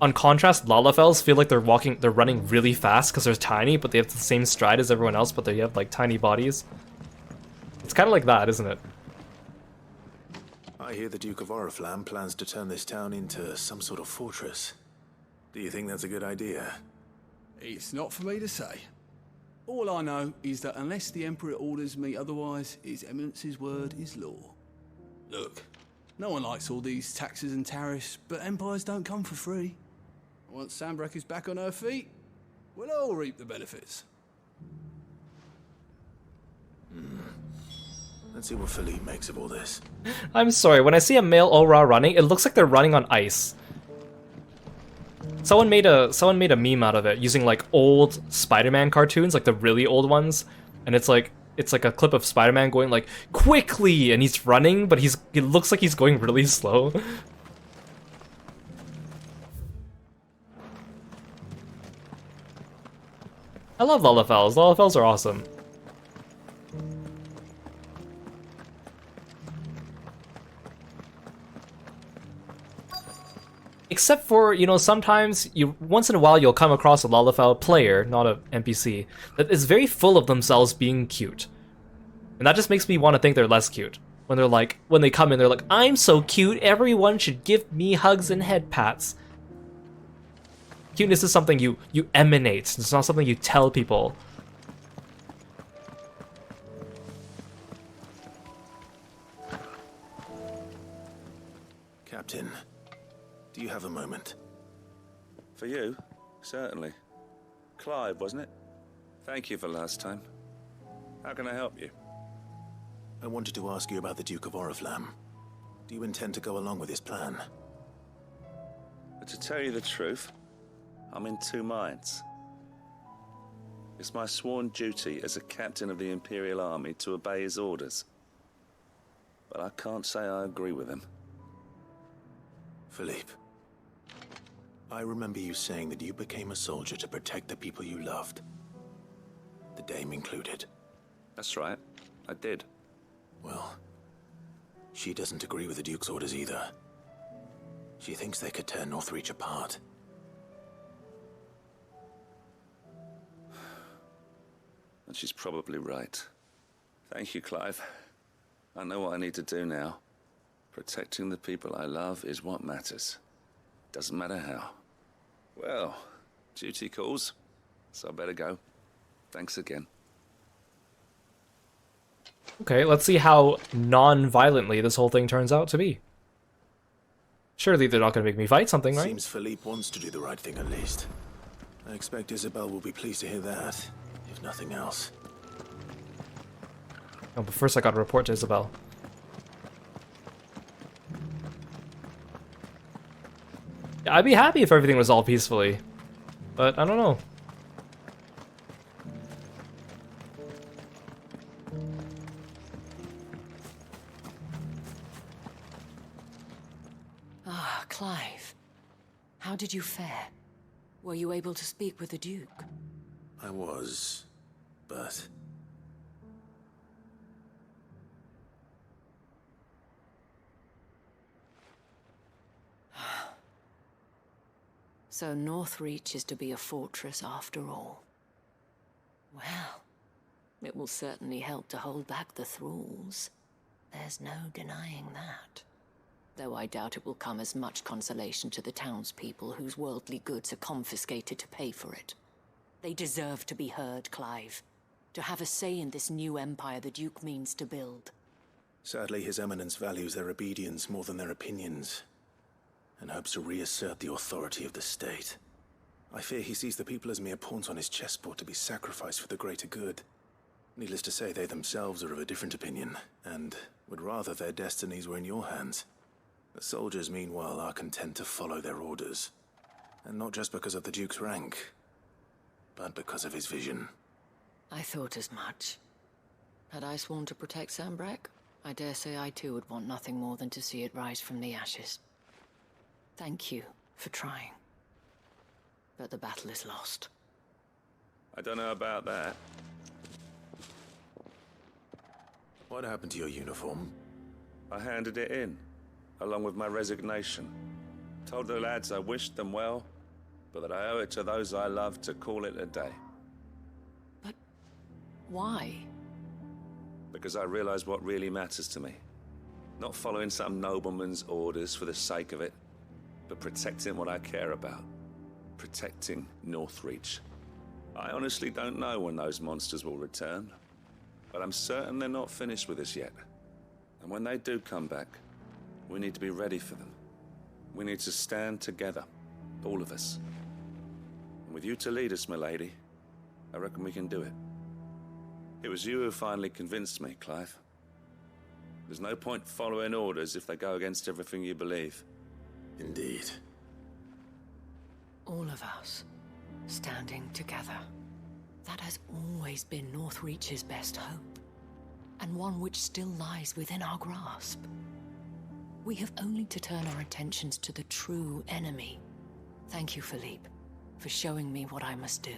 on contrast, Lalafels feel like they're running really fast because they're tiny, but they have the same stride as everyone else, but they have like tiny bodies. It's kind of like that, isn't it? I hear the Duke of Oriflamme plans to turn this town into some sort of fortress. Do you think that's a good idea? It's not for me to say. All I know is that unless the Emperor orders me otherwise, His Eminence's word is law. Look, no one likes all these taxes and tariffs, but empires don't come for free. Once Sanbreque is back on her feet, we'll all reap the benefits. Let's see what Philippe makes of all this. I'm sorry, when I see a male Ora running, it looks like they're running on ice. Someone made a meme out of it using like old Spider-Man cartoons, like the really old ones, and it's like a clip of Spider-Man going like quickly, and he's running, but it looks like he's going really slow. I love Lalafels. Lalafels are awesome. Except for, you know, sometimes once in a while you'll come across a Lalafell player, not an NPC, that is very full of themselves being cute. And that just makes me want to think they're less cute. When they come in, they're like, I'm so cute, everyone should give me hugs and head pats. Cuteness is something you emanate, it's not something you tell people. Captain, do you have a moment? For you? Certainly. Clive, wasn't it? Thank you for last time. How can I help you? I wanted to ask you about the Duke of Oriflamme. Do you intend to go along with his plan? But to tell you the truth, I'm in two minds. It's my sworn duty as a captain of the Imperial Army to obey his orders. But I can't say I agree with him. Philippe, I remember you saying that you became a soldier to protect the people you loved. The Dame included. That's right, I did. Well, she doesn't agree with the Duke's orders either. She thinks they could tear Northreach apart. And she's probably right. Thank you, Clive. I know what I need to do now. Protecting the people I love is what matters. Doesn't matter how. Well, duty calls, so I better go. Thanks again. Okay, let's see how non-violently this whole thing turns out to be. Surely they're not going to make me fight something, right? Seems Philippe wants to do the right thing at least. I expect Isabel will be pleased to hear that, if nothing else. Oh, but first I gotta report to Isabel. Yeah, I'd be happy if everything was all peacefully, but I don't know. Ah, Clive. How did you fare? Were you able to speak with the Duke? I was, but... So Northreach is to be a fortress after all. Well, it will certainly help to hold back the thralls. There's no denying that. Though I doubt it will come as much consolation to the townspeople whose worldly goods are confiscated to pay for it. They deserve to be heard, Clive. To have a say in this new empire the Duke means to build. Sadly, His Eminence values their obedience more than their opinions, and hopes to reassert the authority of the state. I fear he sees the people as mere pawns on his chessboard to be sacrificed for the greater good. Needless to say, they themselves are of a different opinion, and would rather their destinies were in your hands. The soldiers, meanwhile, are content to follow their orders. And not just because of the Duke's rank, but because of his vision. I thought as much. Had I sworn to protect Sanbreque, I dare say I too would want nothing more than to see it rise from the ashes. Thank you for trying. But the battle is lost. I don't know about that. What happened to your uniform? I handed it in, along with my resignation. Told the lads I wished them well, but that I owe it to those I love to call it a day. Why? Because I realize what really matters to me. Not following some nobleman's orders for the sake of it, but protecting what I care about. Protecting Northreach. I honestly don't know when those monsters will return, but I'm certain they're not finished with us yet. And when they do come back, we need to be ready for them. We need to stand together, all of us. And with you to lead us, milady, I reckon we can do it. It was you who finally convinced me, Clive. There's no point following orders if they go against everything you believe. Indeed. All of us, standing together. That has always been Northreach's best hope, and one which still lies within our grasp. We have only to turn our attentions to the true enemy. Thank you, Philippe, for showing me what I must do.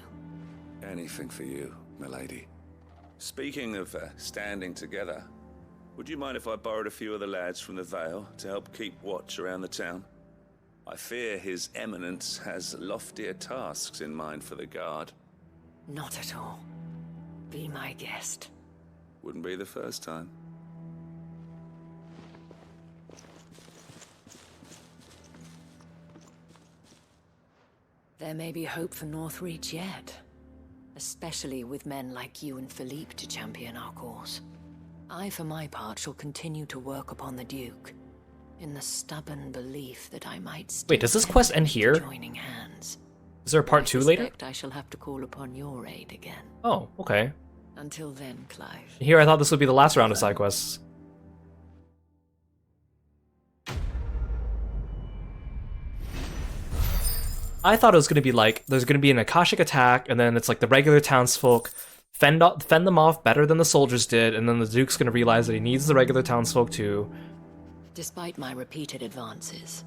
Anything for you, milady. Speaking of standing together, would you mind if I borrowed a few of the lads from the Vale to help keep watch around the town? I fear His Eminence has loftier tasks in mind for the guard. Not at all. Be my guest. Wouldn't be the first time. There may be hope for Northreach yet. Especially with men like you and Philippe to champion our cause. I, for my part, shall continue to work upon the Duke, in the stubborn belief that I might still Wait, does this quest end here? joining hands. Is there a part 2 later? I shall have to call upon your aid again. Oh, okay. Until then, Clive. Here, I thought this would be the last round of side quests. I thought it was going to be like, there's going to be an Akashic attack, and then it's like the regular townsfolk fend them off better than the soldiers did, and then the Duke's going to realize that he needs the regular townsfolk too. Despite my repeated advances,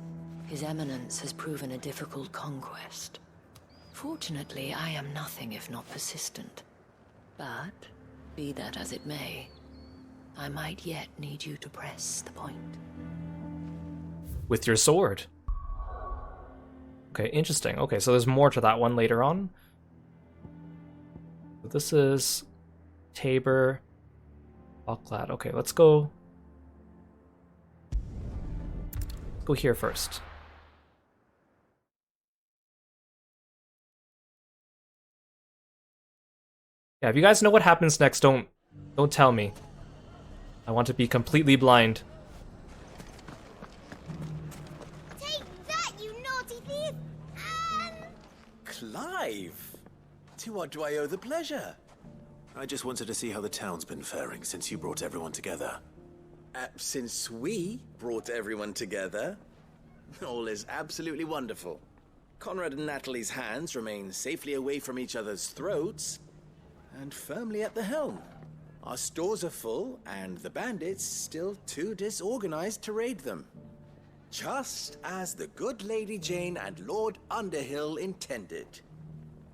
His Eminence has proven a difficult conquest. Fortunately, I am nothing if not persistent. But, be that as it may, I might yet need you to press the point. With your sword. Okay, interesting. Okay, so there's more to that one later on. This is Tabor, Bucklad. Okay, let's go. Go here first. Yeah, if you guys know what happens next, don't tell me. I want to be completely blind. Take that, you naughty thief! Clive! To what do I owe the pleasure? I just wanted to see how the town's been faring since you brought everyone together. Since we brought everyone together, all is absolutely wonderful. Conrad and Natalie's hands remain safely away from each other's throats, and firmly at the helm. Our stores are full, and the bandits still too disorganized to raid them. Just as the good Lady Jane and Lord Underhill intended.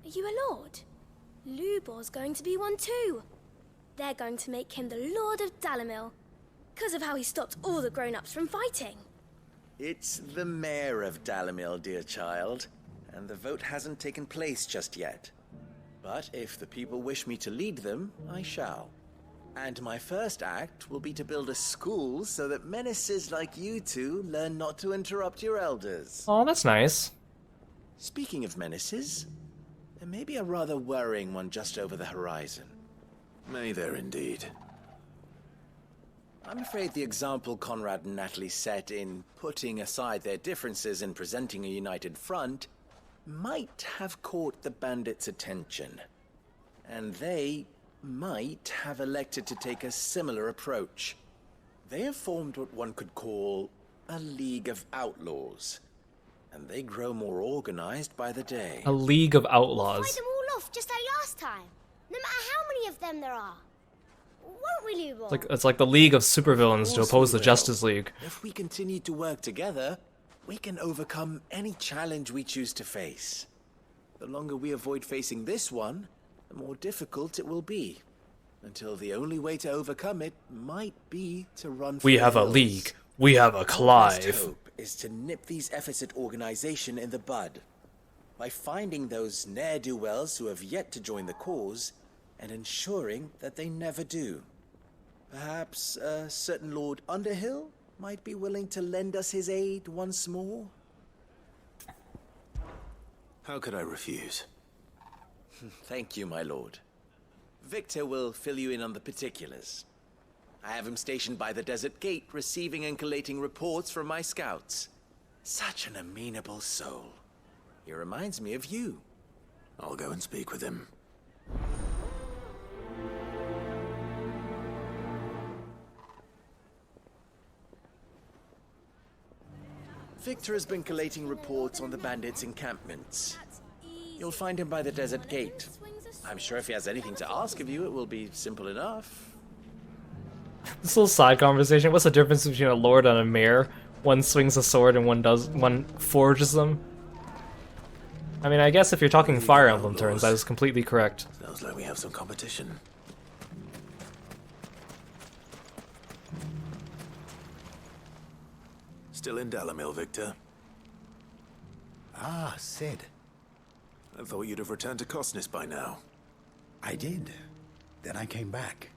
Are you a lord? Lubor's going to be one too. They're going to make him the Lord of Dalimil, because of how he stopped all the grown-ups from fighting. It's the mayor of Dalimil, dear child, and the vote hasn't taken place just yet. But if the people wish me to lead them, I shall. And my first act will be to build a school so that menaces like you two learn not to interrupt your elders. Oh, that's nice. Speaking of menaces, there may be a rather worrying one just over the horizon. May there indeed. I'm afraid the example Conrad and Natalie set in putting aside their differences and presenting a united front might have caught the bandits' attention. And they might have elected to take a similar approach. They have formed what one could call a League of Outlaws. And they grow more organized by the day. A League of Outlaws. Fight them all off just like last time, no matter how many of them there are. Won't we, Lubor? It's like the League of Supervillains to oppose the Justice League. If we continue to work together, we can overcome any challenge we choose to face. The longer we avoid facing this one, the more difficult it will be. Until the only way to overcome it might be to run for We the have a hills. league. We have a Our best Clive. hope is to nip these efforts at organization in the bud. by finding those ne'er-do-wells who have yet to join the cause and ensuring that they never do. Perhaps a certain Lord Underhill might be willing to lend us his aid once more? How could I refuse? Thank you, my lord. Victor will fill you in on the particulars. I have him stationed by the Desert Gate, receiving and collating reports from my scouts. Such an amenable soul. He reminds me of you. I'll go and speak with him. Victor has been collating reports on the bandits' encampments. You'll find him by the Desert Gate. I'm sure if he has anything to ask of you, it will be simple enough. This little side conversation. What's the difference between a lord and a mayor? One swings a sword and one forges them. I mean, I guess if you're talking Fire Emblem turns, that is completely correct. Sounds like we have some competition. Still in Dalamil, Victor? Ah, Sid. I thought you'd have returned to Cosnis by now. I did. Then I came back.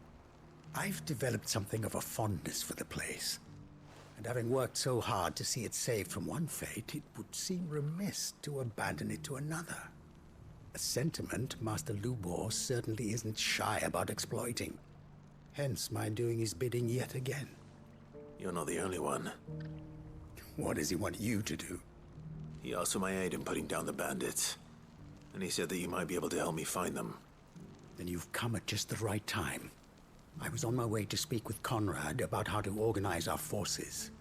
I've developed something of a fondness for the place. And having worked so hard to see it saved from one fate, it would seem remiss to abandon it to another. A sentiment Master Lubor certainly isn't shy about exploiting. Hence my doing his bidding yet again. You're not the only one. What does he want you to do? He asked for my aid in putting down the bandits. And he said that you might be able to help me find them. Then you've come at just the right time. I was on my way to speak with Conrad about how to organize our forces.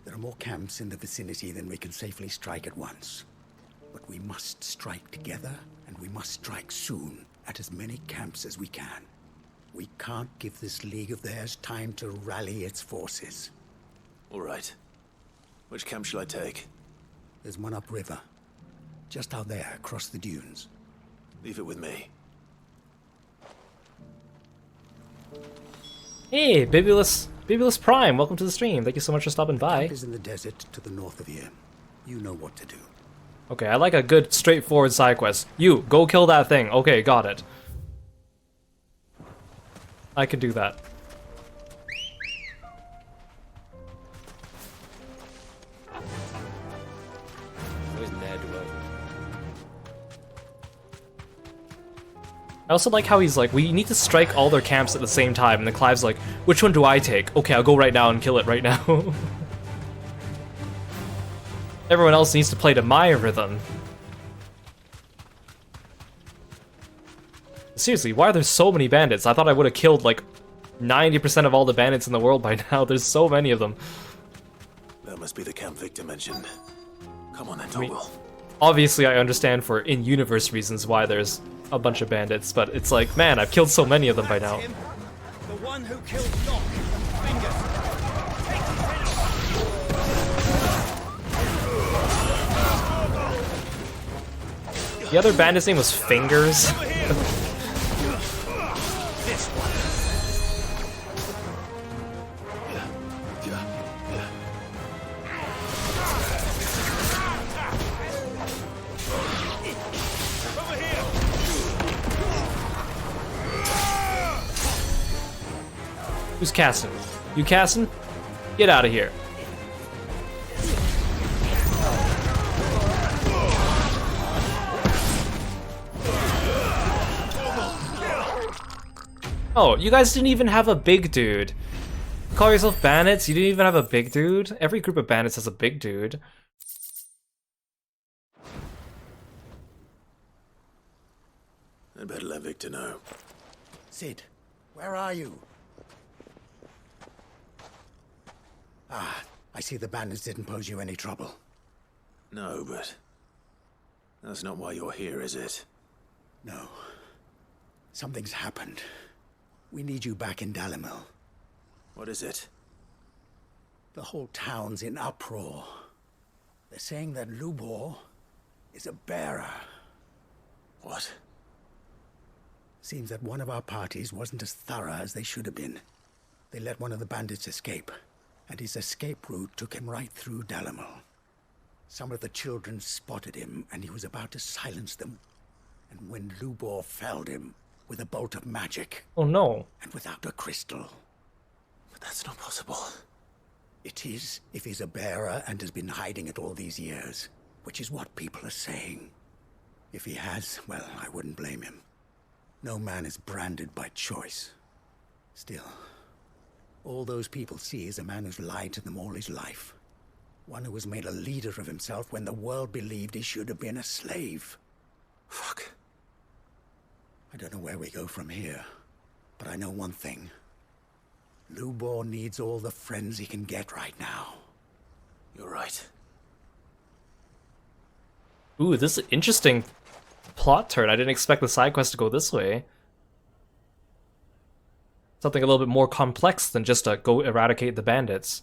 There are more camps in the vicinity than we can safely strike at once. But we must strike together, and we must strike soon at as many camps as we can. We can't give this league of theirs time to rally its forces. All right. Which camp shall I take? There's one upriver. Just out there, across the dunes. Leave it with me. Hey, Bibulus Prime, welcome to the stream. Thank you so much for stopping by. Camp is in the desert to the north of here. You know what to do. Okay, I like a good, straightforward side quest. You, go kill that thing. Okay, got it. I can do that. I also like how he's like, we need to strike all their camps at the same time, and then Clive's like, which one do I take? Okay, I'll go right now and kill it right now. Everyone else needs to play to my rhythm. Seriously, why are there so many bandits? I thought I would have killed like 90% of all the bandits in the world by now. There's so many of them. That must be the camp Victor mentioned. Come on then, I mean, Toggle. obviously I understand for in-universe reasons why there's a bunch of bandits, but it's like, man, I've killed so many of them by now. The one who killed Locke and Fingers. The other bandit's name was Fingers. Who's casting? You casting? Get out of here. Oh, you guys didn't even have a big dude. Call yourself bandits? You didn't even have a big dude? Every group of bandits has a big dude. I'd better let Victor know. Sid, where are you? Ah, I see the bandits didn't pose you any trouble. No, but that's not why you're here, is it? No. Something's happened. We need you back in Dalamil. What is it? The whole town's in uproar. They're saying that Lubor is a bearer. What? Seems that one of our parties wasn't as thorough as they should have been. They let one of the bandits escape, and his escape route took him right through Dalamil. Some of the children spotted him, and he was about to silence them. And when Lubor felled him with a bolt of magic. Oh no. And without a crystal. But that's not possible. It is if he's a bearer and has been hiding it all these years, which is what people are saying. If he has, well, I wouldn't blame him. No man is branded by choice. Still, all those people see is a man who's lied to them all his life. One who was made a leader of himself when the world believed he should have been a slave. Fuck. I don't know where we go from here, but I know one thing. Lubor needs all the friends he can get right now. You're right. Ooh, this is interesting plot turn. I didn't expect the side quest to go this way. Something a little bit more complex than just to go eradicate the bandits.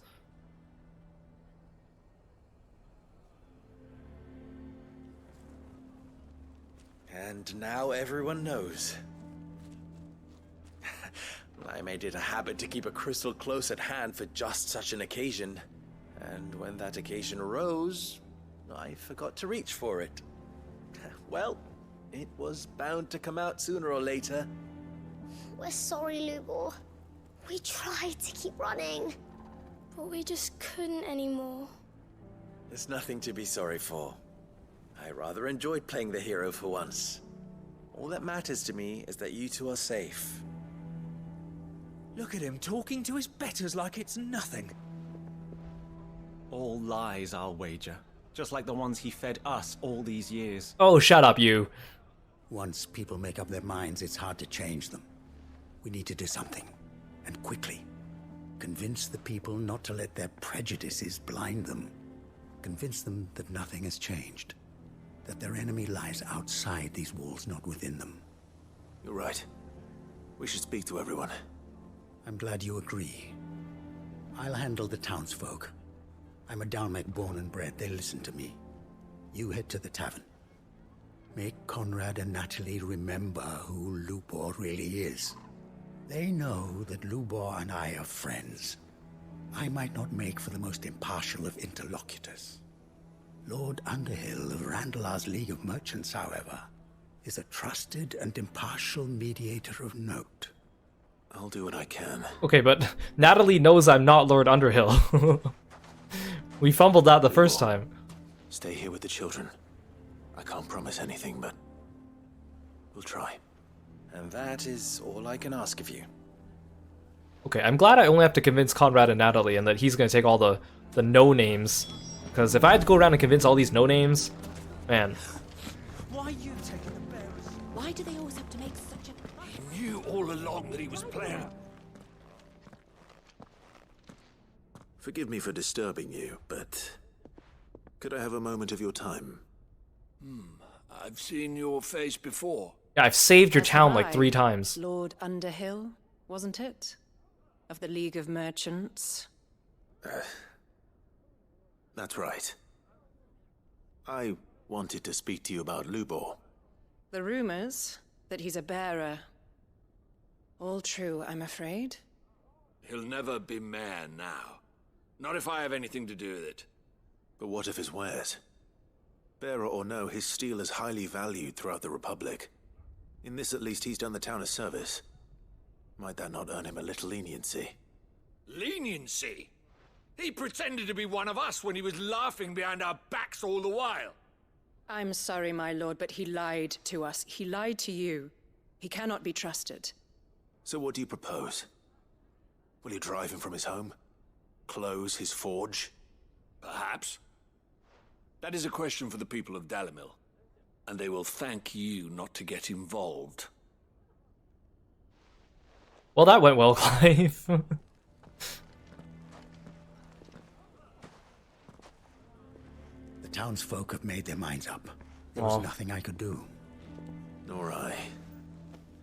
And now everyone knows. I made it a habit to keep a crystal close at hand for just such an occasion. And when that occasion arose, I forgot to reach for it. Well, it was bound to come out sooner or later. We're sorry, Lubor. We tried to keep running, but we just couldn't anymore. There's nothing to be sorry for. I rather enjoyed playing the hero for once. All that matters to me is that you two are safe. Look at him talking to his betters like it's nothing. All lies, I'll wager. Just like the ones he fed us all these years. Oh, shut up, you. Once people make up their minds, it's hard to change them. We need to do something, and quickly. Convince the people not to let their prejudices blind them. Convince them that nothing has changed. That their enemy lies outside these walls, not within them. You're right. We should speak to everyone. I'm glad you agree. I'll handle the townsfolk. I'm a Dalmec born and bred. They listen to me. You head to the tavern. Make Conrad and Natalie remember who Lubor really is. They know that Lubor and I are friends. I might not make for the most impartial of interlocutors. Lord Underhill of Randalar's League of Merchants, however, is a trusted and impartial mediator of note. I'll do what I can. Okay, but Natalie knows I'm not Lord Underhill. We fumbled that the first time. Stay here with the children. I can't promise anything, but we'll try. And that is all I can ask of you. Okay, I'm glad I only have to convince Conrad and Natalie and that he's going to take all the no-names. Because if I had to go around and convince all these no-names, man. Why are you taking the bearers? Why do they always have to make such a... He knew all along that he was playing. Forgive me for disturbing you, but could I have a moment of your time? I've seen your face before. Yeah, I've saved your That's town like right. 3 times. Lord Underhill, wasn't it? Of the League of Merchants. That's right. I wanted to speak to you about Lubor. The rumors that he's a bearer. All true, I'm afraid. He'll never be mayor now. Not if I have anything to do with it. But what of his wares? Bearer or no, his steel is highly valued throughout the Republic. In this at least he's done the town a service. Might that not earn him a little leniency? Leniency? He pretended to be one of us when he was laughing behind our backs all the while. I'm sorry, my lord, but he lied to us. He lied to you. He cannot be trusted. So what do you propose? Will you drive him from his home? Close his forge? Perhaps. That is a question for the people of Dalimil. And they will thank you not to get involved. Well, that went well, Clive. The townsfolk have made their minds up. There was nothing I could do. Nor I.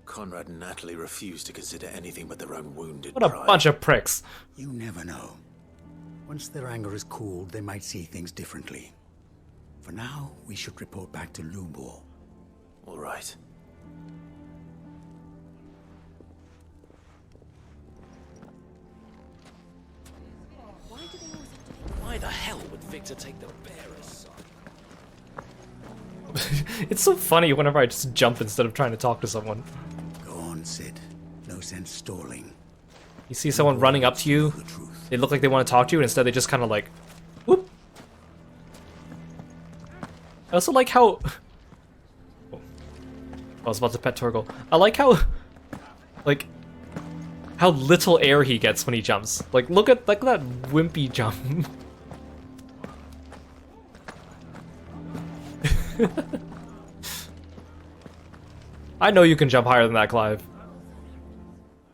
Conrad and Natalie refused to consider anything but their own wounded What a pride. bunch of pricks. You never know. Once their anger is cooled, they might see things differently. For now, we should report back to Lubor. All right. Why Why the hell would Victor take the bearer's side? It's so funny whenever I just jump instead of trying to talk to someone. Go on, Sid. No sense stalling. You see someone running up to you, they look like they want to talk to you, and instead they just kind of like, whoop. I also like how... Oh. I was about to pet Torgal. I like how, like, how little air he gets when he jumps. Like, look at that wimpy jump. I know you can jump higher than that, Clive.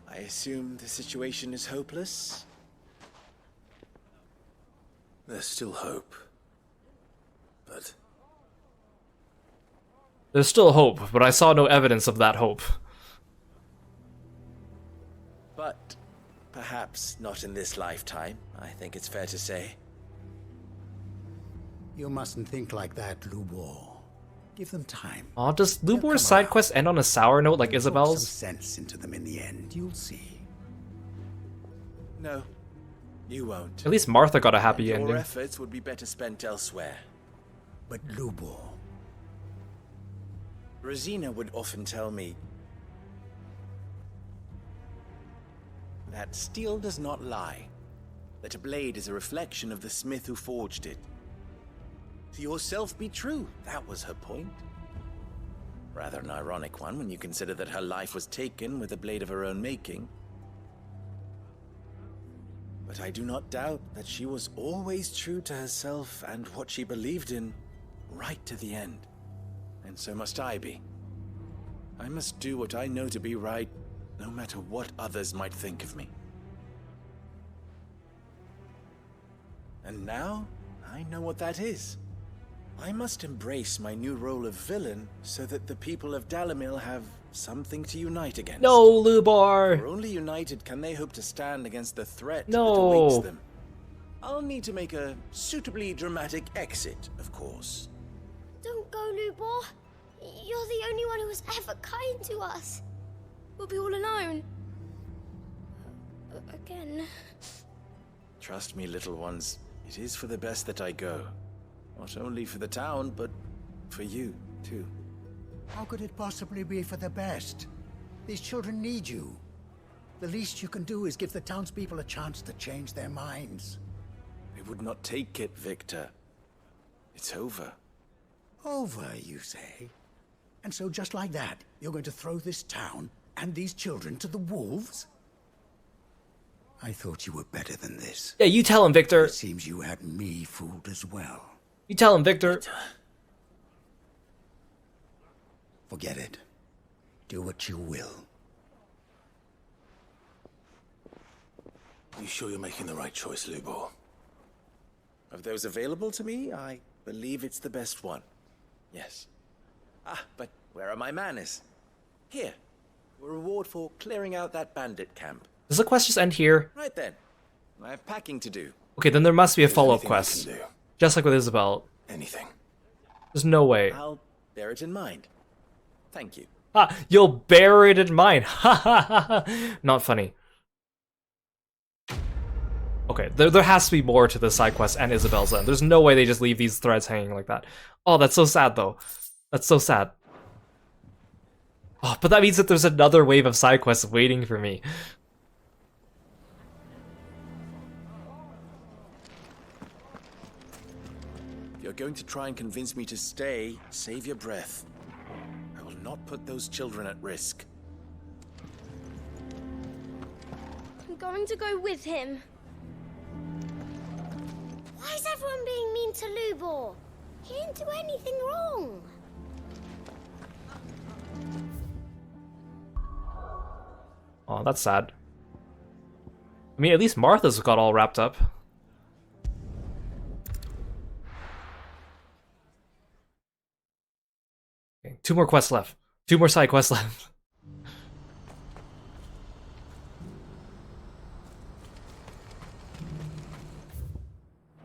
I assume the situation is hopeless? There's still hope. But There's still hope, but I saw no evidence of that hope. But perhaps not in this lifetime, I think it's fair to say. You mustn't think like that, Lubor. Give them time. Aw, does Lubor's side quest end on a sour note like Talk Isabel's? some sense into them in the end. You'll see. No, you won't. At least Martha got a happy Your ending. efforts would be better spent elsewhere. But Lubor... Rosina would often tell me that steel does not lie, that a blade is a reflection of the smith who forged it. To yourself be true, that was her point. Rather an ironic one when you consider that her life was taken with a blade of her own making. But I do not doubt that she was always true to herself and what she believed in, right to the end. And so must I be. I must do what I know to be right, no matter what others might think of me. And now, I know what that is. I must embrace my new role of villain so that the people of Dalimil have something to unite against. No, Lubar! For only united can they hope to stand against the threat No. that awaits them. I'll need to make a suitably dramatic exit, of course. Don't go, Lubor. You're the only one who was ever kind to us. We'll be all alone. Again. Trust me, little ones. It is for the best that I go. Not only for the town, but for you, too. How could it possibly be for the best? These children need you. The least you can do is give the townspeople a chance to change their minds. They would not take it, Victor. It's over. Over, you say? And so just like that, you're going to throw this town and these children to the wolves? I thought you were better than this. Yeah, you tell him, Victor. It seems you had me fooled as well. You tell him, Victor. Forget it. Do what you will. You sure you're making the right choice, Lubor? Of those available to me, I believe it's the best one. Yes. Ah, but where are my manners? Here. A reward for clearing out that bandit camp. Does the quest just end here? Right then. I have packing to do. Okay, then there must be a There's follow-up anything I quest. can do. Just like with Isabel. Anything. There's no way. I'll bear it in mind. Thank you. Ah, you'll bear it in mind. Ha ha ha. Not funny. Okay, there has to be more to the side quest and Isabel's end. There's no way they just leave these threads hanging like that. Oh, that's so sad though. That's so sad. Oh, but that means that there's another wave of side quests waiting for me. If you're going to try and convince me to stay, save your breath. I will not put those children at risk. I'm going to go with him. Why is everyone being mean to Lubor? He didn't do anything wrong. Oh, that's sad. I mean, at least Martha's got all wrapped up. Okay, 2 more quests left. 2 more side quests left.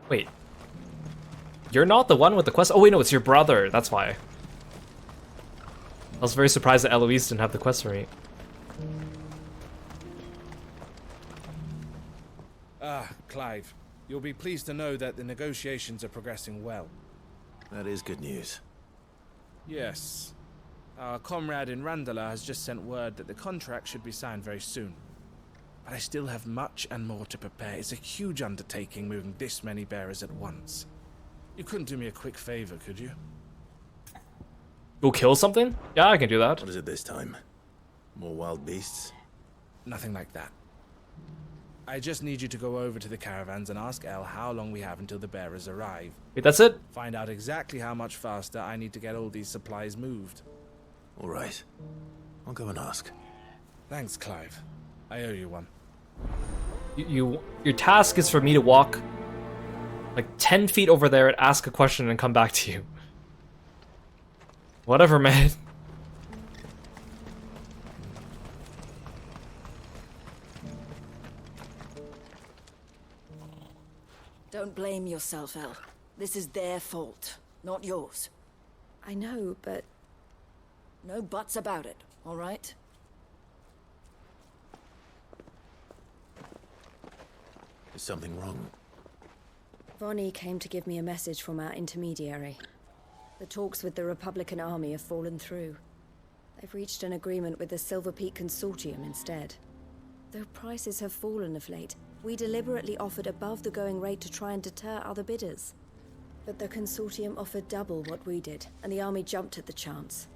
Wait. You're not the one with the quest? Oh wait, no, it's your brother. That's why. I was very surprised that Eloise didn't have the quest for me. Ah, Clive. You'll be pleased to know that the negotiations are progressing well. That is good news. Yes. Our comrade in Randala has just sent word that the contract should be signed very soon. But I still have much and more to prepare. It's a huge undertaking moving this many bearers at once. You couldn't do me a quick favor, could you? Go kill something? Yeah, I can do that. What is it this time? More wild beasts? Nothing like that. I just need you to go over to the caravans and ask El how long we have until the bearers arrive. Wait, that's it? Find out exactly how much faster I need to get all these supplies moved. All right. I'll go and ask. Thanks, Clive. I owe you one. Your task is for me to walk like 10 feet over there and ask a question and come back to you. Whatever, man. Don't blame yourself, El. This is their fault, not yours. I know, but... No buts about it, all right? Is something wrong? Vonnie came to give me a message from our intermediary. The talks with the Republican army have fallen through. They've reached an agreement with the Silver Peak Consortium instead. Though prices have fallen of late, we deliberately offered above the going rate to try and deter other bidders. But the Consortium offered double what we did, and the army jumped at the chance.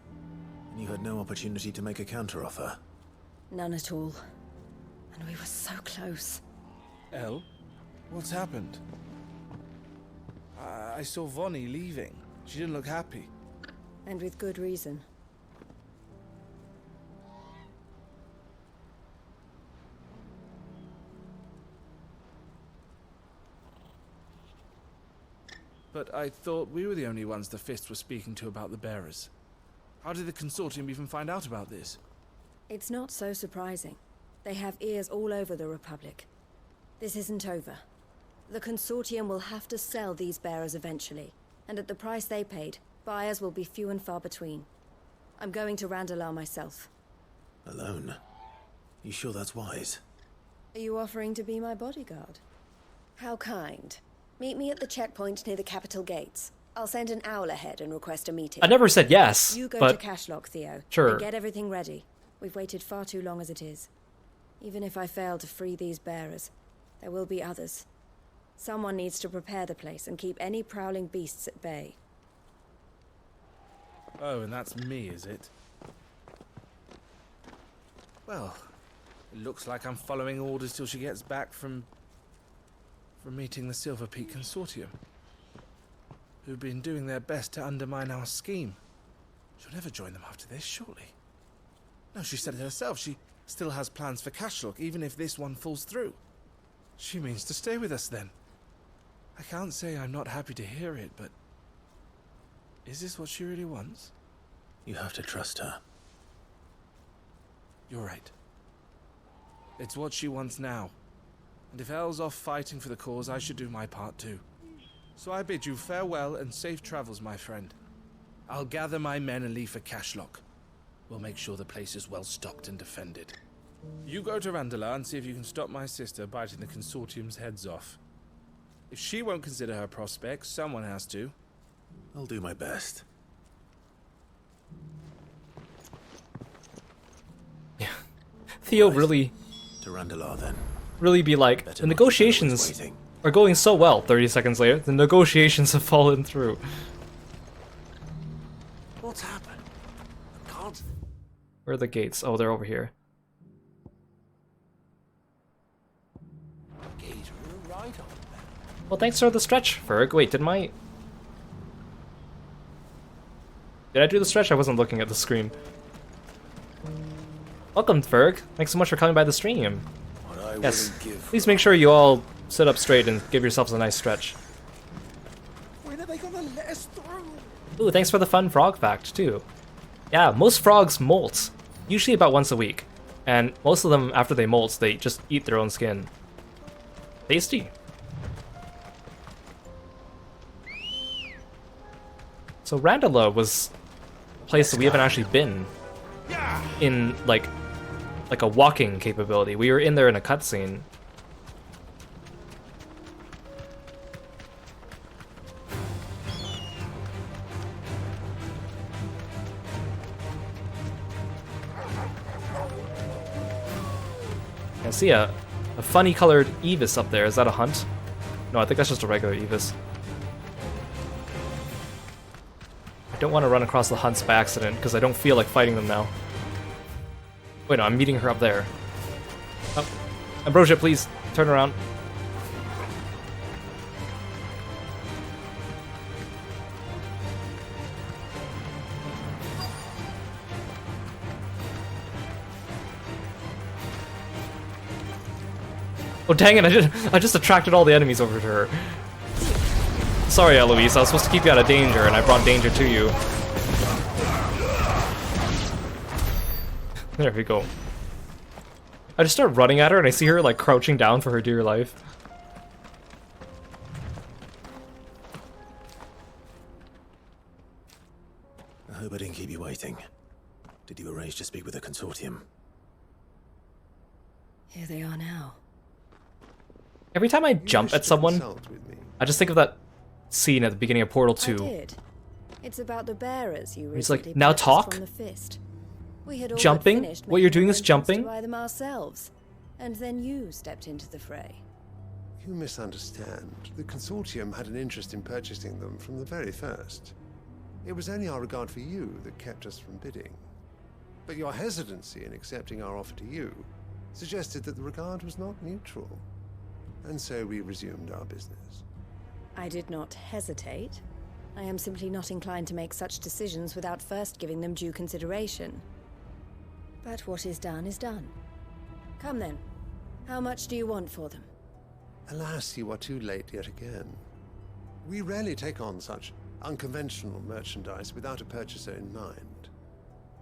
And you had no opportunity to make a counteroffer? None at all. And we were so close. El, what's happened? I saw Vonnie leaving. She didn't look happy. And with good reason. But I thought we were the only ones the Fist was speaking to about the bearers. How did the Consortium even find out about this? It's not so surprising. They have ears all over the Republic. This isn't over. The Consortium will have to sell these bearers eventually, and at the price they paid, buyers will be few and far between. I'm going to Randalar myself. Alone? You sure that's wise? Are you offering to be my bodyguard? How kind. Meet me at the checkpoint near the capital gates. I'll send an owl ahead and request a meeting. I never said yes, You go but... to Cashlock, Theo. Sure. And get everything ready. We've waited far too long as it is. Even if I fail to free these bearers, there will be others. Someone needs to prepare the place and keep any prowling beasts at bay. Oh, and that's me, is it? Well, it looks like I'm following orders till she gets back from meeting the Silver Peak Consortium, who've been doing their best to undermine our scheme. She'll never join them after this, surely. No, she said it herself. She still has plans for Cashlock, even if this one falls through. She means to stay with us, then. I can't say I'm not happy to hear it, but... is this what she really wants? You have to trust her. You're right. It's what she wants now. And if Elle's off fighting for the cause, I should do my part too. So I bid you farewell and safe travels, my friend. I'll gather my men and leave for Cashlock. We'll make sure the place is well stocked and defended. You go to Randalar and see if you can stop my sister biting the Consortium's heads off. If she won't consider her prospects, someone has to. I'll do my best. Yeah. Theo really... To Randalar, then. Really be like, the negotiations are going so well. 30 seconds later, the negotiations have fallen through. What's happened? I can't... Where are the gates? Oh, they're over here. Gates were right on. Well, thanks for the stretch, Ferg. Wait, did I do the stretch? I wasn't looking at the screen. Welcome, Ferg. Thanks so much for coming by the stream. Yes, please make sure you all sit up straight and give yourselves a nice stretch. When are they gonna let us through? Ooh, thanks for the fun frog fact, too. Yeah, most frogs molt, usually about once a week. And most of them, after they molt, they just eat their own skin. Tasty. So Randala was a place that we haven't actually been in, like a walking capability. We were in there in a cutscene. see a funny colored Evis up there. Is that a hunt? No, I think that's just a regular Evis. I don't want to run across the hunts by accident, because I don't feel like fighting them now. Wait, no, I'm meeting her up there. Oh, Ambrosia, please, turn around. Oh dang it, I just attracted all the enemies over to her. Sorry, Eloise, I was supposed to keep you out of danger, and I brought danger to you. There we go. I just start running at her, and I see her, like, crouching down for her dear life. I hope I didn't keep you waiting. Did you arrange to speak with the consortium? Here they are now. Every time I jump at someone, I just think of that scene at the beginning of Portal 2. I did. It's about the bearers you He's like, recently now purchased talk? from the Fist. We had all Jumping? but finished What you're making doing is arrangements jumping? to buy them ourselves, and then you stepped into the fray. You misunderstand. The consortium had an interest in purchasing them from the very first. It was only our regard for you that kept us from bidding. But your hesitancy in accepting our offer to you suggested that the regard was not mutual. And so we resumed our business. I did not hesitate. I am simply not inclined to make such decisions without first giving them due consideration. But what is done is done. Come then. How much do you want for them? Alas, you are too late yet again. We rarely take on such unconventional merchandise without a purchaser in mind.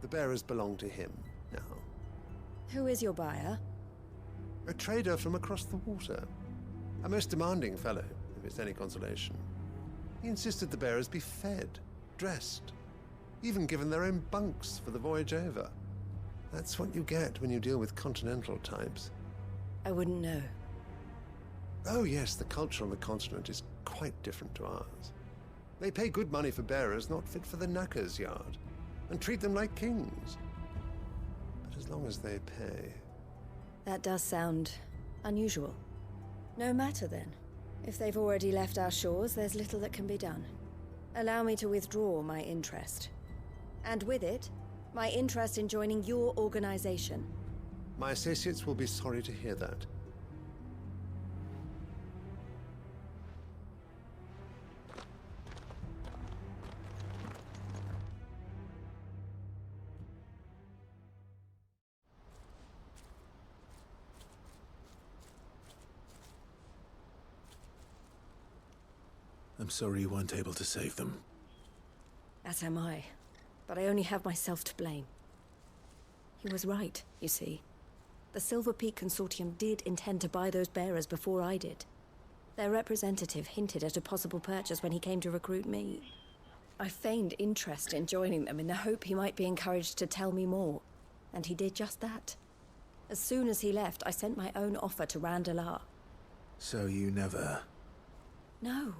The bearers belong to him now. Who is your buyer? A trader from across the water. A most demanding fellow, if it's any consolation. He insisted the bearers be fed, dressed, even given their own bunks for the voyage over. That's what you get when you deal with continental types. I wouldn't know. Oh yes, the culture on the continent is quite different to ours. They pay good money for bearers not fit for the knacker's yard, and treat them like kings. But as long as they pay... That does sound unusual. No matter then. If they've already left our shores, there's little that can be done. Allow me to withdraw my interest. And with it, my interest in joining your organization. My associates will be sorry to hear that. I'm sorry you weren't able to save them. As am I. But I only have myself to blame. He was right, you see. The Silver Peak Consortium did intend to buy those bearers before I did. Their representative hinted at a possible purchase when he came to recruit me. I feigned interest in joining them in the hope he might be encouraged to tell me more. And he did just that. As soon as he left, I sent my own offer to Randalar. So you never... No.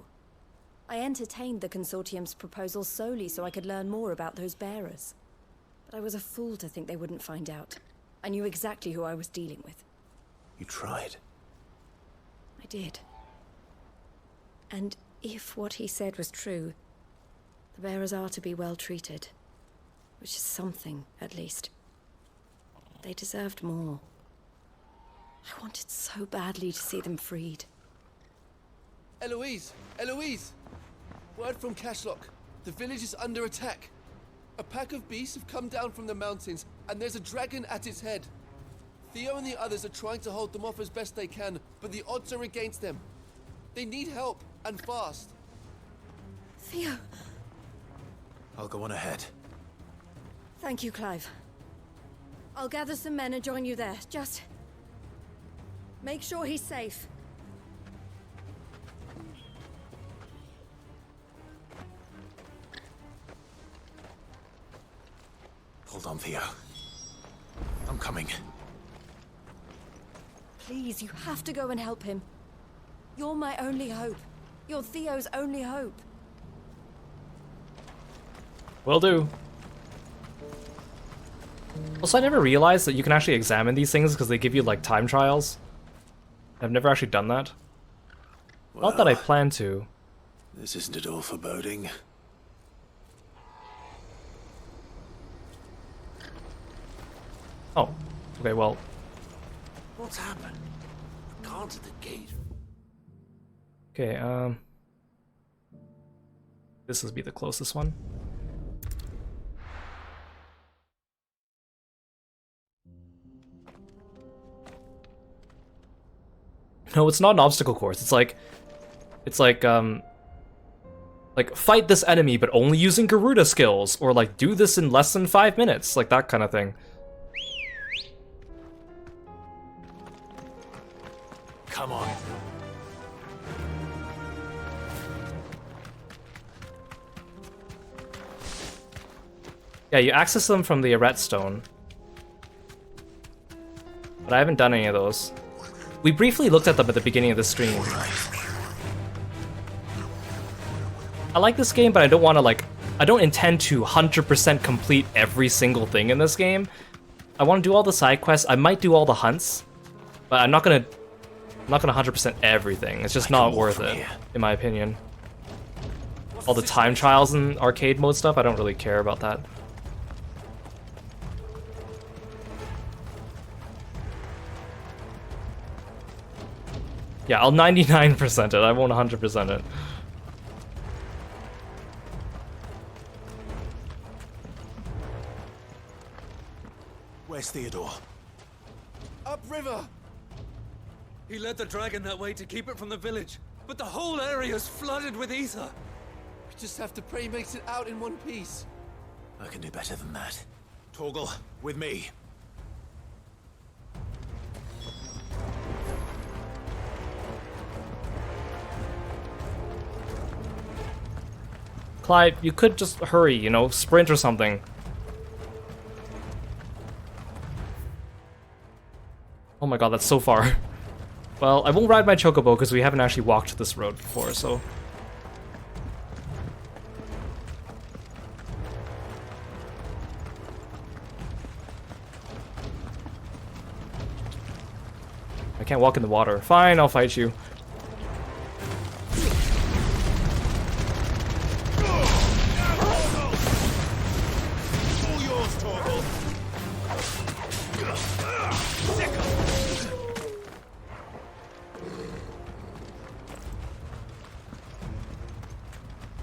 I entertained the Consortium's proposal solely so I could learn more about those bearers. But I was a fool to think they wouldn't find out. I knew exactly who I was dealing with. You tried. I did. And if what he said was true, the bearers are to be well treated. Which is something, at least. They deserved more. I wanted so badly to see them freed. Eloise! Eloise! Word from Cashlock. The village is under attack. A pack of beasts have come down from the mountains, and there's a dragon at its head. Theo and the others are trying to hold them off as best they can, but the odds are against them. They need help, and fast. Theo! I'll go on ahead. Thank you, Clive. I'll gather some men and join you there. Just... make sure he's safe. Hold on, Theo. I'm coming. Please, you have to go and help him. You're my only hope. You're Theo's only hope. Will do. Also, I never realized that you can actually examine these things because they give you like time trials. I've never actually done that. Not that I plan to. This isn't at all foreboding. Oh, okay, well. What's happened? I can't at the gate. Okay, this would be the closest one. No, it's not an obstacle course. It's like fight this enemy but only using Garuda skills, or like do this in less than 5 minutes, like that kind of thing. Come on. Yeah, you access them from the Arret Stone. But I haven't done any of those. We briefly looked at them at the beginning of the stream. I like this game, but I don't want to like... I don't intend to 100% complete every single thing in this game. I want to do all the side quests. I might do all the hunts, but I'm not gonna 100% everything. It's just not worth it, in my opinion. All the time trials and arcade mode stuff, I don't really care about that. Yeah, I'll 99% it. I won't 100% it. Where's Theodore? Upriver! He led the dragon that way to keep it from the village, but the whole area's flooded with ether. We just have to pray he makes it out in one piece. I can do better than that. Torgal, with me. Clive, you could just hurry, you know, sprint or something. Oh my god, that's so far. Well, I won't ride my chocobo because we haven't actually walked this road before, so... I can't walk in the water. Fine, I'll fight you.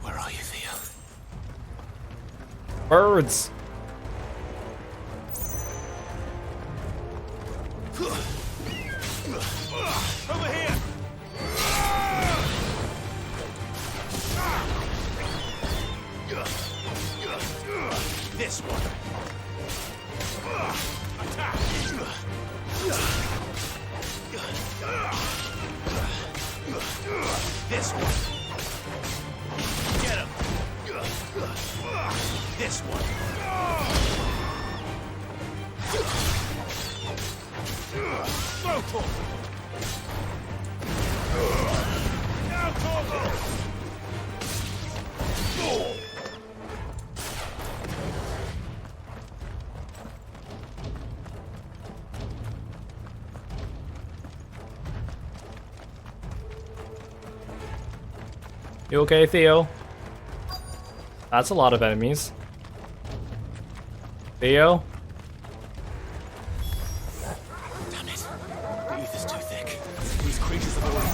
Where are you, Theo? Birds! Over here! This one. Attack! This one. Get him. This one. Go for it. Now, Torgal! You okay, Theo? That's a lot of enemies. Theo? Damn it. The ether's too thick. These creatures have already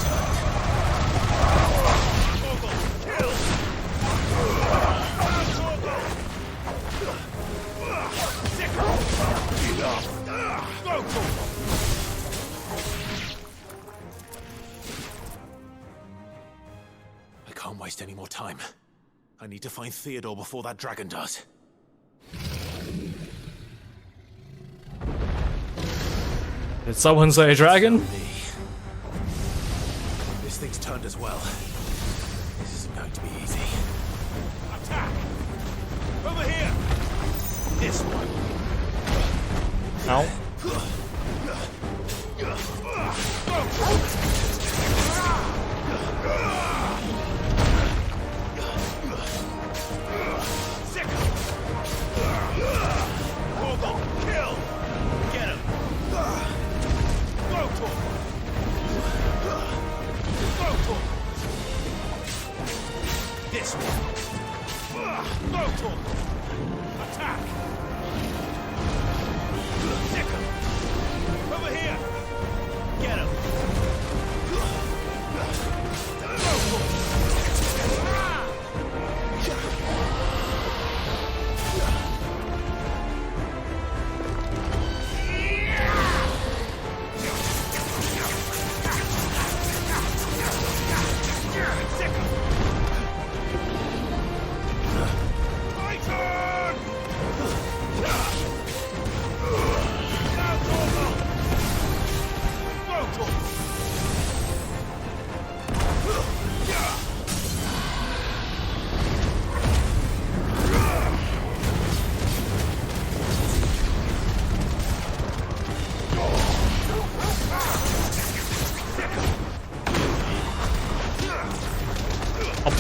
I can't waste any more time. I need to find Theodore before that dragon does. Did someone say dragon? This thing's turned as well. This isn't going to be easy. Attack! Over here! This one. Ow. Sick!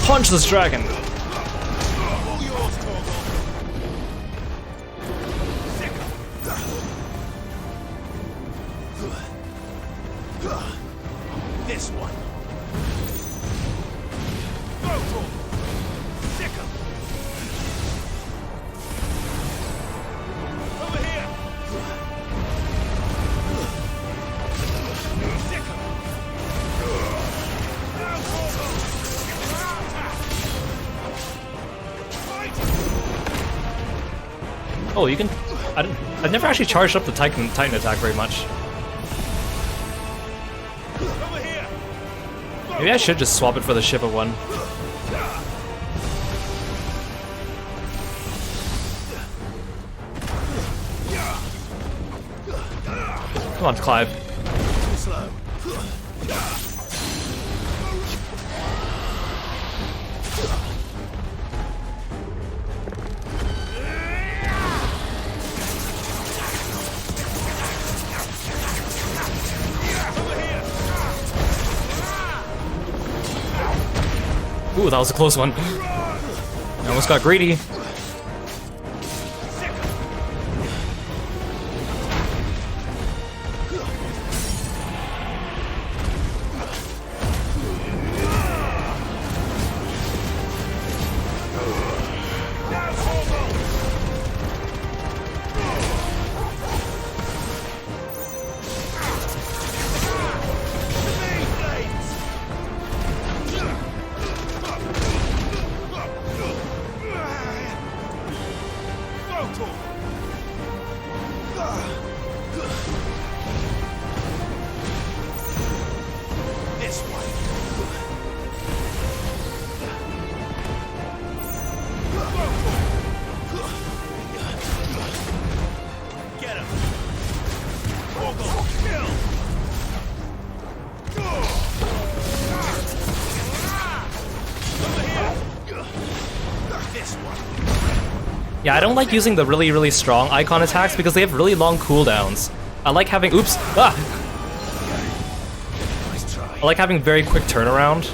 Punch this dragon! This one. Over here. Oh, you can. I've never actually charged up the Titan attack very much. Maybe I should just swap it for the Shiva one. Come on, Clive. Slow. Ooh, that was a close one. I almost got greedy. Yeah, I don't like using the really, really strong icon attacks because they have really long cooldowns. I like having... Oops! Ah! I like having very quick turnaround.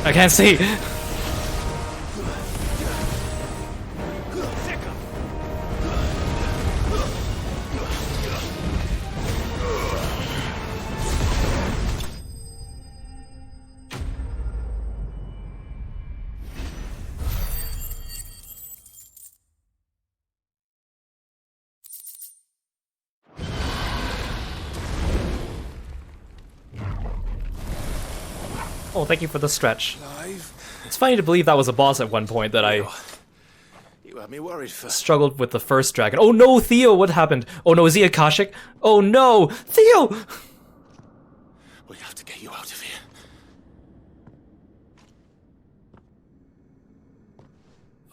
I can't see. Oh, thank you for the stretch. It's funny to believe that was a boss at one point that I You had me worried for... struggled with the first dragon. Oh no, Theo, what happened? Oh no, is he Akashic? Oh no, Theo! We have to get you out of here.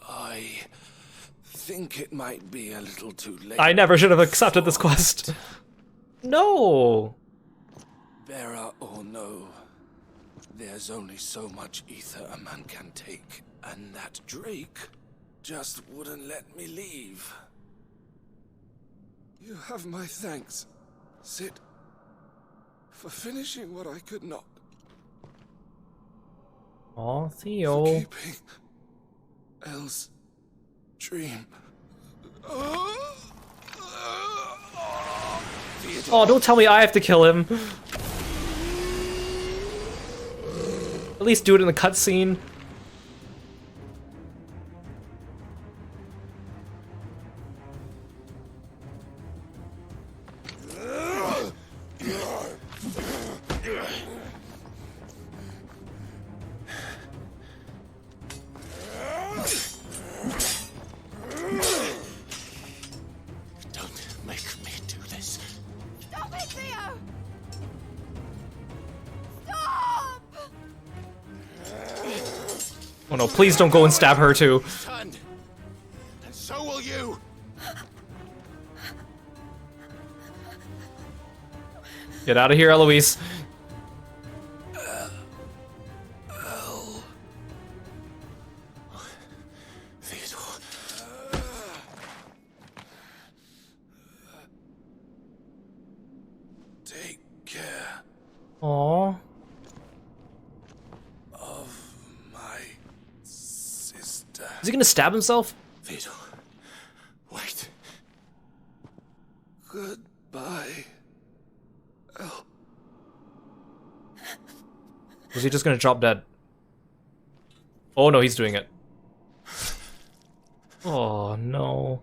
I think it might be a little too late. I never should have accepted this quest. No. Vera or no, there's only so much ether a man can take, and that Drake just wouldn't let me leave. You have my thanks, Sid, for finishing what I could not. Aw, Theo. For keeping Elle's dream. Oh, don't tell me I have to kill him. At least do it in the cutscene. Don't make me do this. Stop it, Theo! Stop! Oh no, please don't go and stab her too. Turned. And so will you. Get out of here, Eloise. Take care Aww. of my sister. Is he gonna stab himself? Theodore, wait. Goodbye. Oh. Was he just gonna drop dead? Oh no, he's doing it. Oh no.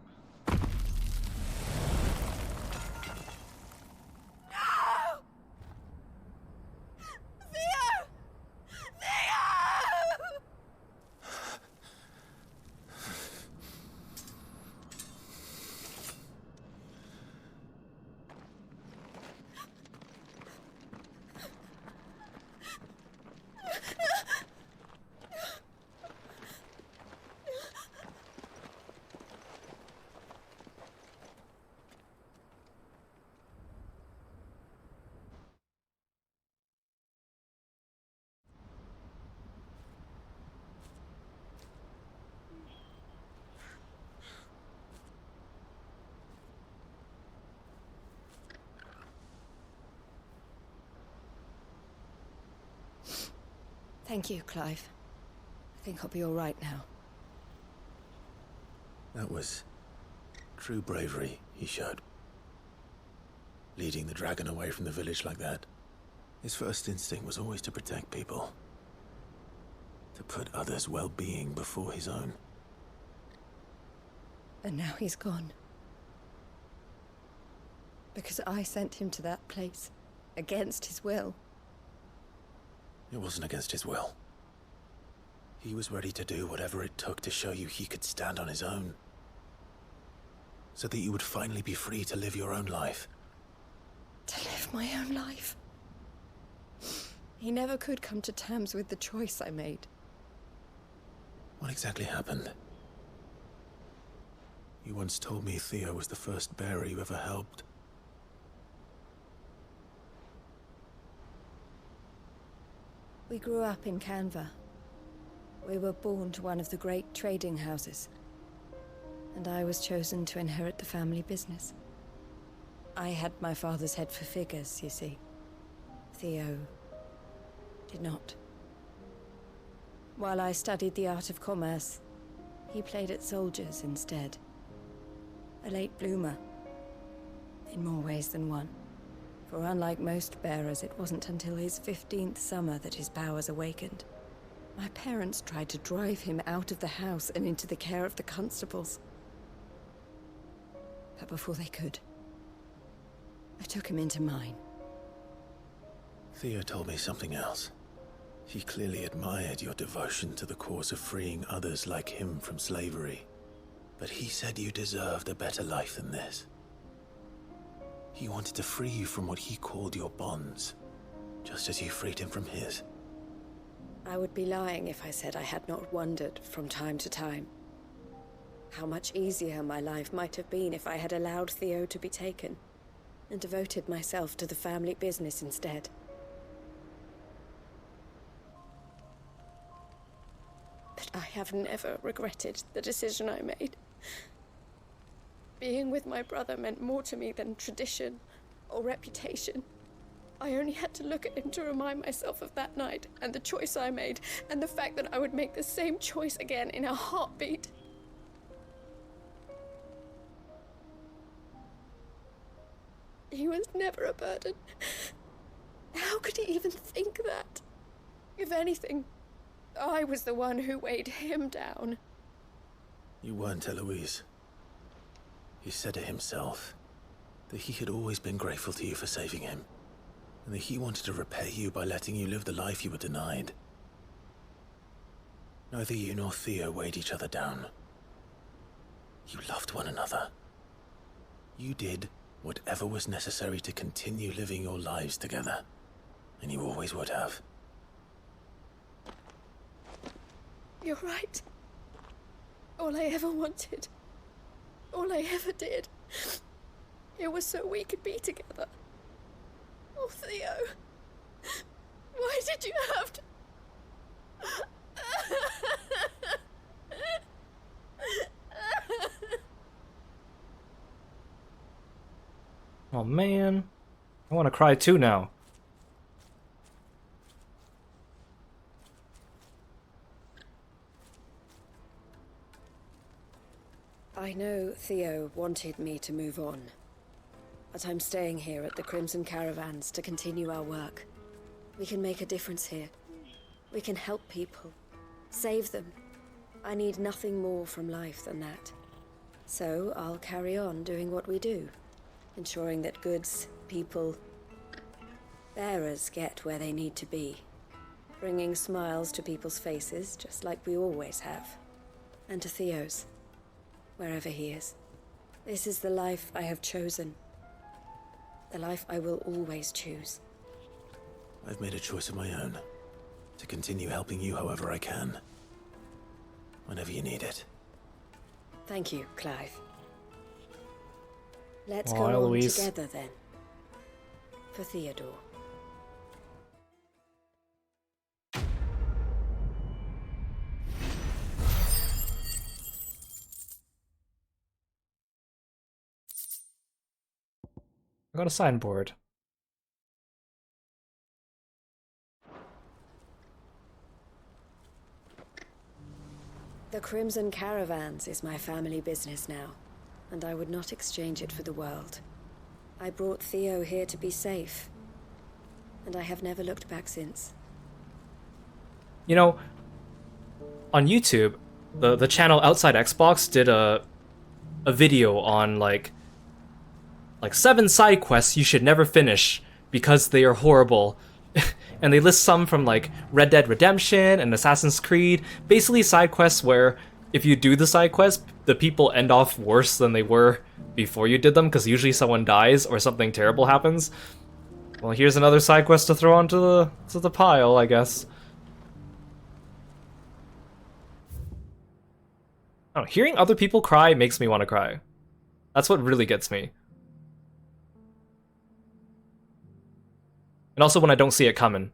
Thank you, Clive. I think I'll be all right now. That was true bravery he showed. Leading the dragon away from the village like that. His first instinct was always to protect people. To put others' well-being before his own. And now he's gone. Because I sent him to that place, against his will. It wasn't against his will. He was ready to do whatever it took to show you he could stand on his own. So that you would finally be free to live your own life. To live my own life? He never could come to terms with the choice I made. What exactly happened? You once told me Theo was the first bearer you ever helped. We grew up in Canva. We were born to one of the great trading houses. And I was chosen to inherit the family business. I had my father's head for figures, you see. Theo did not. While I studied the art of commerce, he played at soldiers instead. A late bloomer, in more ways than one. For unlike most bearers, it wasn't until his 15th summer that his powers awakened. My parents tried to drive him out of the house and into the care of the constables. But before they could, I took him into mine. Theo told me something else. He clearly admired your devotion to the cause of freeing others like him from slavery. But he said you deserved a better life than this. He wanted to free you from what he called your bonds, just as you freed him from his. I would be lying if I said I had not wondered from time to time how much easier my life might have been if I had allowed Theo to be taken and devoted myself to the family business instead. But I have never regretted the decision I made. Being with my brother meant more to me than tradition or reputation. I only had to look at him to remind myself of that night and the choice I made and the fact that I would make the same choice again in a heartbeat. He was never a burden. How could he even think that? If anything, I was the one who weighed him down. You weren't, Eloise. He said it himself, that he had always been grateful to you for saving him, and that he wanted to repay you by letting you live the life you were denied. Neither you nor Theo weighed each other down. You loved one another. You did whatever was necessary to continue living your lives together, and you always would have. You're right. All I ever wanted, all I ever did, it was so we could be together. Oh, Theo, why did you have to... Oh man, I want to cry too now. I know Theo wanted me to move on, but I'm staying here at the Crimson Caravans to continue our work. We can make a difference here. We can help people, save them. I need nothing more from life than that. So I'll carry on doing what we do, ensuring that goods, people, bearers get where they need to be, bringing smiles to people's faces just like we always have, and to Theo's, wherever he is. This is the life I have chosen, the life I will always choose. I've made a choice of my own, to continue helping you however I can, whenever you need it. Thank you, Clive. Let's Aw, go Eloise. on together then. For Theodore. I got a signboard. The Crimson Caravans is my family business now, and I would not exchange it for the world. I brought Theo here to be safe, and I have never looked back since. You know, on YouTube, the channel Outside Xbox did a video on like 7 side quests you should never finish because they are horrible. And they list some from like Red Dead Redemption and Assassin's Creed, basically side quests where if you do the side quest, the people end off worse than they were before you did them, because usually someone dies or something terrible happens. Well, here's another side quest to throw onto the pile, I guess. I don't know, hearing other people cry makes me want to cry. That's what really gets me. And also when I don't see it coming.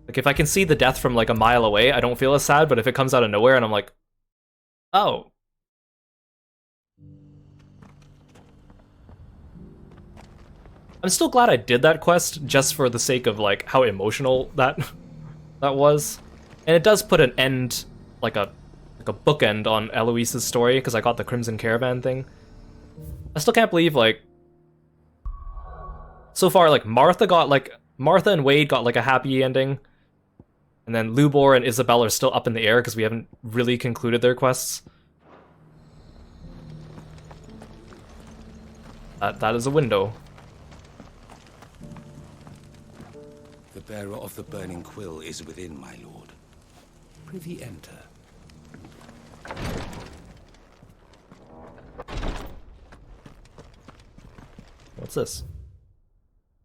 Like, if I can see the death from like a mile away, I don't feel as sad, but if it comes out of nowhere and I'm like, oh. I'm still glad I did that quest, just for the sake of like how emotional that was. And it does put an end, like a bookend on Eloise's story, because I got the Crimson Caravan thing. I still can't believe, like, so far, like, Martha and Wade got, like, a happy ending. And then Lubor and Isabel are still up in the air because we haven't really concluded their quests. That is a window. The bearer of the burning quill is within, my lord. Prithee enter. What's this?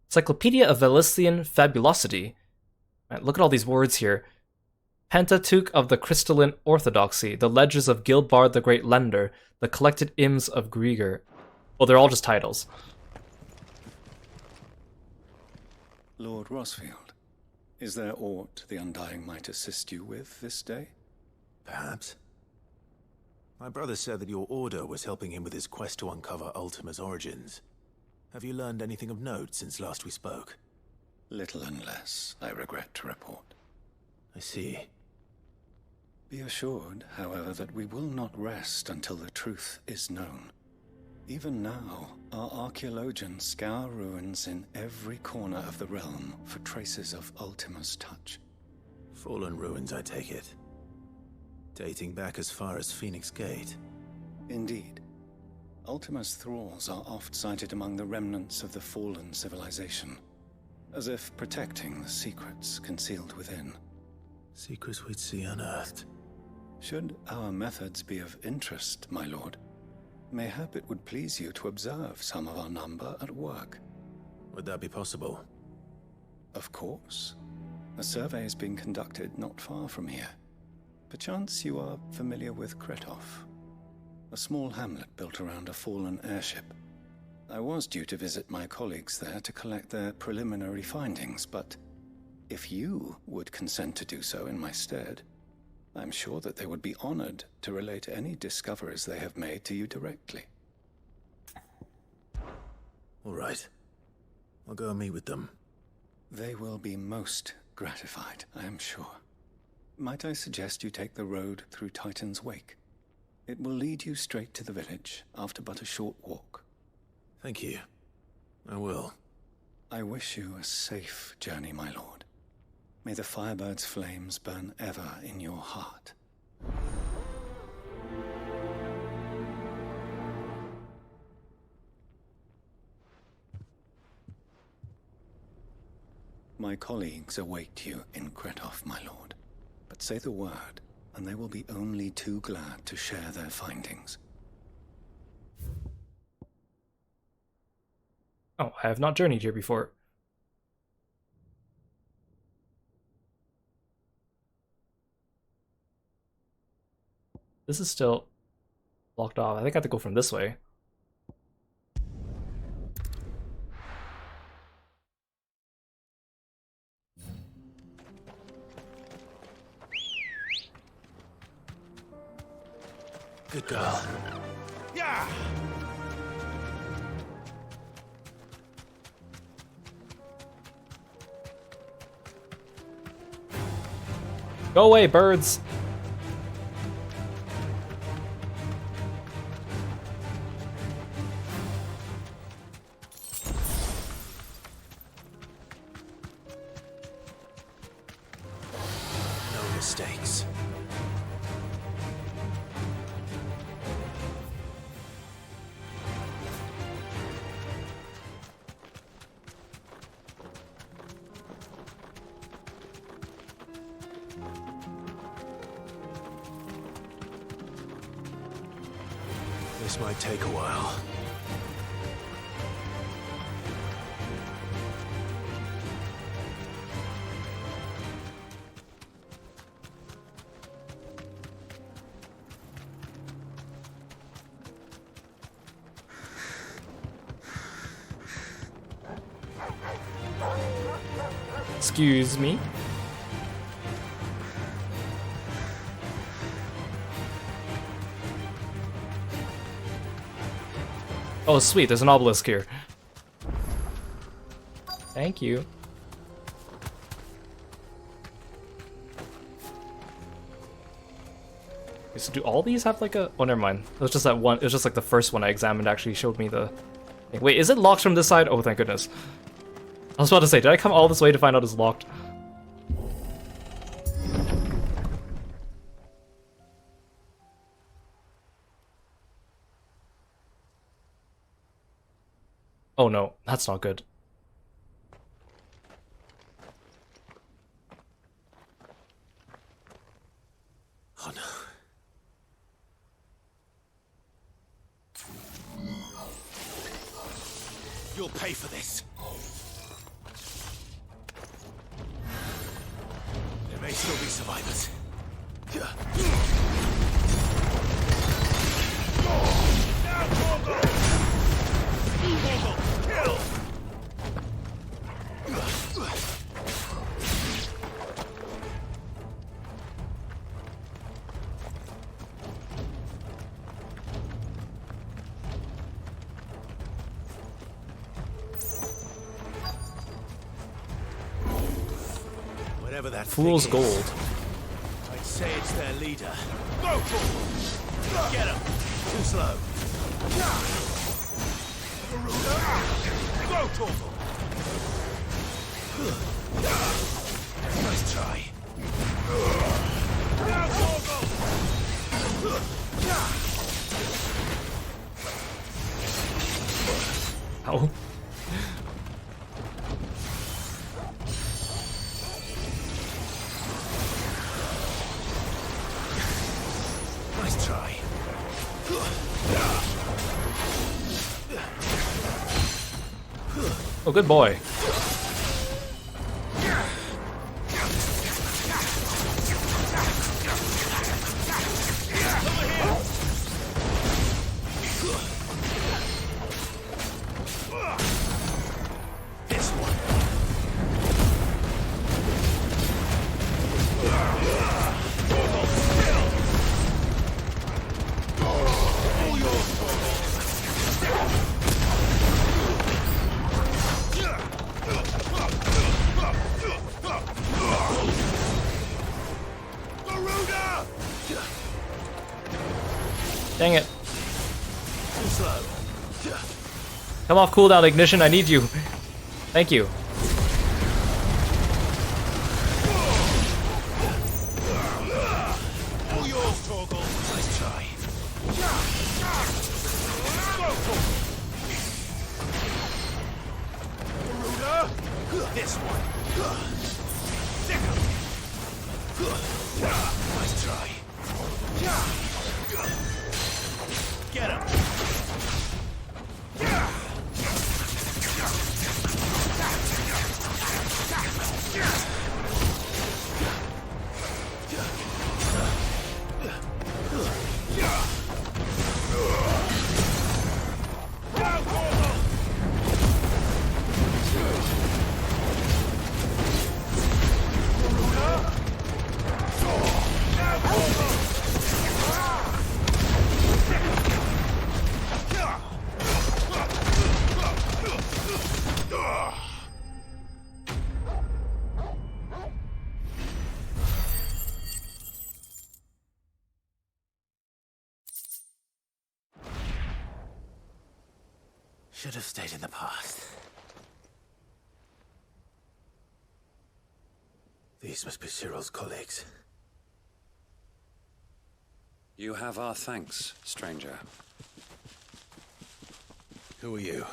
Encyclopedia of Velician Fabulosity. Man, look at all these words here. Pentateuch of the Crystalline Orthodoxy, the Ledgers of Gilbard the Great Lender, the Collected Hymns of Grieger. Well, they're all just titles. Lord Rosfield, is there aught the Undying might assist you with this day? Perhaps. My brother said that your order was helping him with his quest to uncover Ultima's origins. Have you learned anything of note since last we spoke? Little unless, I regret to report. I see. Be assured, however, that we will not rest until the truth is known. Even now, our archaeologians scour ruins in every corner of the realm for traces of Ultima's touch. Fallen ruins, I take it. Dating back as far as Phoenix Gate. Indeed. Ultima's thralls are oft sighted among the remnants of the fallen civilization, as if protecting the secrets concealed within. Secrets we'd see unearthed. Should our methods be of interest, my lord, mayhap it would please you to observe some of our number at work. Would that be possible? Of course. A survey is being conducted not far from here. Perchance you are familiar with Kretov, a small hamlet built around a fallen airship. I was due to visit my colleagues there to collect their preliminary findings, but if you would consent to do so in my stead, I'm sure that they would be honored to relate any discoveries they have made to you directly. All right. I'll go and meet with them. They will be most gratified, I am sure. Might I suggest you take the road through Titan's Wake? It will lead you straight to the village after but a short walk. Thank you. I will. I wish you a safe journey, my lord. May the Firebird's flames burn ever in your heart. My colleagues await you in Kretov, my lord. But say the word, and they will be only too glad to share their findings. Oh, I have not journeyed here before. This is still blocked off. I think I have to go from this way. Good girl. Yeah! Go away, birds! No mistakes. This might take a while. Excuse me. Oh, sweet, there's an obelisk here. Thank you. Okay, so do all these have like a... Oh, never mind. It was just that one. It was just like the first one I examined actually showed me the... Wait, is it locked from this side? Oh, thank goodness. I was about to say, did I come all this way to find out it's locked? Oh no, that's not good. Oh no. You'll pay for this. There may still be survivors. Kill! Whatever that Fool's thing is, gold. I'd say it's their leader. Go for it! Get him! Too slow. Go, Torval! Nice try. Now, Torval! Ow. Nice try. Oh, good boy. This one. All yours, Garuda! Dang it. Too slow. Come off cooldown, Ignition. I need you. Thank you. All yours, Torgal. Nice try. Go, Torgal. Garuda! This one. Stick 'em. Nice try. Get him. Should have stayed in the past. These must be Cyril's colleagues. You have our thanks, stranger. Who are you?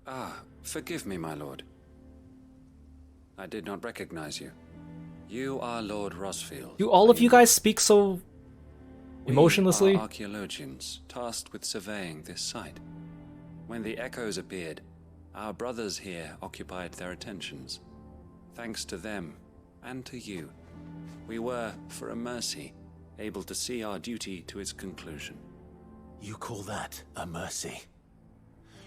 Ah, forgive me, my lord. I did not recognize you. You are Lord Rosfield. Do all of you guys speak so emotionlessly? We are archaeologians tasked with surveying this site. When the echoes appeared, our brothers here occupied their attentions. Thanks to them, and to you, we were, for a mercy, able to see our duty to its conclusion. You call that a mercy?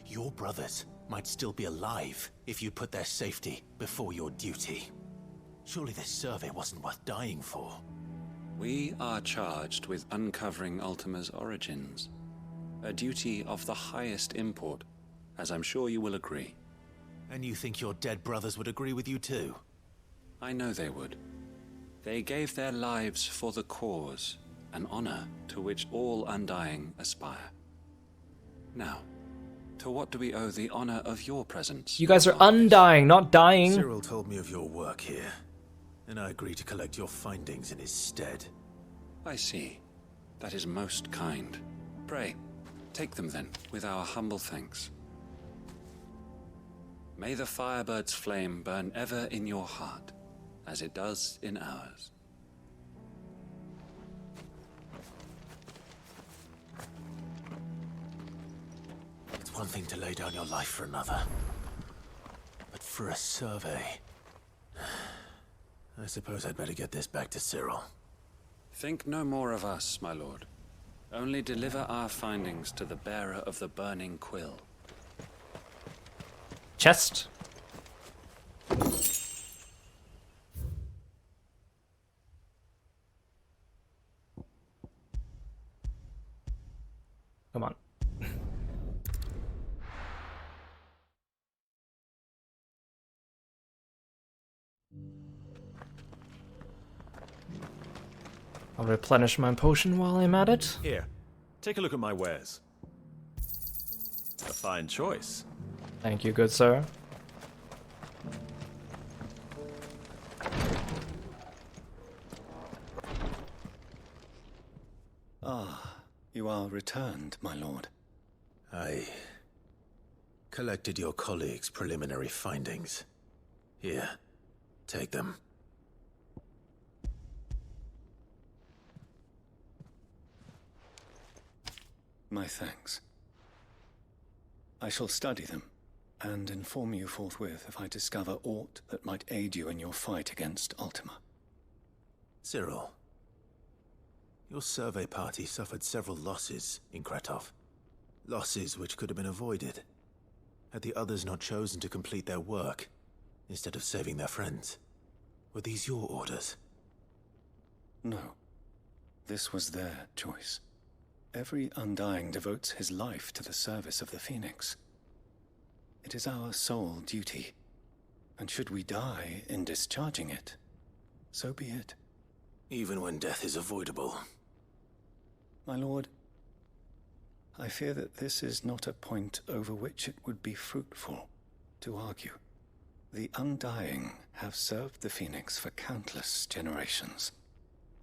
Your brothers might still be alive if you put their safety before your duty. Surely this survey wasn't worth dying for. We are charged with uncovering Ultima's origins, a duty of the highest import, as I'm sure you will agree. And you think your dead brothers would agree with you too? I know they would. They gave their lives for the cause, an honor to which all Undying aspire. Now, to what do we owe the honor of your presence? You guys are undying, not dying. Cyril told me of your work here, and I agreed to collect your findings in his stead. I see. That is most kind. Pray, take them then, with our humble thanks. May the Firebird's flame burn ever in your heart, as it does in ours. It's one thing to lay down your life for another, but for a survey... I suppose I'd better get this back to Cyril. Think no more of us, my lord. Only deliver our findings to the bearer of the burning quill. Chest. Come on. I'll replenish my potion while I'm at it. Here, Take a look at my wares. A fine choice. Thank you, good sir. Ah, you are returned, my lord. I collected your colleagues' preliminary findings. Here, take them. My thanks. I shall study them, and inform you forthwith if I discover aught that might aid you in your fight against Ultima. Cyril, your survey party suffered several losses in Kretov. Losses which could have been avoided, had the others not chosen to complete their work, instead of saving their friends. Were these your orders? No. This was their choice. Every Undying devotes his life to the service of the Phoenix. It is our sole duty, and should we die in discharging it, so be it. Even when death is avoidable. My lord, I fear that this is not a point over which it would be fruitful to argue. The Undying have served the Phoenix for countless generations,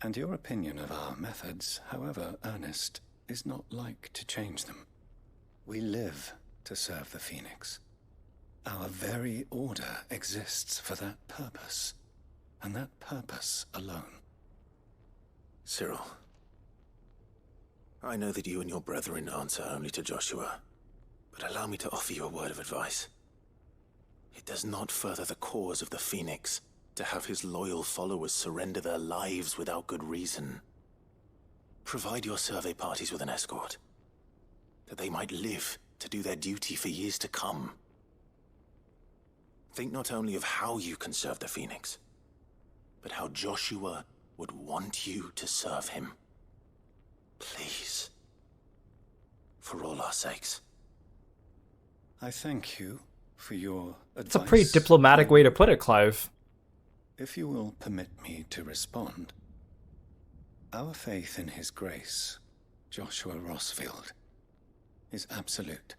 and your opinion of our methods, however earnest, is not like to change them. We live to serve the Phoenix. Our very order exists for that purpose, and that purpose alone. Cyril, I know that you and your brethren answer only to Joshua, but allow me to offer you a word of advice. It does not further the cause of the Phoenix to have his loyal followers surrender their lives without good reason. Provide your survey parties with an escort, that they might live to do their duty for years to come. Think not only of how you can serve the Phoenix, but how Joshua would want you to serve him. Please. For all our sakes. I thank you for your advice. It's a pretty diplomatic way to put it, Clive. If you will permit me to respond, our faith in his grace, Joshua Rossfield, is absolute.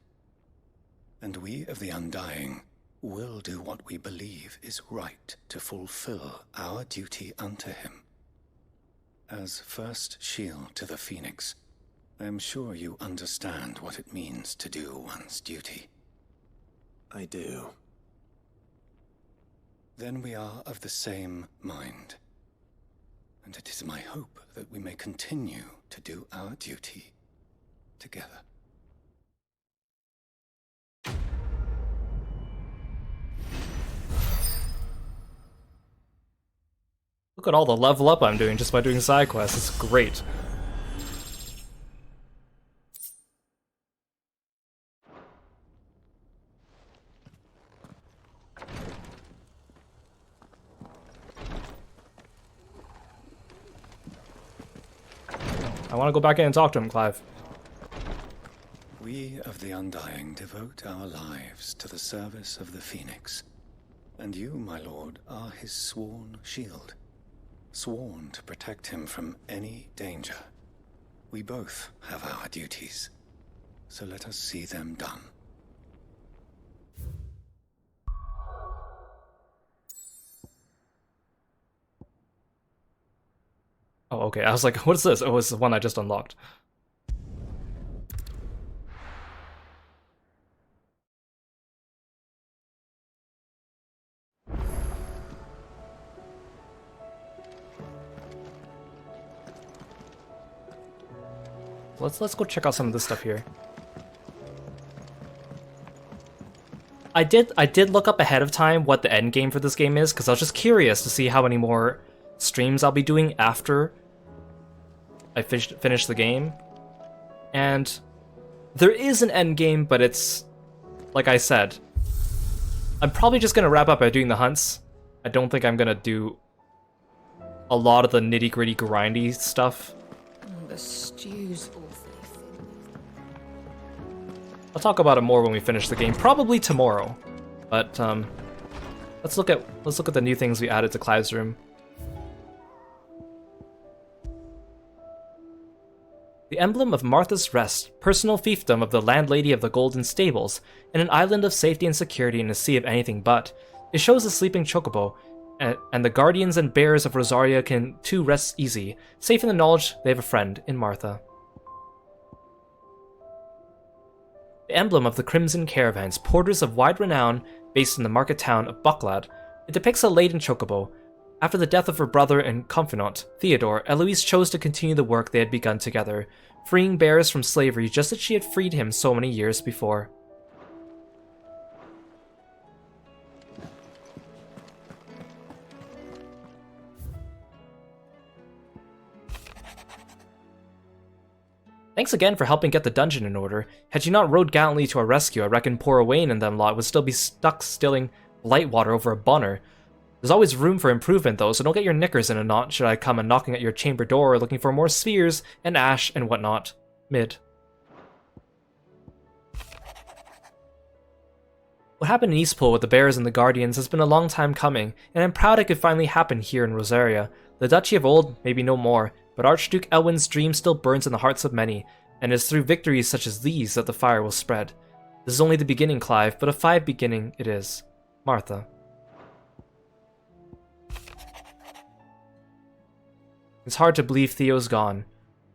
And we of the Undying will do what we believe is right to fulfill our duty unto him. As first shield to the Phoenix, I am sure you understand what it means to do one's duty. I do. Then we are of the same mind. And it is my hope that we may continue to do our duty together. Look at all the level up I'm doing just by doing side quests. It's great. I want to go back in and talk to him, Clive. We of the Undying devote our lives to the service of the Phoenix. And you, my lord, are his sworn shield. Sworn to protect him from any danger. We both have our duties, so let us see them done. Oh, okay. I was like, what is this? Oh, it's the one I just unlocked. Let's go check out some of this stuff here. I did look up ahead of time what the end game for this game is, because I was just curious to see how many more streams I'll be doing after I finish the game. And there is an end game, but it's, like I said, I'm probably just gonna wrap up by doing the hunts. I don't think I'm gonna do a lot of the nitty-gritty grindy stuff. The stew's awfully I'll talk about it more when we finish the game, probably tomorrow. But let's look at the new things we added to Clive's room. The emblem of Martha's Rest, personal fiefdom of the landlady of the Golden Stables, and an island of safety and security in a sea of anything but. It shows a sleeping chocobo, and the guardians and bearers of Rosaria can too rest easy, safe in the knowledge they have a friend in Martha. The emblem of the Crimson Caravans, porters of wide renown, based in the market town of Bucklad. It depicts a laden chocobo. After the death of her brother and confidant, Theodore, Eloise chose to continue the work they had begun together, freeing bears from slavery just as she had freed him so many years before. Thanks again for helping get the dungeon in order. Had you not rode gallantly to our rescue, I reckon poor Owain and them lot would still be stuck stilling light water over a bonner. There's always room for improvement though, so don't get your knickers in a knot should I come knocking at your chamber door looking for more spheres and ash and whatnot. Mid. What happened in Eastpool with the Bears and the Guardians has been a long time coming, and I'm proud it could finally happen here in Rosaria. The Duchy of old, maybe no more, but Archduke Elwin's dream still burns in the hearts of many, and it is through victories such as these that the fire will spread. This is only the beginning, Clive, but a fine beginning it is. Martha. It's hard to believe Theo's gone.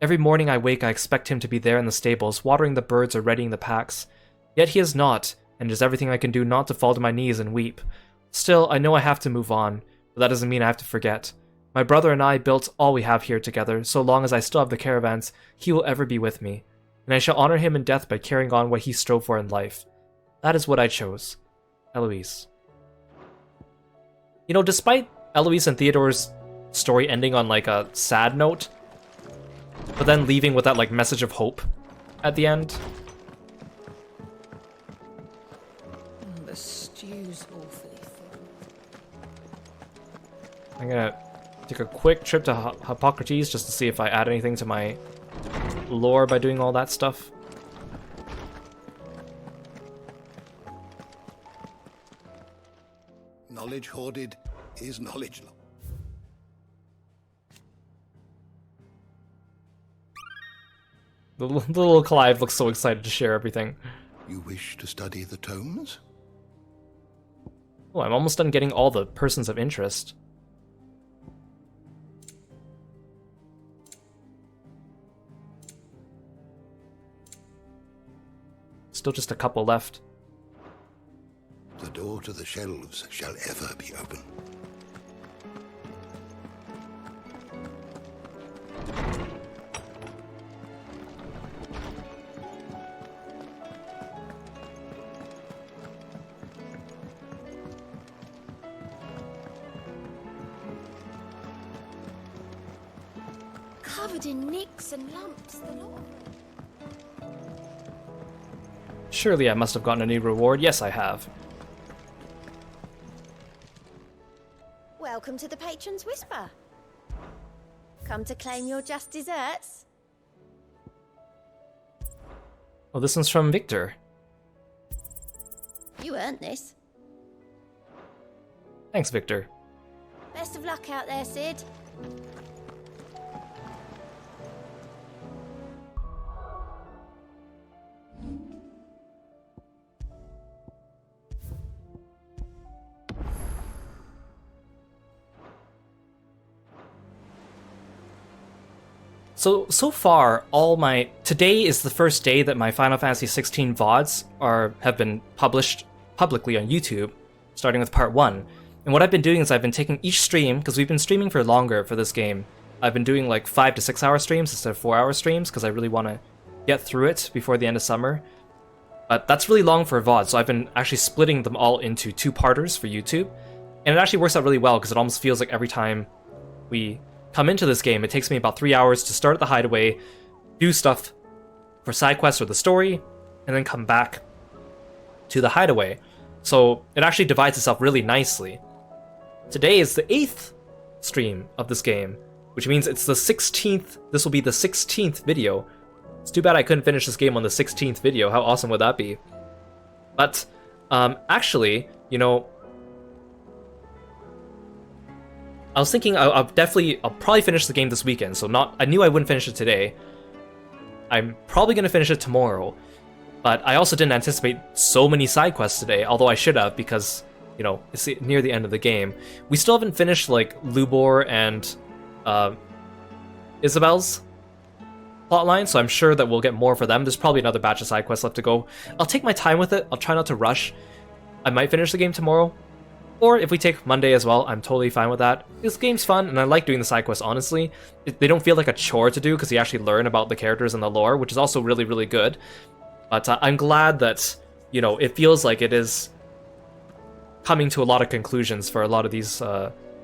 Every morning I wake I expect him to be there in the stables, watering the birds or readying the packs. Yet he is not, and it is everything I can do not to fall to my knees and weep. Still, I know I have to move on, but that doesn't mean I have to forget. My brother and I built all we have here together. So long as I still have the caravans, he will ever be with me, and I shall honor him in death by carrying on what he strove for in life. That is what I chose. Eloise. You know, despite Eloise and Theodore's story ending on like a sad note, but then leaving with that like message of hope at the end. The stew's awfully full. I'm gonna take a quick trip to Hippocrates just to see if I add anything to my lore by doing all that stuff. Knowledge hoarded is knowledge lost. The little Clive looks so excited to share everything. You wish to study the tomes? Oh, I'm almost done getting all the persons of interest. Still just a couple left. The door to the shelves shall ever be open. Covered in nicks and lumps, the lot of them. Surely I must have gotten a new reward. Yes, I have. Welcome to the Patron's Whisper. Come to claim your just desserts? Oh, this one's from Victor. You earned this. Thanks, Victor. Best of luck out there, Sid. So far, today is the first day that my Final Fantasy XVI VODs have been published publicly on YouTube, starting with part 1. And what I've been doing is I've been taking each stream, because we've been streaming for longer for this game. I've been doing like 5 to 6 hour streams instead of 4 hour streams, because I really want to get through it before the end of summer. But that's really long for a VOD, so I've been actually splitting them all into 2-parters for YouTube. And it actually works out really well, because it almost feels like every time we come into this game, it takes me about 3 hours to start at the hideaway, do stuff for side quests or the story, and then come back to the hideaway. So it actually divides itself really nicely. Today is the 8th stream of this game, which means it's the 16th. This will be the 16th video. It's too bad I couldn't finish this game on the 16th video. How awesome would that be? But actually, you know, I was thinking I'll probably finish the game this weekend, so I knew I wouldn't finish it today. I'm probably going to finish it tomorrow. But I also didn't anticipate so many side quests today, although I should have because, you know, it's near the end of the game. We still haven't finished, like, Lubor and Isabel's plotline, so I'm sure that we'll get more for them. There's probably another batch of side quests left to go. I'll take my time with it. I'll try not to rush. I might finish the game tomorrow. Or if we take Monday as well, I'm totally fine with that. This game's fun, and I like doing the side quests, honestly. They don't feel like a chore to do, because you actually learn about the characters and the lore, which is also really, really good. But I'm glad that, you know, it feels like it is coming to a lot of conclusions for a lot of these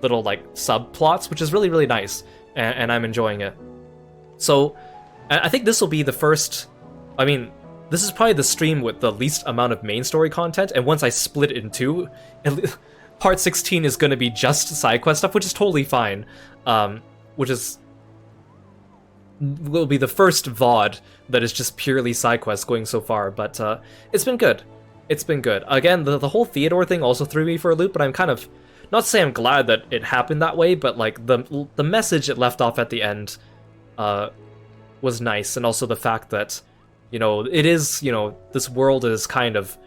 little, like, subplots, which is really, really nice, and I'm enjoying it. So, I think this will be the first... I mean, this is probably the stream with the least amount of main story content, and once I split it in two... Part 16 is going to be just side quest stuff, which is totally fine. Which will be the first VOD that is just purely side quests going so far, but it's been good. It's been good. Again, the whole Theodore thing also threw me for a loop, but I'm kind of... Not to say I'm glad that it happened that way, but like the message it left off at the end was nice, and also the fact that, you know, it is, you know, this world is kind of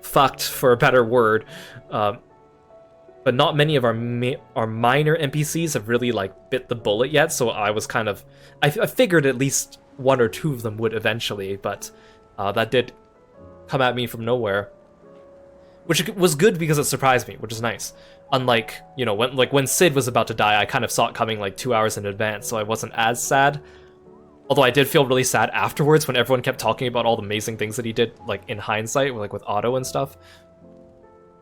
fucked, for a better word, but not many of our minor NPCs have really, like, bit the bullet yet, so I was kind of... I figured at least one or two of them would eventually, but that did come at me from nowhere. Which was good because it surprised me, which is nice. Unlike, you know, when Sid was about to die, I kind of saw it coming like 2 hours in advance, so I wasn't as sad. Although I did feel really sad afterwards when everyone kept talking about all the amazing things that he did, like, in hindsight, like with Otto and stuff.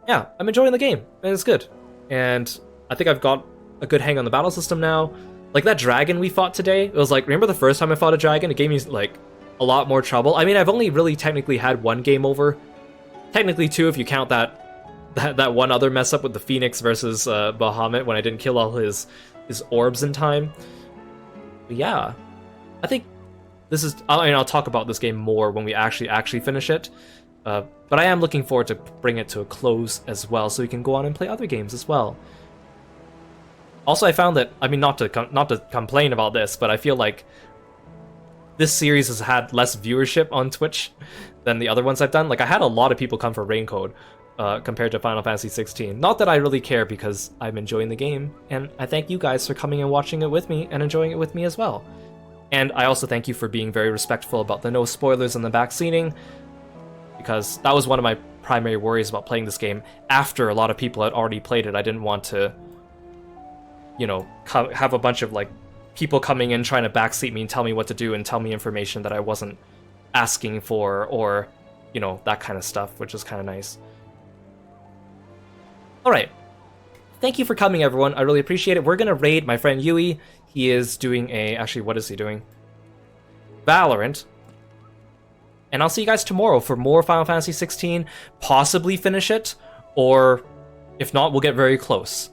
Yeah, I'm enjoying the game, and it's good. And I think I've got a good hang on the battle system now. Like, that dragon we fought today, it was like, remember the first time I fought a dragon? It gave me, like, a lot more trouble. I mean, I've only really technically had one game over. Technically two, if you count that one other mess up with the Phoenix versus Bahamut when I didn't kill all his orbs in time. But yeah. I think this is... I mean, I'll talk about this game more when we actually finish it. But I am looking forward to bring it to a close as well, so we can go on and play other games as well. Also, I found that... I mean, not to complain about this, but I feel like this series has had less viewership on Twitch than the other ones I've done. Like, I had a lot of people come for Raincode compared to Final Fantasy 16. Not that I really care, because I'm enjoying the game, and I thank you guys for coming and watching it with me and enjoying it with me as well. And I also thank you for being very respectful about the no spoilers and the backseating, because that was one of my primary worries about playing this game. After a lot of people had already played it, I didn't want to, you know, have a bunch of, like, people coming in trying to backseat me and tell me what to do and tell me information that I wasn't asking for, or, you know, that kind of stuff, which is kind of nice. Alright. Thank you for coming, everyone. I really appreciate it. We're gonna raid my friend Yui. He is doing a... Actually, what is he doing? Valorant. And I'll see you guys tomorrow for more Final Fantasy 16. Possibly finish it, or if not, we'll get very close.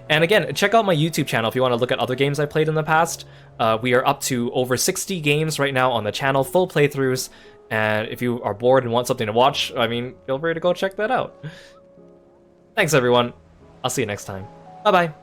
And again, check out my YouTube channel if you want to look at other games I played in the past. We are up to over 60 games right now on the channel, full playthroughs. And if you are bored and want something to watch, I mean, feel free to go check that out. Thanks, everyone. I'll see you next time. Bye-bye.